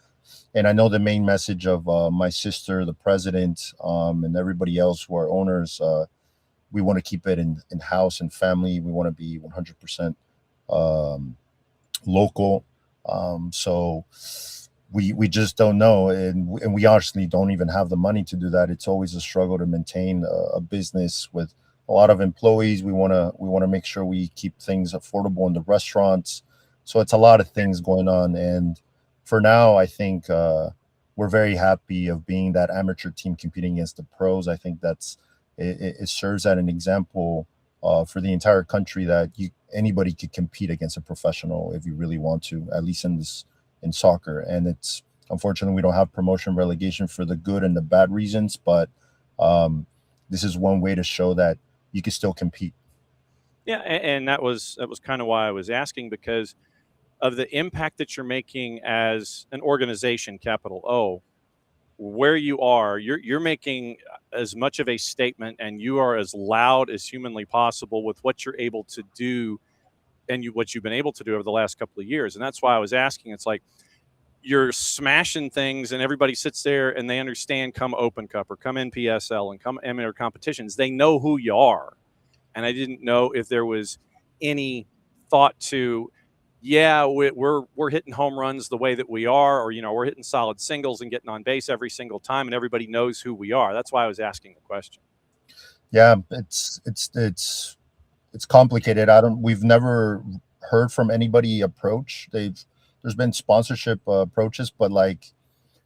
Speaker 7: I know the main message of my sister, the president, and everybody else who are owners, we want to keep it in house and family. We want to be 100% local. So we just don't know, and we honestly don't even have the money to do that. It's always a struggle to maintain a business with a lot of employees. We want to make sure we keep things affordable in the restaurants. So it's a lot of things going on. And for now, I think we're very happy of being that amateur team competing against the pros. I think it serves as an example for the entire country that anybody could compete against a professional if you really want to, at least in soccer. And it's unfortunately we don't have promotion relegation for the good and the bad reasons, but this is one way to show that you can still compete.
Speaker 1: Yeah, and that was kind of why I was asking, because of the impact that you're making as an organization, capital O, where you are, you're making as much of a statement, and you are as loud as humanly possible with what you're able to do and what you've been able to do over the last couple of years. And that's why I was asking. It's like you're smashing things and everybody sits there and they understand come Open Cup or come NPSL and come amateur competitions. They know who you are. And I didn't know if there was any thought to, yeah, we're hitting home runs the way that we are, or, you know, we're hitting solid singles and getting on base every single time and everybody knows who we are. That's why I was asking the question.
Speaker 7: Yeah, it's complicated. We've never heard from anybody approach. There's been sponsorship approaches, but like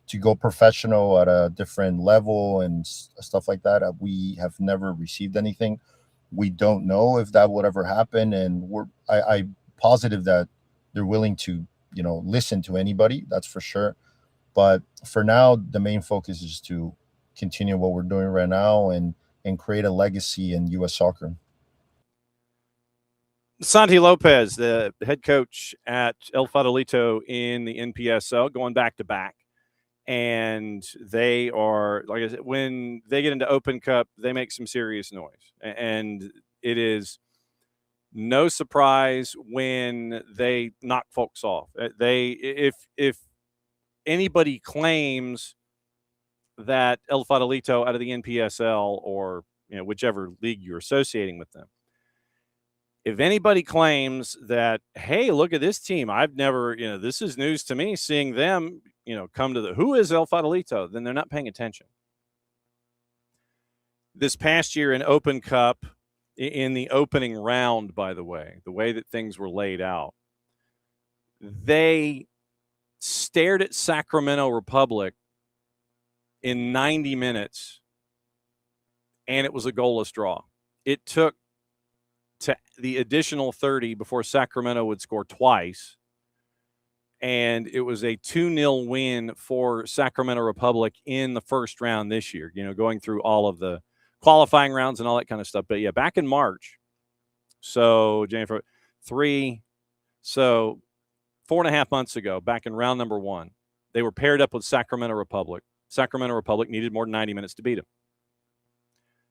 Speaker 7: to go professional at a different level and stuff like that, we have never received anything. We don't know if that would ever happen, and I'm positive that they're willing to, you know, listen to anybody. That's for sure. But for now, the main focus is to continue what we're doing right now and create a legacy in U.S. soccer.
Speaker 1: Santi Lopez, the head coach at El Farolito in the NPSL, going back to back. And they are, like I said, when they get into Open Cup, they make some serious noise. And it is no surprise when they knock folks off. If anybody claims that El Farolito out of the NPSL or, you know, whichever league you're associating with them, if anybody claims that, hey, look at this team, I've never, you know, this is news to me, seeing them, you know, come to who is El Farolito, then they're not paying attention. This past year in Open Cup, in the opening round, by the way that things were laid out, they stared at Sacramento Republic in 90 minutes, and it was a goalless draw. It took to the additional 30 before Sacramento would score twice, and it was a 2-0 win for Sacramento Republic in the first round this year, going through all of the qualifying rounds and all that kind of stuff. But yeah, back in March, so January 4.5 months ago, back in round number 1, they were paired up with Sacramento Republic. Sacramento Republic needed more than 90 minutes to beat them.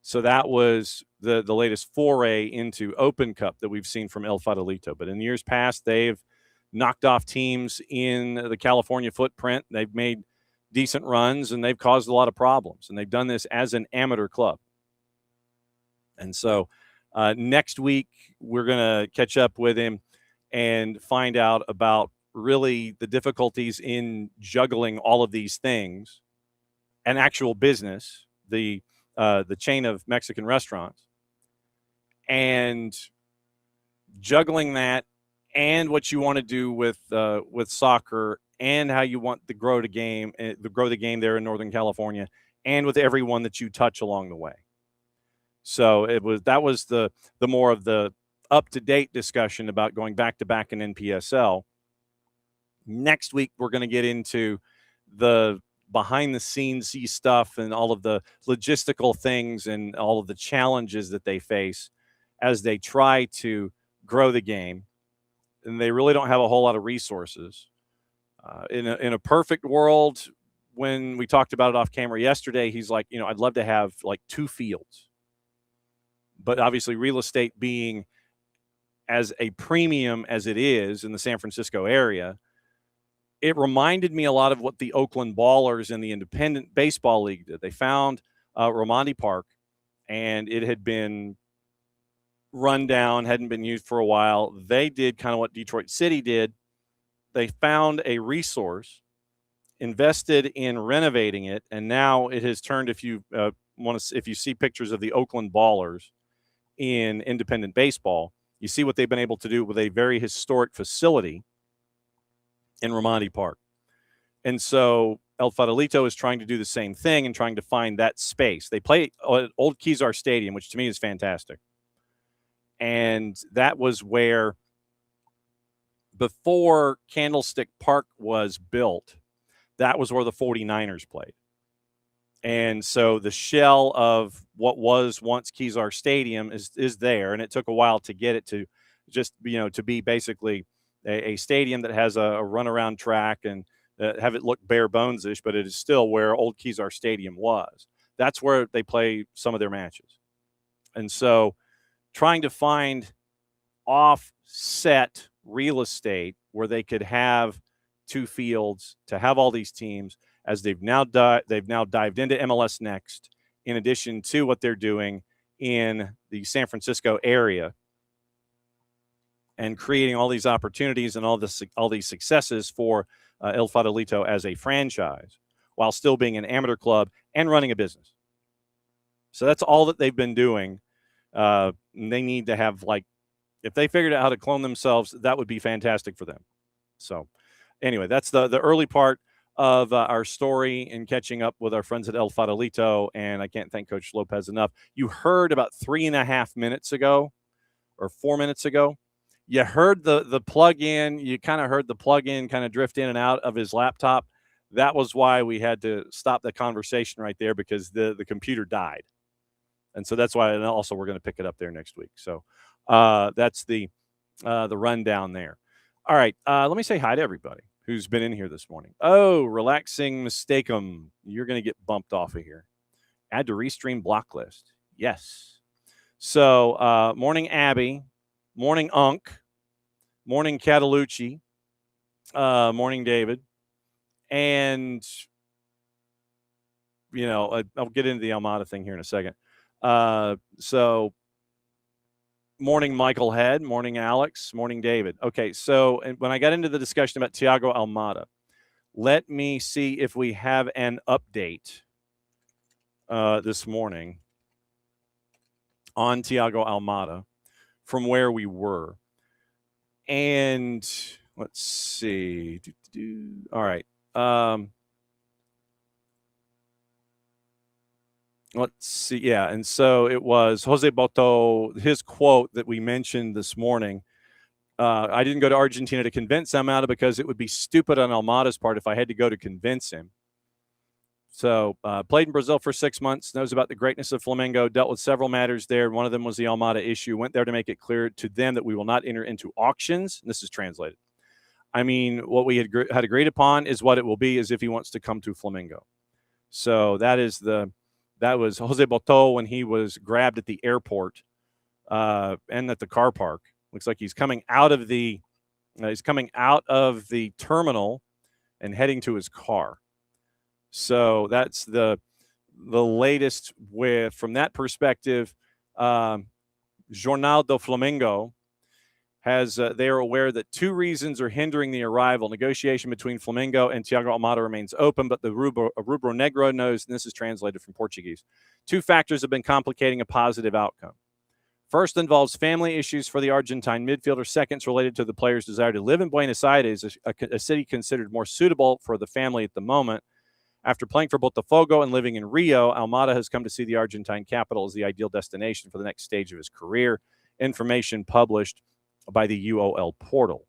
Speaker 1: So that was the latest foray into Open Cup that we've seen from El Farolito. But in years past, they've knocked off teams in the California footprint. They've made decent runs, and they've caused a lot of problems. And they've done this as an amateur club. And so next week, we're going to catch up with him and find out about really the difficulties in juggling all of these things, an actual business, the chain of Mexican restaurants, and juggling that, and what you want to do with soccer, and how you want to grow the game there in Northern California, and with everyone that you touch along the way. So that was the more of the up-to-date discussion about going back-to-back in NPSL. Next week, we're going to get into the behind-the-scenes stuff and all of the logistical things and all of the challenges that they face as they try to grow the game. And they really don't have a whole lot of resources. In a perfect world, when we talked about it off camera yesterday, he's like, I'd love to have like 2 fields. But obviously real estate being as a premium as it is in the San Francisco area, it reminded me a lot of what the Oakland Ballers in the Independent Baseball League did. They found Romandi Park, and it had been run down, hadn't been used for a while. They did kind of what Detroit City did. They found a resource, invested in renovating it, and now it has turned, if you see pictures of the Oakland Ballers in independent baseball, you see what they've been able to do with a very historic facility in Romandi Park. And so El Farolito is trying to do the same thing and trying to find that space. They play at Old Kezar Stadium, which to me is fantastic. And that was where, before Candlestick Park was built, that was where the 49ers played. And so the shell of what was once Kezar Stadium is there, and it took a while to get it to just, to be basically a stadium that has a runaround track and have it look bare bones-ish, but it is still where Old Kezar Stadium was. That's where they play some of their matches. And so trying to find offset real estate where they could have 2 fields to have all these teams, as they've now dived into MLS Next, in addition to what they're doing in the San Francisco area, and creating all these opportunities and all these successes for El Farolito as a franchise, while still being an amateur club and running a business. So that's all that they've been doing. They need to have, if they figured out how to clone themselves, that would be fantastic for them. So anyway, that's the early part of our story and catching up with our friends at El Farolito. And I can't thank Coach Lopez enough. You heard about 3.5 minutes ago, or 4 minutes ago, you heard the plug-in. You kind of heard the plug-in kind of drift in and out of his laptop. That was why we had to stop the conversation right there, because the computer died. And so that's why, and also we're going to pick it up there next week. So that's the rundown there. All right, let me say hi to everybody who's been in here this morning. Oh, relaxing mistakem. You're going to get bumped off of here. Add to restream block list. Yes. So morning, Abby. Morning, Unk. Morning, Catalucci. Morning, David. And, I'll get into the Almada thing here in a second. So morning, Michael Head. Morning, Alex. Morning, David. Okay, so when I got into the discussion about Thiago Almada, let me see if we have an update this morning on Thiago Almada from where we were. And let's see. All right. Let's see. Yeah. And so it was Jose Boto, his quote that we mentioned this morning. I didn't go to Argentina to convince Almada because it would be stupid on Almada's part if I had to go to convince him. So played in Brazil for 6 months, knows about the greatness of Flamengo, dealt with several matters there. One of them was the Almada issue. Went there to make it clear to them that we will not enter into auctions. And this is translated. I mean, what we had agreed upon is what it will be, as if he wants to come to Flamengo. So that was Jose Boto when he was grabbed at the airport and at the car park. Looks like he's coming out of the terminal and heading to his car. So that's the latest from that perspective. Jornal do Flamengo has they are aware that 2 reasons are hindering the arrival. Negotiation between Flamengo and Thiago Almada remains open, but the Rubro Negro knows, and this is translated from Portuguese, 2 factors have been complicating a positive outcome. First involves family issues for the Argentine midfielder. Second, related to the player's desire to live in Buenos Aires, a city considered more suitable for the family at the moment. After playing for Botafogo and living in Rio, Almada has come to see the Argentine capital as the ideal destination for the next stage of his career. Information published by the UOL portal.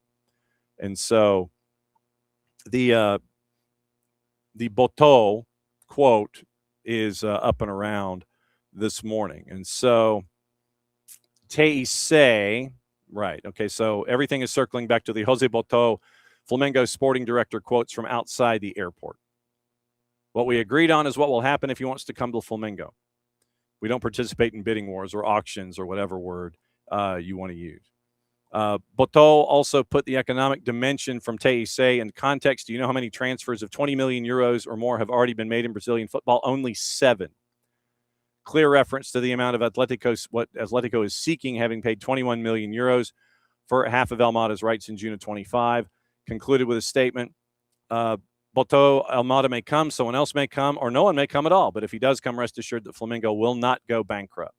Speaker 1: And so the Boto quote is up and around this morning. And so Kacey, right, okay, so everything is circling back to the Jose Boto, Flamengo sporting director quotes from outside the airport. What we agreed on is what will happen if he wants to come to Flamengo. We don't participate in bidding wars or auctions or whatever word you want to use. Boto also put the economic dimension from Kacey in context. Do you know how many transfers of 20 million euros or more have already been made in Brazilian football? Only 7. Clear reference to the amount of what Atletico is seeking, having paid 21 million euros for half of Almada's rights in June of 25. Concluded with a statement. Boto, Almada may come, someone else may come, or no one may come at all. But if he does come, rest assured that Flamengo will not go bankrupt.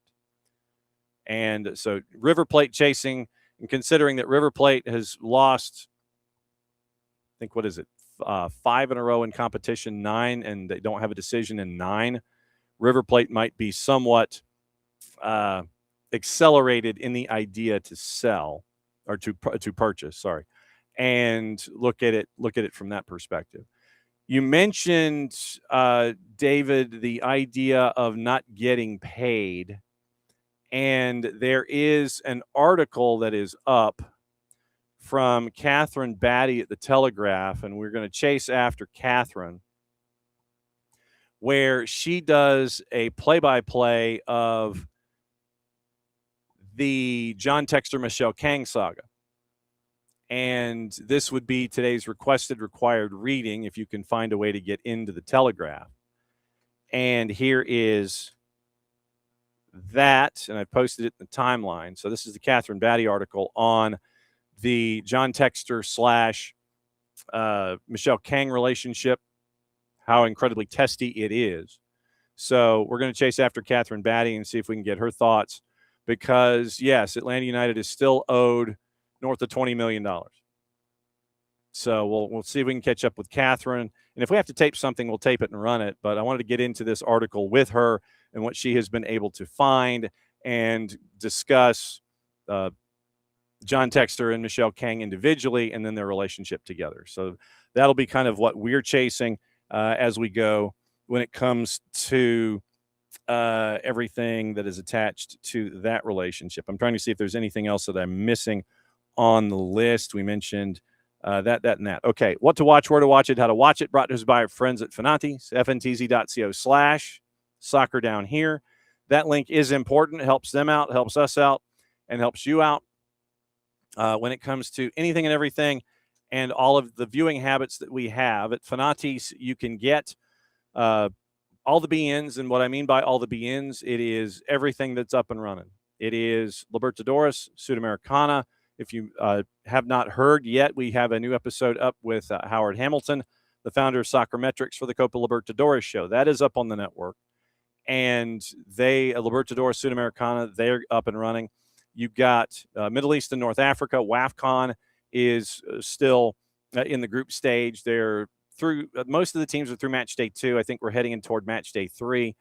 Speaker 1: And so River Plate chasing, and considering that River Plate has lost, I think, 5 in a row in competition, 9, and they don't have a decision in 9. River Plate might be somewhat accelerated in the idea to sell or to purchase, and look at it from that perspective. You mentioned, David, the idea of not getting paid, and there is an article that is up from Catherine Batty at the Telegraph, and we're going to chase after Catherine, where she does a play-by-play of the John Textor Michelle Kang saga. And this would be today's required reading if you can find a way to get into the Telegraph. And here is that, and I posted it in the timeline. So this is the Catherine Batty article on the John Textor / Michelle Kang relationship, how incredibly testy it is. So we're going to chase after Catherine Batty and see if we can get her thoughts, because, yes, Atlanta United is still owed north of $20 million. So we'll see if we can catch up with Catherine. And if we have to tape something, we'll tape it and run it. But I wanted to get into this article with her and what she has been able to find and discuss John Textor and Michelle Kang individually and then their relationship together. So that'll be kind of what we're chasing as we go when it comes to everything that is attached to that relationship. I'm trying to see if there's anything else that I'm missing on the list. We mentioned that, and that. Okay, what to watch, where to watch it, how to watch it, brought to us by our friends at Fanati, ftntz.co/soccer down here. That link is important. It helps them out, helps us out, and helps you out when it comes to anything and everything and all of the viewing habits that we have. At Fanati's, you can get all the BNs, and what I mean by all the BNs, it is everything that's up and running. It is Libertadores, Sudamericana. If you have not heard yet, we have a new episode up with Howard Hamilton, the founder of Soccer Metrics, for the Copa Libertadores show. That is up on the network. and Libertadores Sudamericana, they're up and running. You've got Middle East and North Africa. WAFCON is still in the group stage. They're through. Most of the teams are through match day 2. I think we're heading in toward match day 3,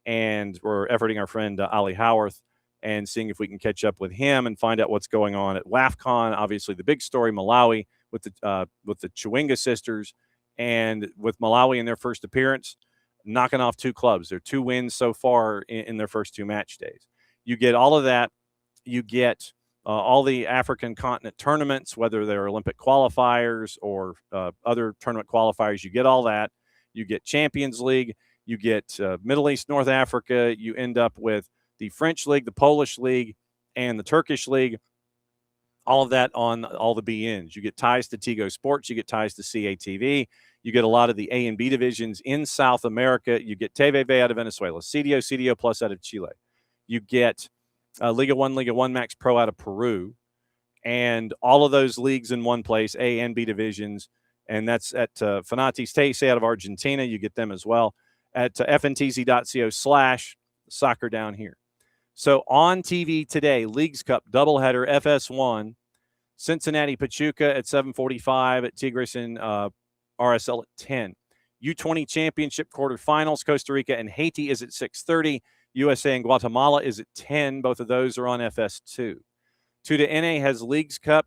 Speaker 1: and we're efforting our friend Ali Howarth and seeing if we can catch up with him and find out what's going on at WAFCON. Obviously, the big story, Malawi with the Chawinga sisters, and with Malawi in their first appearance, knocking off 2 clubs. They're 2 wins so far in their first 2 match days. You get all of that. You get all the African continent tournaments, whether they're Olympic qualifiers or other tournament qualifiers. You get all that. You get Champions League. You get Middle East, North Africa. You end up with the French League, the Polish League, and the Turkish League. All of that on all the BNs. You get ties to Tigo Sports. You get ties to CATV. You get a lot of the A and B divisions in South America. You get TVV out of Venezuela, CDO Plus out of Chile. You get Liga 1 Max Pro out of Peru. And all of those leagues in one place, A and B divisions. And that's at Fanatis Tese out of Argentina. You get them as well at fntz.co/soccer down here. So on TV today, Leagues Cup doubleheader, FS1, Cincinnati Pachuca at 7:45 at Tigres and RSL at 10. U20 Championship quarterfinals, Costa Rica and Haiti is at 6:30. USA and Guatemala is at 10. Both of those are on FS2. 2 to NA has Leagues Cup,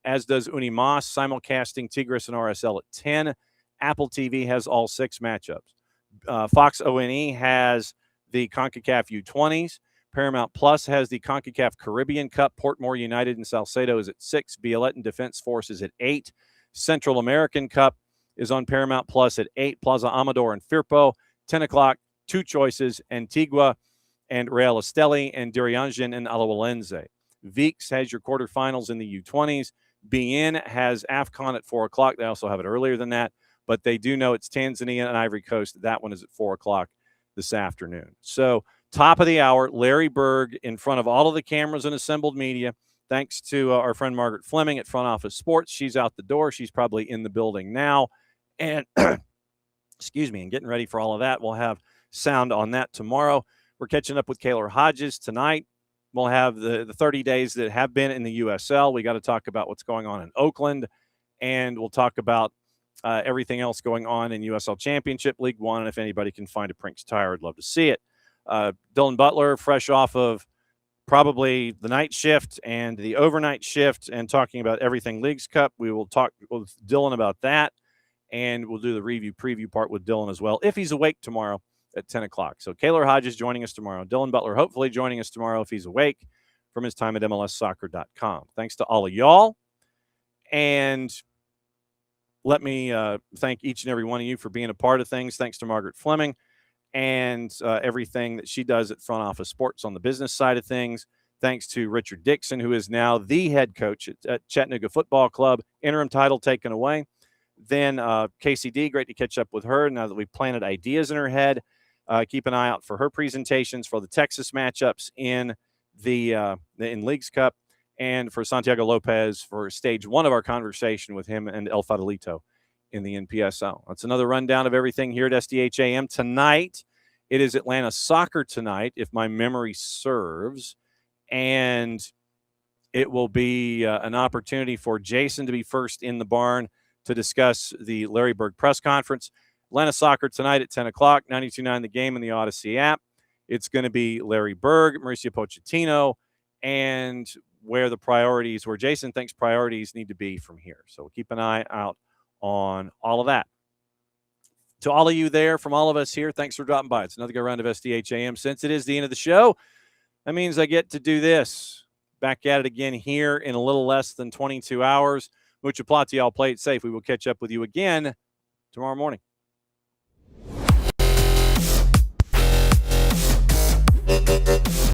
Speaker 1: as does Unimas, simulcasting Tigres and RSL at 10. Apple TV has all 6 matchups. Fox ONE has the CONCACAF U20s. Paramount Plus has the CONCACAF Caribbean Cup. Portmore United and Salcedo is at 6. Violette and Defense Force is at 8. Central American Cup is on Paramount Plus at 8. Plaza Amador and Firpo, 10 o'clock, 2 choices, Antigua and Real Esteli and Diriangen and Alajuelense. Veeks has your quarterfinals in the U20s. BN has AFCON at 4 o'clock. They also have it earlier than that, but they do know it's Tanzania and Ivory Coast. That one is at 4 o'clock this afternoon. So top of the hour, Larry Berg in front of all of the cameras and assembled media. Thanks to our friend Margaret Fleming at Front Office Sports. She's out the door. She's probably in the building now. And, excuse me, and getting ready for all of that. We'll have sound on that tomorrow. We're catching up with Kaylor Hodges tonight. We'll have the 30 days that have been in the USL. We got to talk about what's going on in Oakland. And we'll talk about everything else going on in USL Championship, League One. And if anybody can find a Prinks tire, I'd love to see it. Dylan Butler, fresh off of probably the night shift and the overnight shift, and talking about everything Leagues Cup. We will talk with Dylan about that, and we'll do the preview part with Dylan as well, if he's awake tomorrow at 10 o'clock. So Kaylor Hodges joining us tomorrow. Dylan Butler hopefully joining us tomorrow if he's awake from his time at MLSsoccer.com. Thanks to all of y'all. And let me thank each and every one of you for being a part of things. Thanks to Margaret Fleming and everything that she does at Front Office Sports on the business side of things. Thanks to Richard Dixon, who is now the head coach at Chattanooga Football Club. Interim title taken away. Then Kacey D, great to catch up with her now that we've planted ideas in her head. Keep an eye out for her presentations for the Texas matchups in Leagues Cup, and for Santiago Lopez for stage 1 of our conversation with him and El Farolito in the NPSL. That's another rundown of everything here at SDH AM. Tonight, it is Atlanta Soccer tonight, if my memory serves, and it will be an opportunity for Jason to be first in the barn to discuss the Larry Berg press conference. Atlanta Soccer tonight at 10 o'clock, 92.9 The Game in the Odyssey app. It's going to be Larry Berg, Mauricio Pochettino, and where Jason thinks priorities need to be from here. So we'll keep an eye out on all of that. To all of you there, from all of us here, thanks for dropping by. It's another go round of SDH AM. Since it is the end of the show, that means I get to do this. Back at it again here in a little less than 22 hours. Mucha plati, I'll play it safe. We will catch up with you again tomorrow morning.